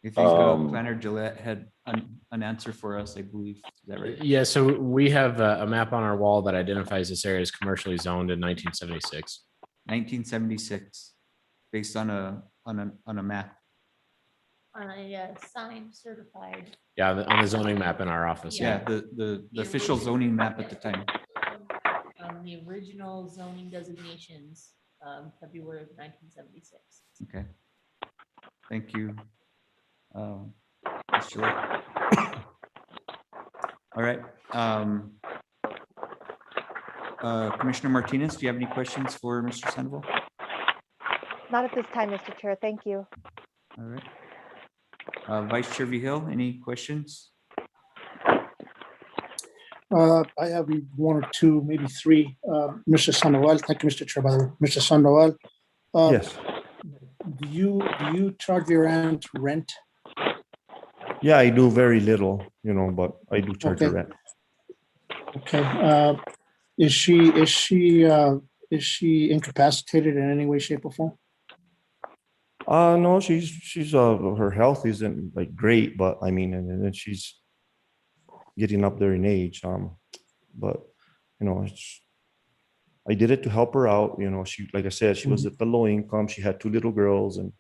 I think Planner Gillette had an answer for us, I believe. Is that right? Yeah, so we have a map on our wall that identifies this area as commercially zoned in 1976. 1976, based on a map. On a sign certified. Yeah, on the zoning map in our office. Yeah, the official zoning map at the time. The original zoning designations, February of 1976. Okay. Thank you. Ms. Gillette. All right. Commissioner Martinez, do you have any questions for Mr. Sandoval? Not at this time, Mr. Chair. Thank you. All right. Vice Chair Vihil, any questions? I have one or two, maybe three. Mr. Sandoval, thank you, Mr. Chair, by the way. Mr. Sandoval. Yes. Do you charge your rent? Yeah, I do very little, but I do charge the rent. Okay. Is she incapacitated in any way, shape, or form? No, she's her health isn't like great, but I mean, and then she's getting up there in age. But I did it to help her out. She, like I said, she was at the low income. She had 2 little girls, and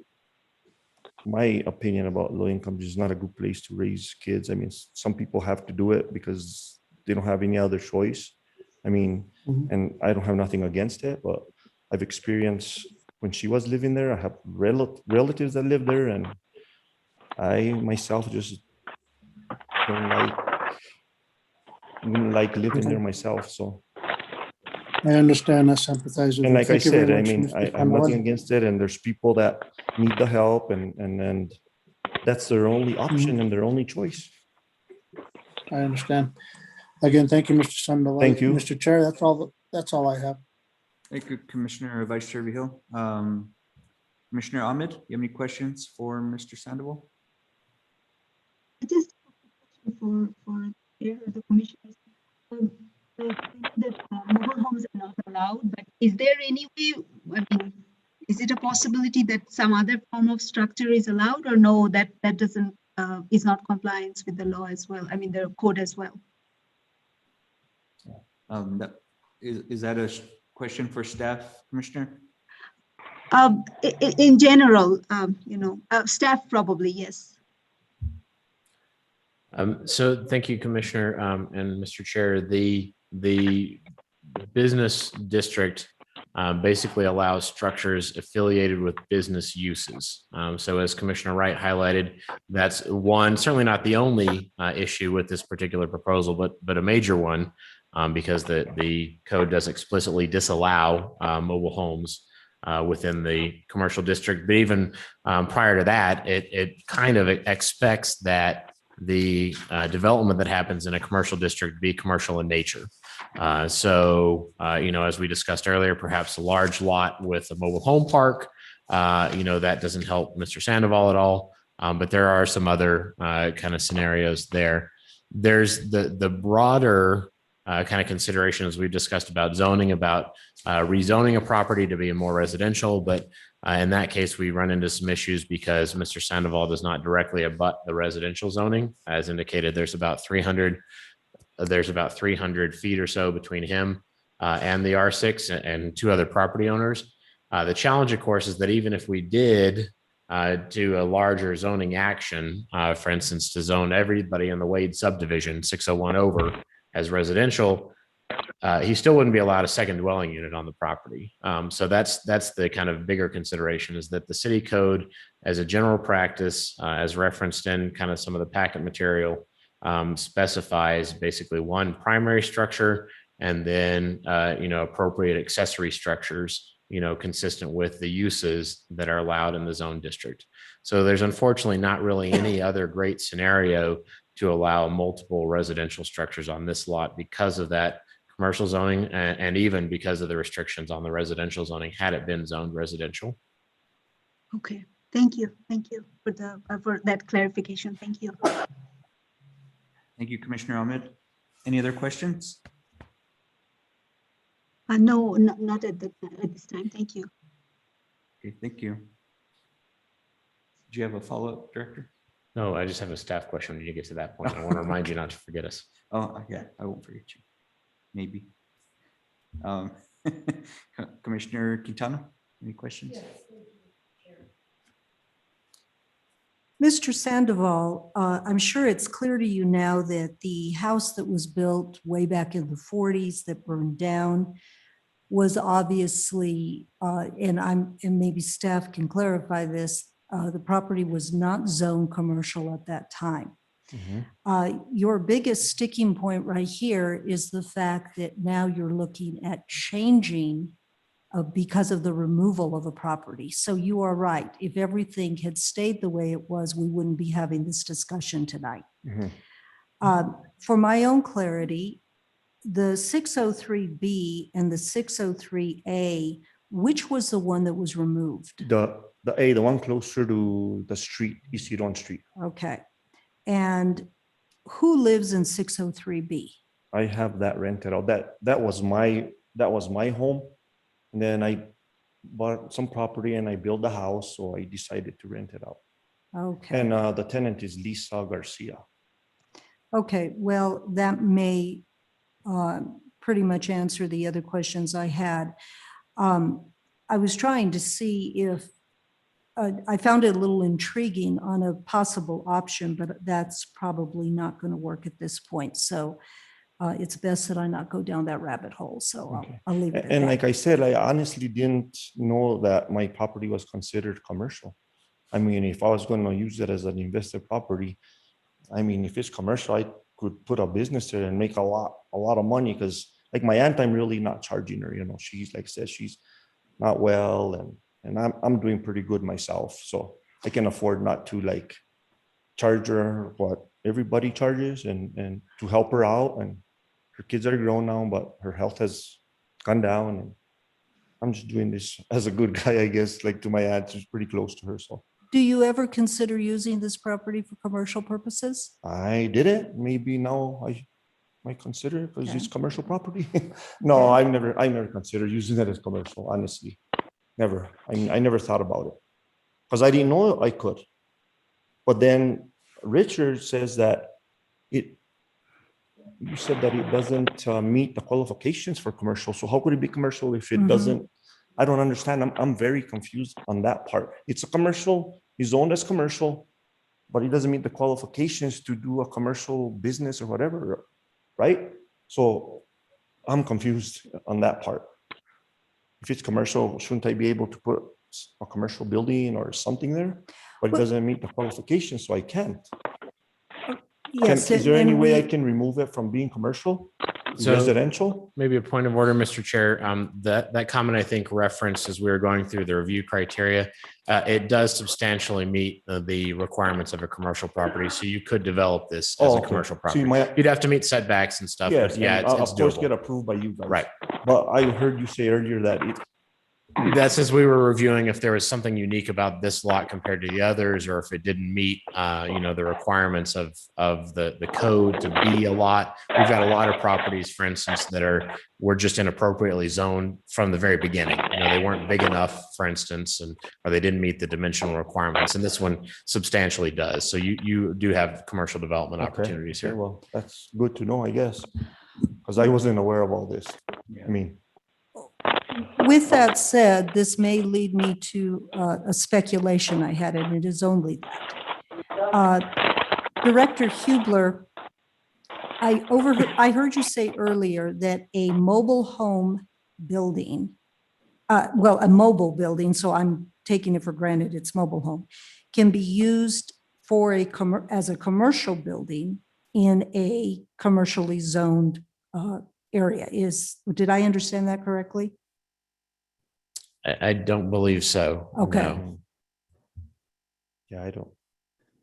my opinion about low income is not a good place to raise kids. I mean, some people have to do it because they don't have any other choice. I mean, and I don't have nothing against it, but I've experienced when she was living there, I have relatives that live there, and I myself just wouldn't like living there myself. So I understand. I sympathize with you. and like I Thank you very said, I much, mean, Mr. I'm Sandoval. nothing against it, and there's people that need the help, and that's their only option and their only choice. I understand. Again, thank you, Mr. Sandoval. Thank you. Mr. Chair, that's all I have. Thank you, Commissioner Vice Chair Vihil. Commissioner Ahmed, you have any questions for Mr. Sandoval? Just a question for the commissioners. The mobile homes are not allowed, but is there any way, I mean, is it a possibility that some other form of structure is allowed, or no, that doesn't, is not compliance with the law as well, I mean, the code as well? Is that a question for staff, Commissioner? In general, staff probably, yes. So thank you, Commissioner, and Mr. Chair. The business district basically allows structures affiliated with business uses. So as Commissioner Wright highlighted, that's one, certainly not the only issue with this particular proposal, but a major one, because the code does explicitly disallow mobile homes within the commercial district. But even prior to that, it kind of expects that the development that happens in a commercial district be commercial in nature. So, as we discussed earlier, perhaps a large lot with a mobile home park, that doesn't help Mr. Sandoval at all. But there are some other kind of scenarios there. There's the broader kind of consideration, as we've discussed, about zoning, about rezoning a property to be more residential. But in that case, we run into some issues because Mr. Sandoval does not directly abut the residential zoning. As indicated, there's about 300 feet or so between him and the R6 and 2 other property owners. The challenge, of course, is that even if we did do a larger zoning action, for instance, to zone everybody in the Wade subdivision 601 over as residential, he still wouldn't be allowed a second dwelling unit on the property. So that's the kind of bigger consideration, is that the city code, as a general practice, as referenced in kind of some of the packet material, specifies basically one primary structure and then appropriate accessory structures, consistent with the uses that are allowed in the zone district. So there's unfortunately not really any other great scenario to allow multiple residential structures on this lot because of that commercial zoning, and even because of the restrictions on the residential zoning had it been zoned residential. Okay, thank you for that clarification. Thank you. Thank you, Commissioner Ahmed. Any other questions? No, not at this time. Thank you. Okay, thank you. Do you have a follow-up, Director? No, I just have a staff question when you get to that point. I want to remind you not to forget us. Oh, yeah, I won't forget you. Maybe. Commissioner Quintana, any questions? Mr. Sandoval, I'm sure it's clear to you now that the house that was built way back in the 40s that burned down was obviously, and maybe staff can clarify this, the property was not zoned commercial at that time. Your biggest sticking point right here is the fact that now you're looking at changing because of the removal of a property. So you are right. If everything had stayed the way it was, we wouldn't be having this discussion tonight. For my own clarity, the 603B and the 603A, which was the one that was removed? The one closer to the street, East Udon Street. Okay. And who lives in 603B? I have that rented out. That was my home. And then I bought some property and I built a house, so I decided to rent it out. Okay. And the tenant is Lisa Garcia. Okay, well, that may pretty much answer the other questions I had. I was trying to see if, I found it a little intriguing on a possible option, but that's probably not going to work at this point. So it's best that I not go down that rabbit hole. So Okay. I'll leave it at And that. like I said, I honestly didn't know that my property was considered commercial. I mean, if I was going to use it as an investor property, I mean, if it's commercial, I could put a business there and make a lot of money. Because like my aunt, I'm really not charging her. You know, she's like says she's not well, and I'm doing pretty good myself, so I can afford not to like charge her what everybody charges, and to help her out. And her kids are grown now, but her health has gone down, and I'm just doing this as a good guy, I guess, like to my aunt, who's pretty close to her. So Do you ever consider using this property for commercial purposes? I did it. Maybe now I might consider it because Okay. it's commercial property. No, I never considered using it as commercial, honestly. Never. I never thought about it because I didn't know I could. But then Richard says that you said that it doesn't meet the qualifications for commercial. So how could it be commercial if it doesn't? I don't understand. I'm very confused on that part. It's a commercial, it's owned as commercial, but it doesn't meet the qualifications to do a commercial business or whatever, right? So I'm confused on that part. If it's commercial, shouldn't I be able to put a commercial building or something there? But it doesn't meet the qualifications, so I can't. Yes. Is there any and way I we- can remove it from being commercial, So- residential? Maybe a point of order, Mr. Chair. That comment, I think, referenced as we were going through the review criteria. It does substantially meet the requirements of a commercial property. So you could develop this as a Okay. commercial So property. you might- You'd have to meet setbacks and stuff. Yes, But yeah, and it's of course get doable. approved by you guys. Right. But I heard you say earlier that That's as we were reviewing if there was something unique about this lot compared to the others, or if it didn't meet, the requirements of the code to be a lot. We've got a lot of properties, for instance, that were just inappropriately zoned from the very beginning. They weren't big enough, for instance, or they didn't meet the dimensional requirements. And this one substantially does. So you do have commercial development opportunities Okay, here. well, that's good to know, I guess, because I wasn't aware of all this. I mean, With that said, this may lead me to a speculation I had, and it is only that. Director Hubler, I heard you say earlier that a mobile home building, a mobile building, so I'm taking it for granted it's mobile home, can be used as a commercial building in a commercially zoned area. Did I understand that correctly? I don't believe so. Okay. no. yeah, I don't.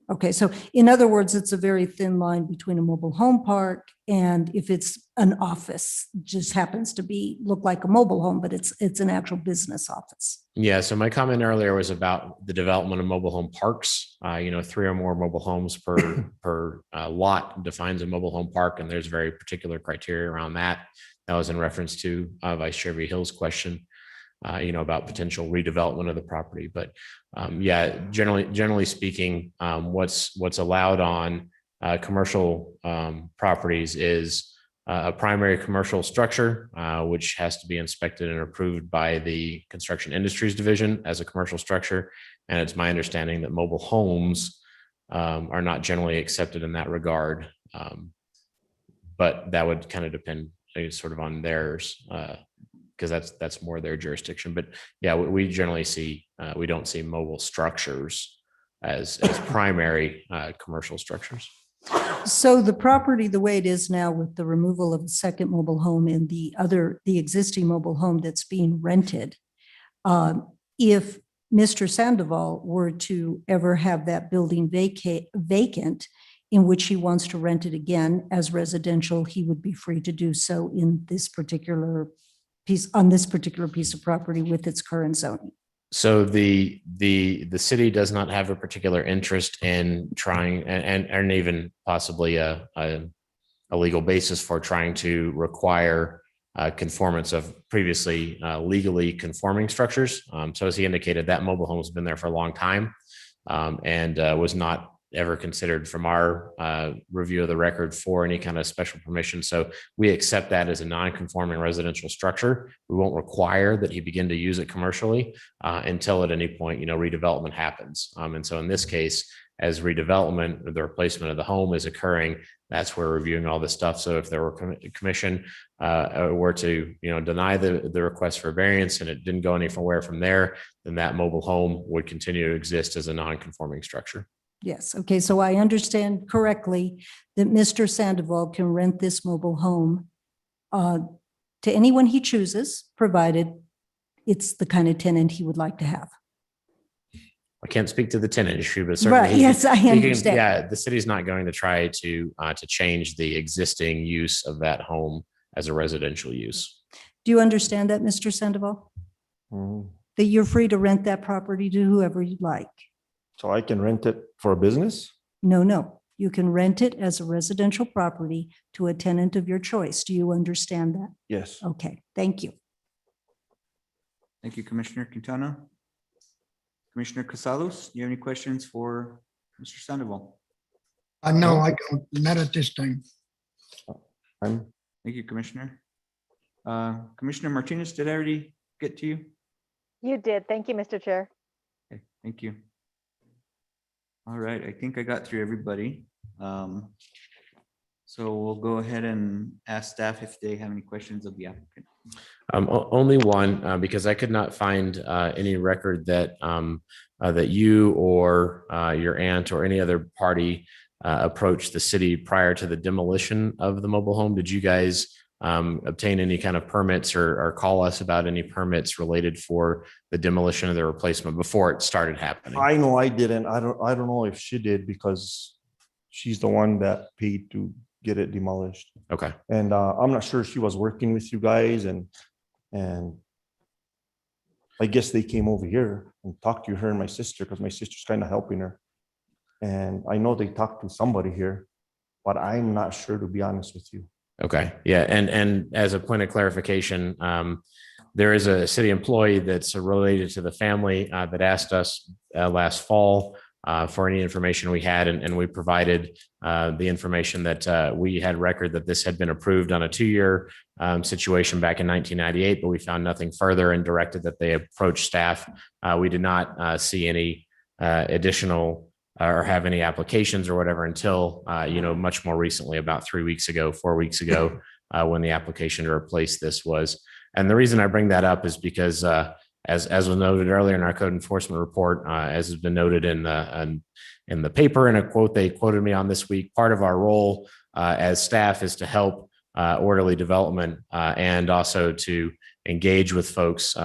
Okay, so in other words, it's a very thin line between a mobile home park and if it's an office, just happens to look like a mobile home, but it's an actual business office. Yeah, so my comment earlier was about the development of mobile home parks. 3 or more mobile homes per lot defines a mobile home park, and there's very particular criteria around that. That was in reference to Vice Chair Hill's question, about potential redevelopment of the property. But yeah, generally speaking, what's allowed on commercial properties is a primary commercial structure, which has to be inspected and approved by the Construction Industries Division as a commercial structure. And it's my understanding that mobile homes are not generally accepted in that regard. But that would kind of depend sort of on theirs, because that's more their jurisdiction. But yeah, we generally we don't see mobile structures as primary commercial structures. So the property, the way it is now with the removal of the second mobile home and the existing mobile home that's being rented, if Mr. Sandoval were to ever have that building vacant, in which he wants to rent it again as residential, he would be free to do so in this particular piece, on this particular piece of property with its current zoning. So the city does not have a particular interest in trying and even possibly a legal basis for trying to require conformance of previously legally conforming structures. So as he indicated, that mobile home has been there for a long time and was not ever considered from our review of the record for any kind of special permission. So we accept that as a non-conforming residential structure. We won't require that he begin to use it commercially until at any point, redevelopment happens. And so in this case, as redevelopment, the replacement of the home is occurring, that's where we're reviewing all this stuff. So if there were commission were to, deny the request for variance and it didn't go anywhere from there, then that mobile home would continue to exist as a non-conforming structure. Yes, okay, so I understand correctly that Mr. Sandoval can rent this mobile home to anyone he chooses, provided it's the kind of tenant he would like to have. I can't speak to the tenant issue, but certainly, Right, yes, I understand. Yeah, the city's not going to try to change the existing use of that home as a residential use. Do you understand that, Mr. Sandoval? That you're free to rent that property to whoever you'd like? So I can rent it for a business? No. You can rent it as a residential property to a tenant of your choice. Do you understand that? Yes. Okay, thank you. Thank you, Commissioner Quintana. Commissioner Casalos, do you have any questions for Mr. Sandoval? No, I don't, not at this time. Thank you, Commissioner. Commissioner Martinez, did I already get to you? You did. Thank you, Mr. Chair. Okay, thank you. All right, I think I got through everybody. So we'll go ahead and ask staff if they have any questions of the applicant. Only one, because I could not find any record that that you or your aunt or any other party approached the city prior to the demolition of the mobile home. Did you guys obtain any kind of permits or call us about any permits related for the demolition of the replacement before it started happening? I know I didn't. I don't know if she did because she's the one that paid to get it demolished. Okay. And I'm not sure she was working with you guys and I guess they came over here and talked to her and my sister because my sister's kind of helping her. And I know they talked to somebody here, but I'm not sure, to be honest with you. Okay. Yeah. And as a point of clarification, there is a city employee that's related to the family that asked us last fall for any information we had, and we provided the information that we had record that this had been approved on a 2-year situation back in 1998, but we found nothing further and directed that they approach staff. We did not see any additional or have any applications or whatever until, much more recently, about 4 weeks ago, when the application to replace this was. And the reason I bring that up is because as was noted earlier in our code enforcement report, as has been noted in the paper, in a quote they quoted me on this week, part of our role as staff is to help orderly development and also to engage with folks,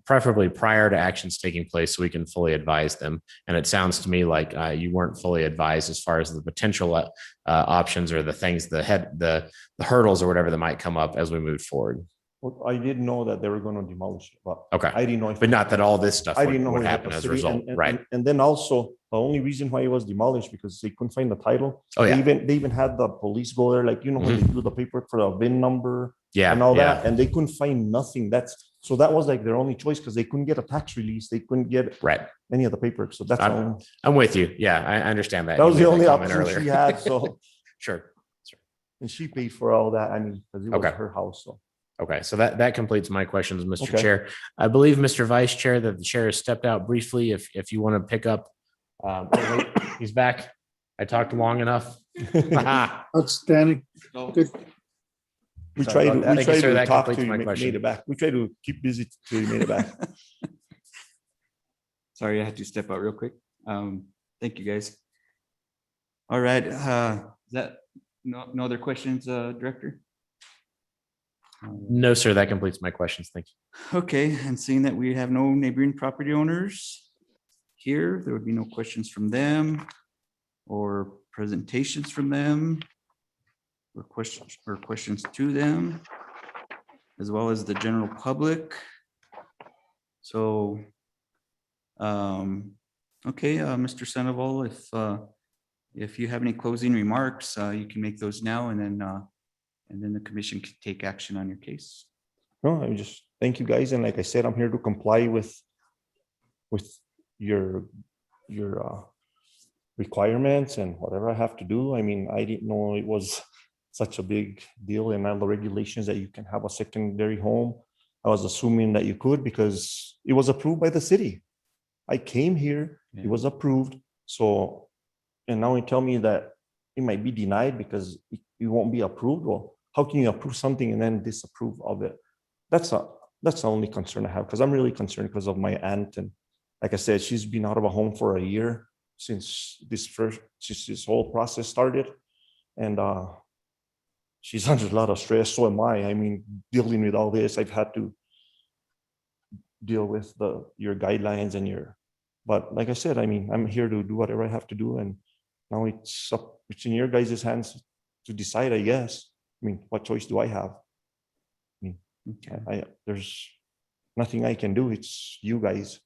preferably prior to actions taking place so we can fully advise them. And it sounds to me like you weren't fully advised as far as the potential options or the things, the hurdles or whatever that might come up as we move forward. Well, I didn't know that they were going to demolish it, but Okay. I didn't know. But not that all this stuff I didn't know would it hit happen the as a city, result, right? And then also the only reason why it was demolished because they couldn't find the title. Oh, yeah. They even had the police go there, like, you know, when they do the paperwork for the VIN number Yeah. and all yeah. that, and they couldn't find nothing. So that was like their only choice because they couldn't get a tax release. They couldn't get Right. any of the paperwork. So that's all. I'm with you. Yeah, I understand that. That was You the made only comment option she had. So, Sure. and she paid for all that. I mean, because it was Okay. her house. So. Okay, so that completes my questions, Mr. Okay. Chair. I believe, Mr. Vice Chair, that the chair has stepped out briefly. If you want to pick up, oh, wait, he's back. I talked long enough. Outstanding. Good. We Sorry tried about that. Thank you, to sir. That talk completes to you, my made question. it back. We tried to keep busy till you made it back. Sorry, I had to step out real quick. Thank you, guys. All right, is that no other questions, Director? No, sir, that completes my questions. Thank you. Okay, and seeing that we have no neighboring property owners here, there would be no questions from them or presentations from them or questions to them, as well as the general public. So, okay, Mr. Sandoval, if you have any closing remarks, you can make those now, and then the commission can take action on your case. No, I just thank you guys. And like I said, I'm here to comply with your requirements and whatever I have to do. I mean, I didn't know it was such a big deal and all the regulations that you can have a secondary home. I was assuming that you could because it was approved by the city. I came here, it was approved. So, and now you tell me that it might be denied because it won't be approved. Well, how can you approve something and then disapprove of it? That's the only concern I have, because I'm really concerned because of my aunt. And like I said, she's been out of a home for a year since this whole process started. And she's under a lot of stress. So am I. I mean, dealing with all this, I've had to deal with your guidelines and but like I said, I mean, I'm here to do whatever I have to do. And now it's in your guys' hands to decide, I guess. I mean, what choice do I have? I mean, there's nothing I can do. It's you guys.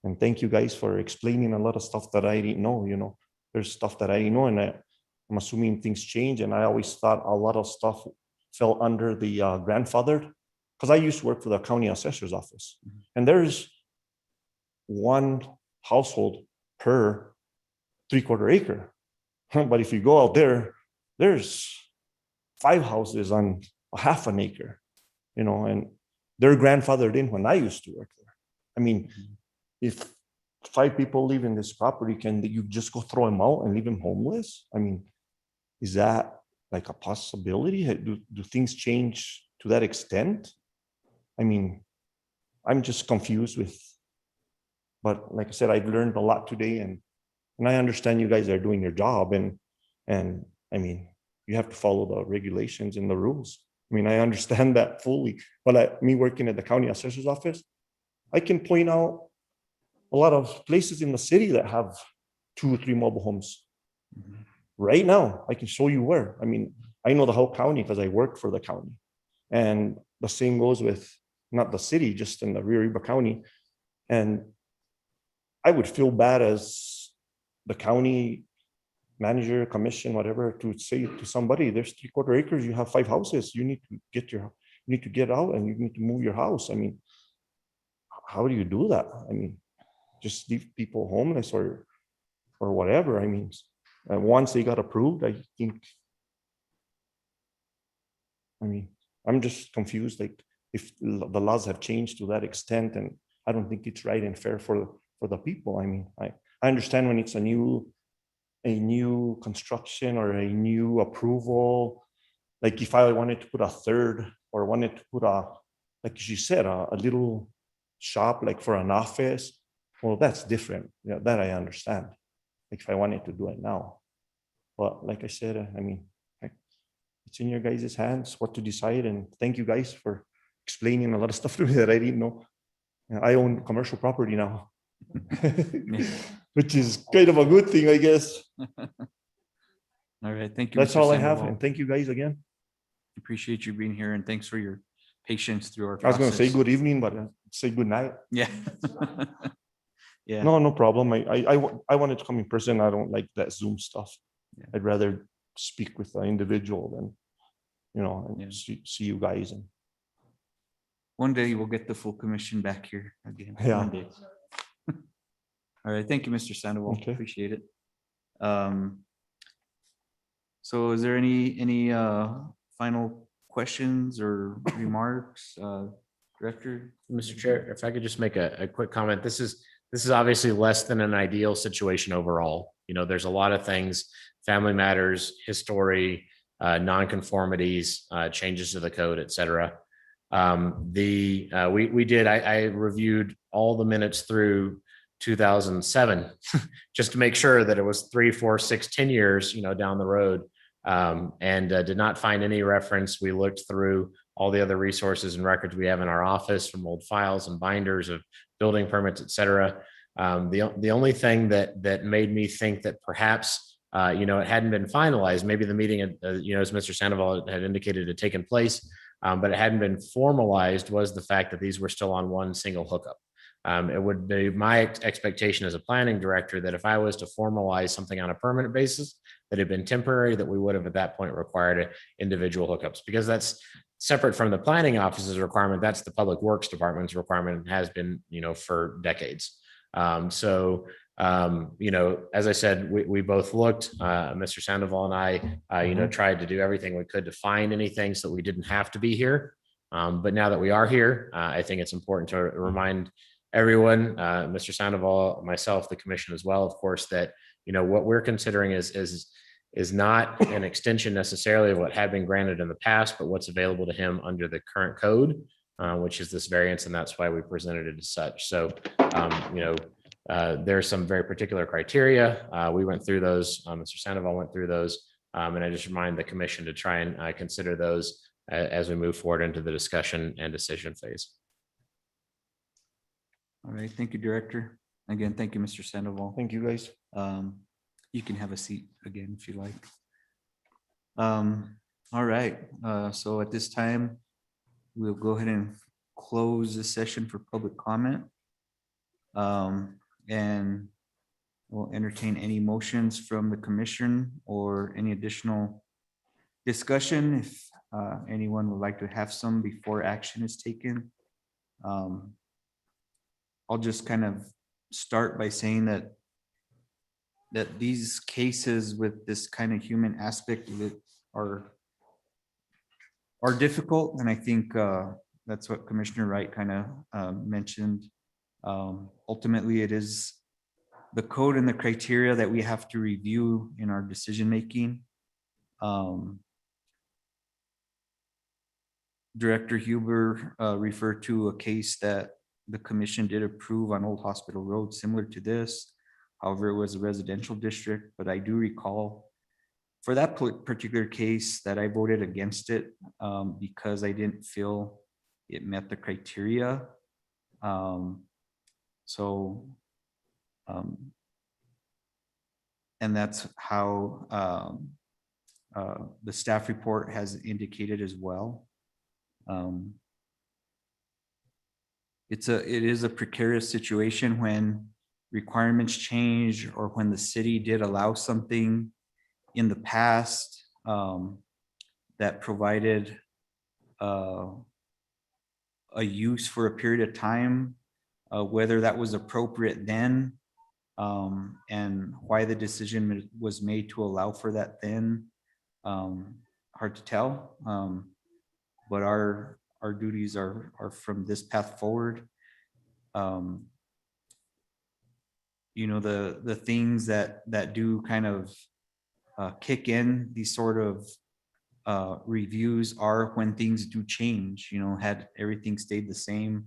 And thank you guys for explaining a lot of stuff that I didn't know. You know, there's stuff that I didn't know, and I'm assuming things change. And I always thought a lot of stuff fell under the grandfathered, because I used to work for the county assessor's office. And there's one household per 3/4 acre. But if you go out there, there's 5 houses on a 1/2 acre, you know, and they're grandfathered in when I used to work there. I mean, if 5 people live in this property, can you just go throw them out and leave them homeless? I mean, is that like a possibility? Do things change to that extent? I mean, I'm just confused but like I said, I've learned a lot today, and I understand you guys are doing your job, and I mean, you have to follow the regulations and the rules. I mean, I understand that fully, but me working at the county assessor's office, I can point out a lot of places in the city that have 2 or 3 mobile homes. Right now, I can show you where. I mean, I know the whole county because I work for the county. And the same goes with not the city, just in the Rio Arriba County. And I would feel bad as the county manager, commission, whatever, to say to somebody, there's 3/4 acres, you have 5 houses, you need to get out and you need to move your house. I mean, how do you do that? I mean, just leave people homeless or whatever. I mean, once they got approved, I think, I mean, I'm just confused, like if the laws have changed to that extent, and I don't think it's right and fair for the people. I mean, I understand when it's a new construction or a new approval, like if I wanted to put a third or wanted to put like you said, a little shop, like for an office, well, that's different. Yeah, that I understand. Like if I wanted to do it now, but like I said, I mean, it's in your guys' hands what to decide. And thank you guys for explaining a lot of stuff to me that I didn't know. I own commercial property now, which is kind of a good thing, I guess. All right, thank you. That's Mr. all I have. Sandoval. And thank you guys again. Appreciate you being here and thanks for your patience through our I was going to say process. good evening, but say good night. Yeah. Yeah. No, no problem. I wanted to come in person. I don't like that Zoom stuff. Yeah. I'd rather speak with the individual than, and Yeah. see you guys. And One day we'll get the full commission back here again. Yeah. One day. All right, thank you, Mr. Sandoval. Okay. Appreciate it. So is there any final questions or remarks, Director? Mr. Chair, if I could just make a quick comment. This is obviously less than an ideal situation overall. There's a lot of things, family matters, history, nonconformities, changes to the code, et cetera. I reviewed all the minutes through 2007 just to make sure that it was 3, 4, 6, 10 years, down the road, and did not find any reference. We looked through all the other resources and records we have in our office from old files and binders of building permits, et cetera. The only thing that made me think that perhaps it hadn't been finalized, maybe the meeting, as Mr. Sandoval had indicated, had taken place, but it hadn't been formalized, was the fact that these were still on one single hookup. It would be my expectation as a planning director that if I was to formalize something on a permanent basis that had been temporary, that we would have at that point required individual hookups, because that's separate from the planning office's requirement. That's the public works department's requirement, and has been, for decades. As I said, we both looked, Mr. Sandoval and I, tried to do everything we could to find anything so that we didn't have to be here. But now that we are here, I think it's important to remind everyone, Mr. Sandoval, myself, the commission as well, of course, that, what we're considering is not an extension necessarily of what had been granted in the past, but what's available to him under the current code, which is this variance, and that's why we presented it as such. So, there's some very particular criteria. We went through those. Mr. Sandoval went through those, and I just remind the commission to try and consider those as we move forward into the discussion and decision phase. All right, thank you, Director. Again, thank you, Mr. Sandoval. thank you guys. You can have a seat again if you like. All right, so at this time, we'll go ahead and close the session for public comment. And we'll entertain any motions from the commission or any additional discussion if anyone would like to have some before action is taken. I'll just kind of start by saying that these cases with this kind of human aspect of it are difficult, and I think that's what Commissioner Wright kind of mentioned. Ultimately, it is the code and the criteria that we have to review in our decision making. Director Huber referred to a case that the commission did approve on Old Hospital Road, similar to this. However, it was a residential district, but I do recall for that particular case that I voted against it because I didn't feel it met the criteria. And that's how the staff report has indicated as well. It is a precarious situation when requirements change or when the city did allow something in the past that provided a use for a period of time, whether that was appropriate then and why the decision was made to allow for that then, hard to tell. But our duties are from this path forward. The things that do kind of kick in these sort of reviews are when things do change. Had everything stayed the same,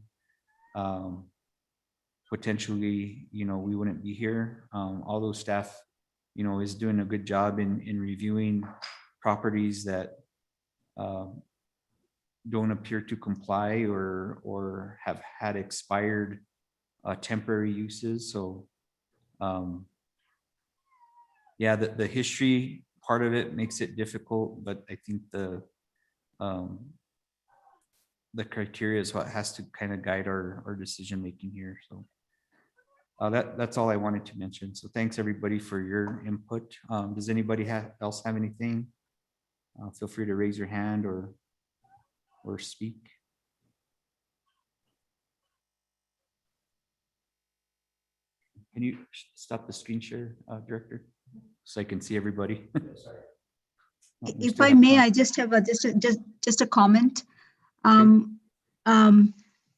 potentially, we wouldn't be here. Although staff, is doing a good job in reviewing properties that don't appear to comply or have had expired temporary uses. So yeah, the history part of it makes it difficult, but I think the criteria is what has to kind of guide our decision making here. So that's all I wanted to mention. So thanks everybody for your input. Does anybody else have anything? Feel free to raise your hand or speak. Can you stop the screen share, Director, so I can see everybody? Oh, we If still I have may, time. I just have just a comment. Um, um,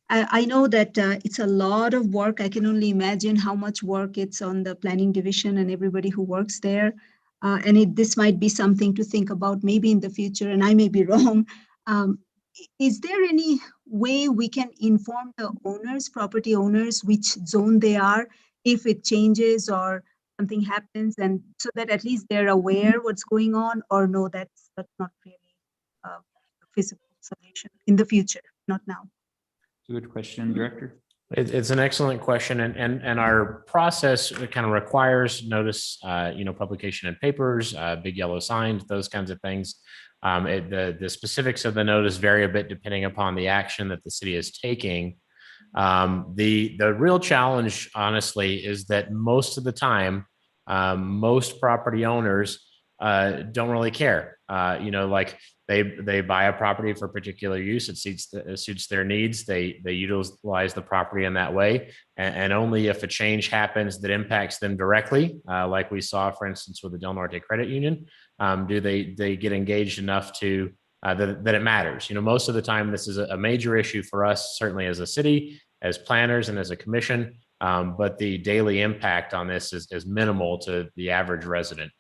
I know that it's a lot of work. I can only imagine how much work it's on the planning division and everybody who works there. And this might be something to think about maybe in the future, and I may be wrong. Is there any way we can inform the owners, property owners, which zone they are, if it changes or something happens, and so that at least they're aware what's going on, or no, that's not really a feasible solution in the future, not now? It's a good question, Director. It's an excellent question, and our process kind of requires notice, publication in papers, big yellow signs, those kinds of things. The specifics of the notice vary a bit depending upon the action that the city is taking. The real challenge, honestly, is that most of the time, most property owners don't really care. Like they buy a property for a particular use. It suits their needs. They utilize the property in that way, and only if a change happens that impacts them directly, like we saw, for instance, with the Del Norte Credit Union, do they get engaged enough to that it matters. Most of the time, this is a major issue for us, certainly as a city, as planners, and as a commission. But the daily impact on this is minimal to the average resident.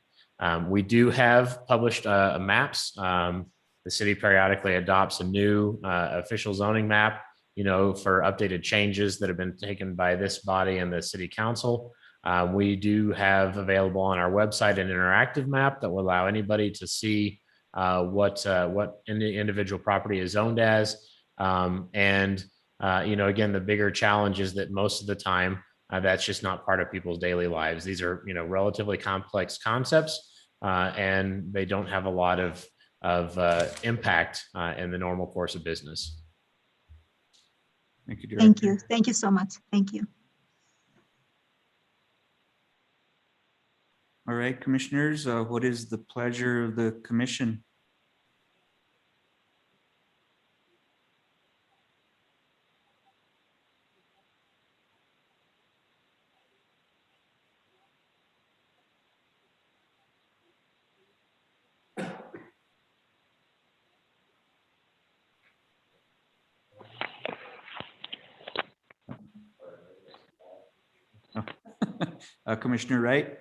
We do have published maps. The city periodically adopts a new official zoning map, for updated changes that have been taken by this body and the city council. We do have available on our website an interactive map that will allow anybody to see what any individual property is zoned as. Again, the bigger challenge is that most of the time, that's just not part of people's daily lives. These are, relatively complex concepts, and they don't have a lot of impact in the normal course of business. Thank you, Director. Thank you. Thank you so much. Thank you. All right, commissioners, what is the pleasure of the commission? Commissioner Wright?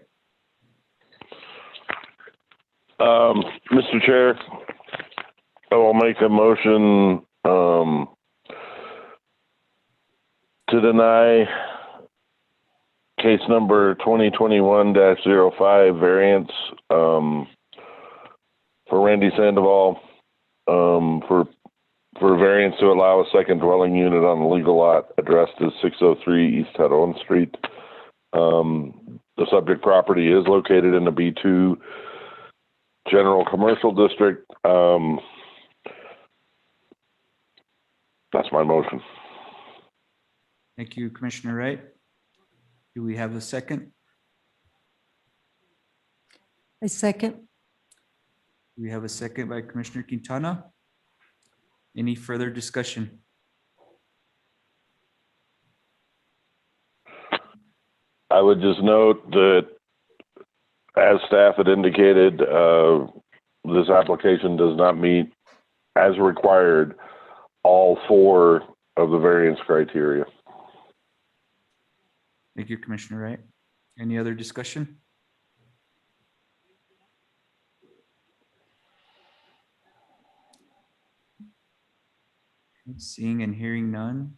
Mr. Chair, I will make a motion to deny case number 2021-05 variance for Randy Sandoval for variance to allow a second dwelling unit on the legal lot addressed as 603 East Hedon Street. The subject property is located in the B2 General Commercial District. That's my motion. Thank you, Commissioner Wright. Do we have a second? I second. We have a second by Commissioner Quintana. Any further discussion? I would just note that, as staff had indicated, this application does not meet, as required, all four of the variance criteria. Thank you, Commissioner Wright. Any other discussion? Seeing and hearing none.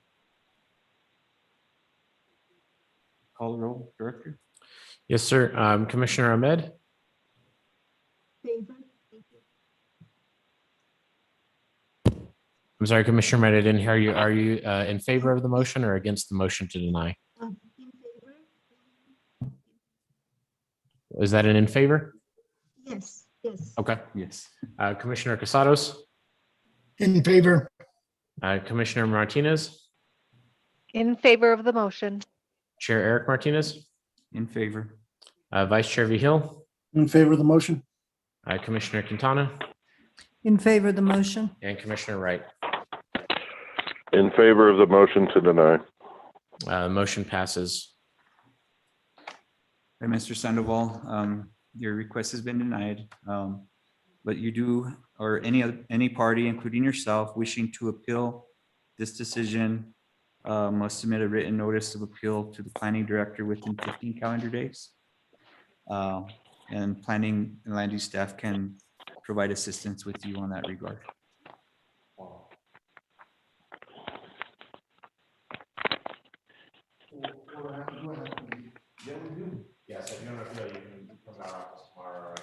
Call the roll, Director. Yes, sir. Commissioner Ahmed, Favor. Thank you. I'm sorry, Commissioner Wright, I didn't hear you. Are you in favor of the motion or against the motion to deny? In favor? Is that an in favor? Yes, yes. Okay. Yes. Commissioner Casados, In favor, Commissioner Martinez, In favor of the motion. Chair Eric Martinez, In favor. Vice Chair Vihil, In favor of the motion? Commissioner Quintana, In favor of the motion? and Commissioner Wright. In favor of the motion to deny. Motion passes. Right, Mr. Sandoval, your request has been denied. But you do, or any party, including yourself, wishing to appeal this decision must submit a written notice of appeal to the planning director within 15 calendar days. And planning and land use staff can provide assistance with you on that regard. Yes, if you don't feel you can come to our office tomorrow.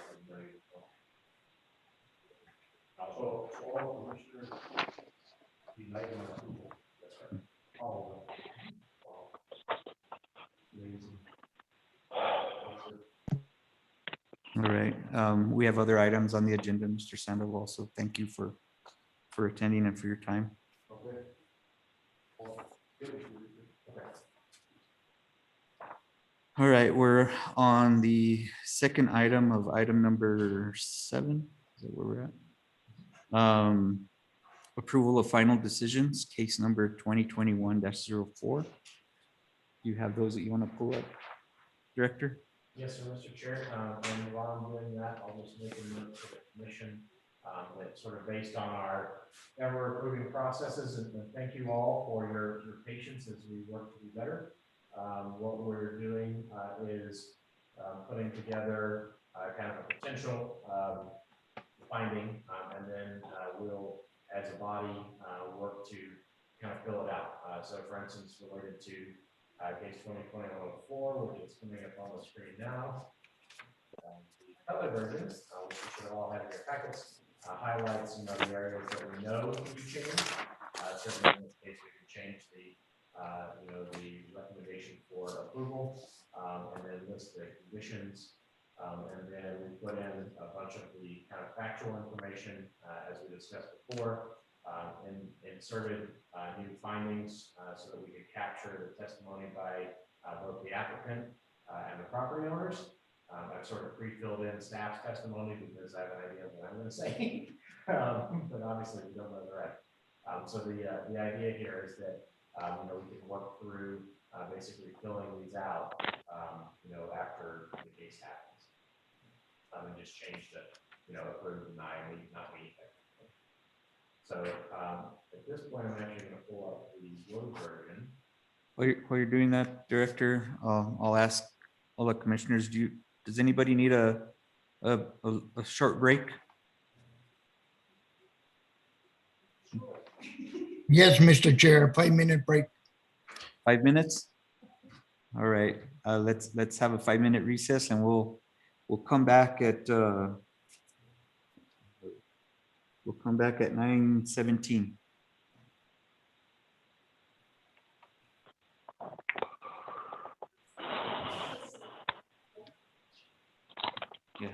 Also, all commissioners unite in approval. That's right. All of them. All right, we have other items on the agenda, Mr. Sandoval, so thank you for attending and for your time. Okay. All right, we're on the second item of item number 7. Is that where we're at? Approval of final decisions, case number 2021-04. Do you have those that you want to pull up, Director? Yes, sir, Mr. Chair. And while I'm doing that, I'll just make a note to the commission that sort of based on our ever improving processes, and thank you all for your patience as we work to do better. What we're doing is putting together kind of a potential finding, and then we'll, as a body, work to kind of fill it out. So for instance, related to case 2020-04, which is coming up on the screen now. The other version, which you should all have in your packets, highlights some of the areas that we know can be changed. Certainly in this case, we can change the the recommendation for approval, and then list the conditions. And then we put in a bunch of the kind of factual information as we discussed before, and inserted new findings so that we could capture the testimony by both the applicant and the property owners. I've sort of pre-filled in staff's testimony because I have an idea of what I'm going to say, but obviously we don't know the right. So the idea here is that we can work through basically filling these out, after the case happens, and just change the approve, deny, meet, not meet. So at this point, I'm actually going to pull up the Word version. While you're doing that, Director, I'll ask all the commissioners, does anybody need a short break? yes, Mr. Chair, 5-minute break. 5 minutes? All right, let's have a 5-minute recess, and we'll come back at 9:17. Yeah.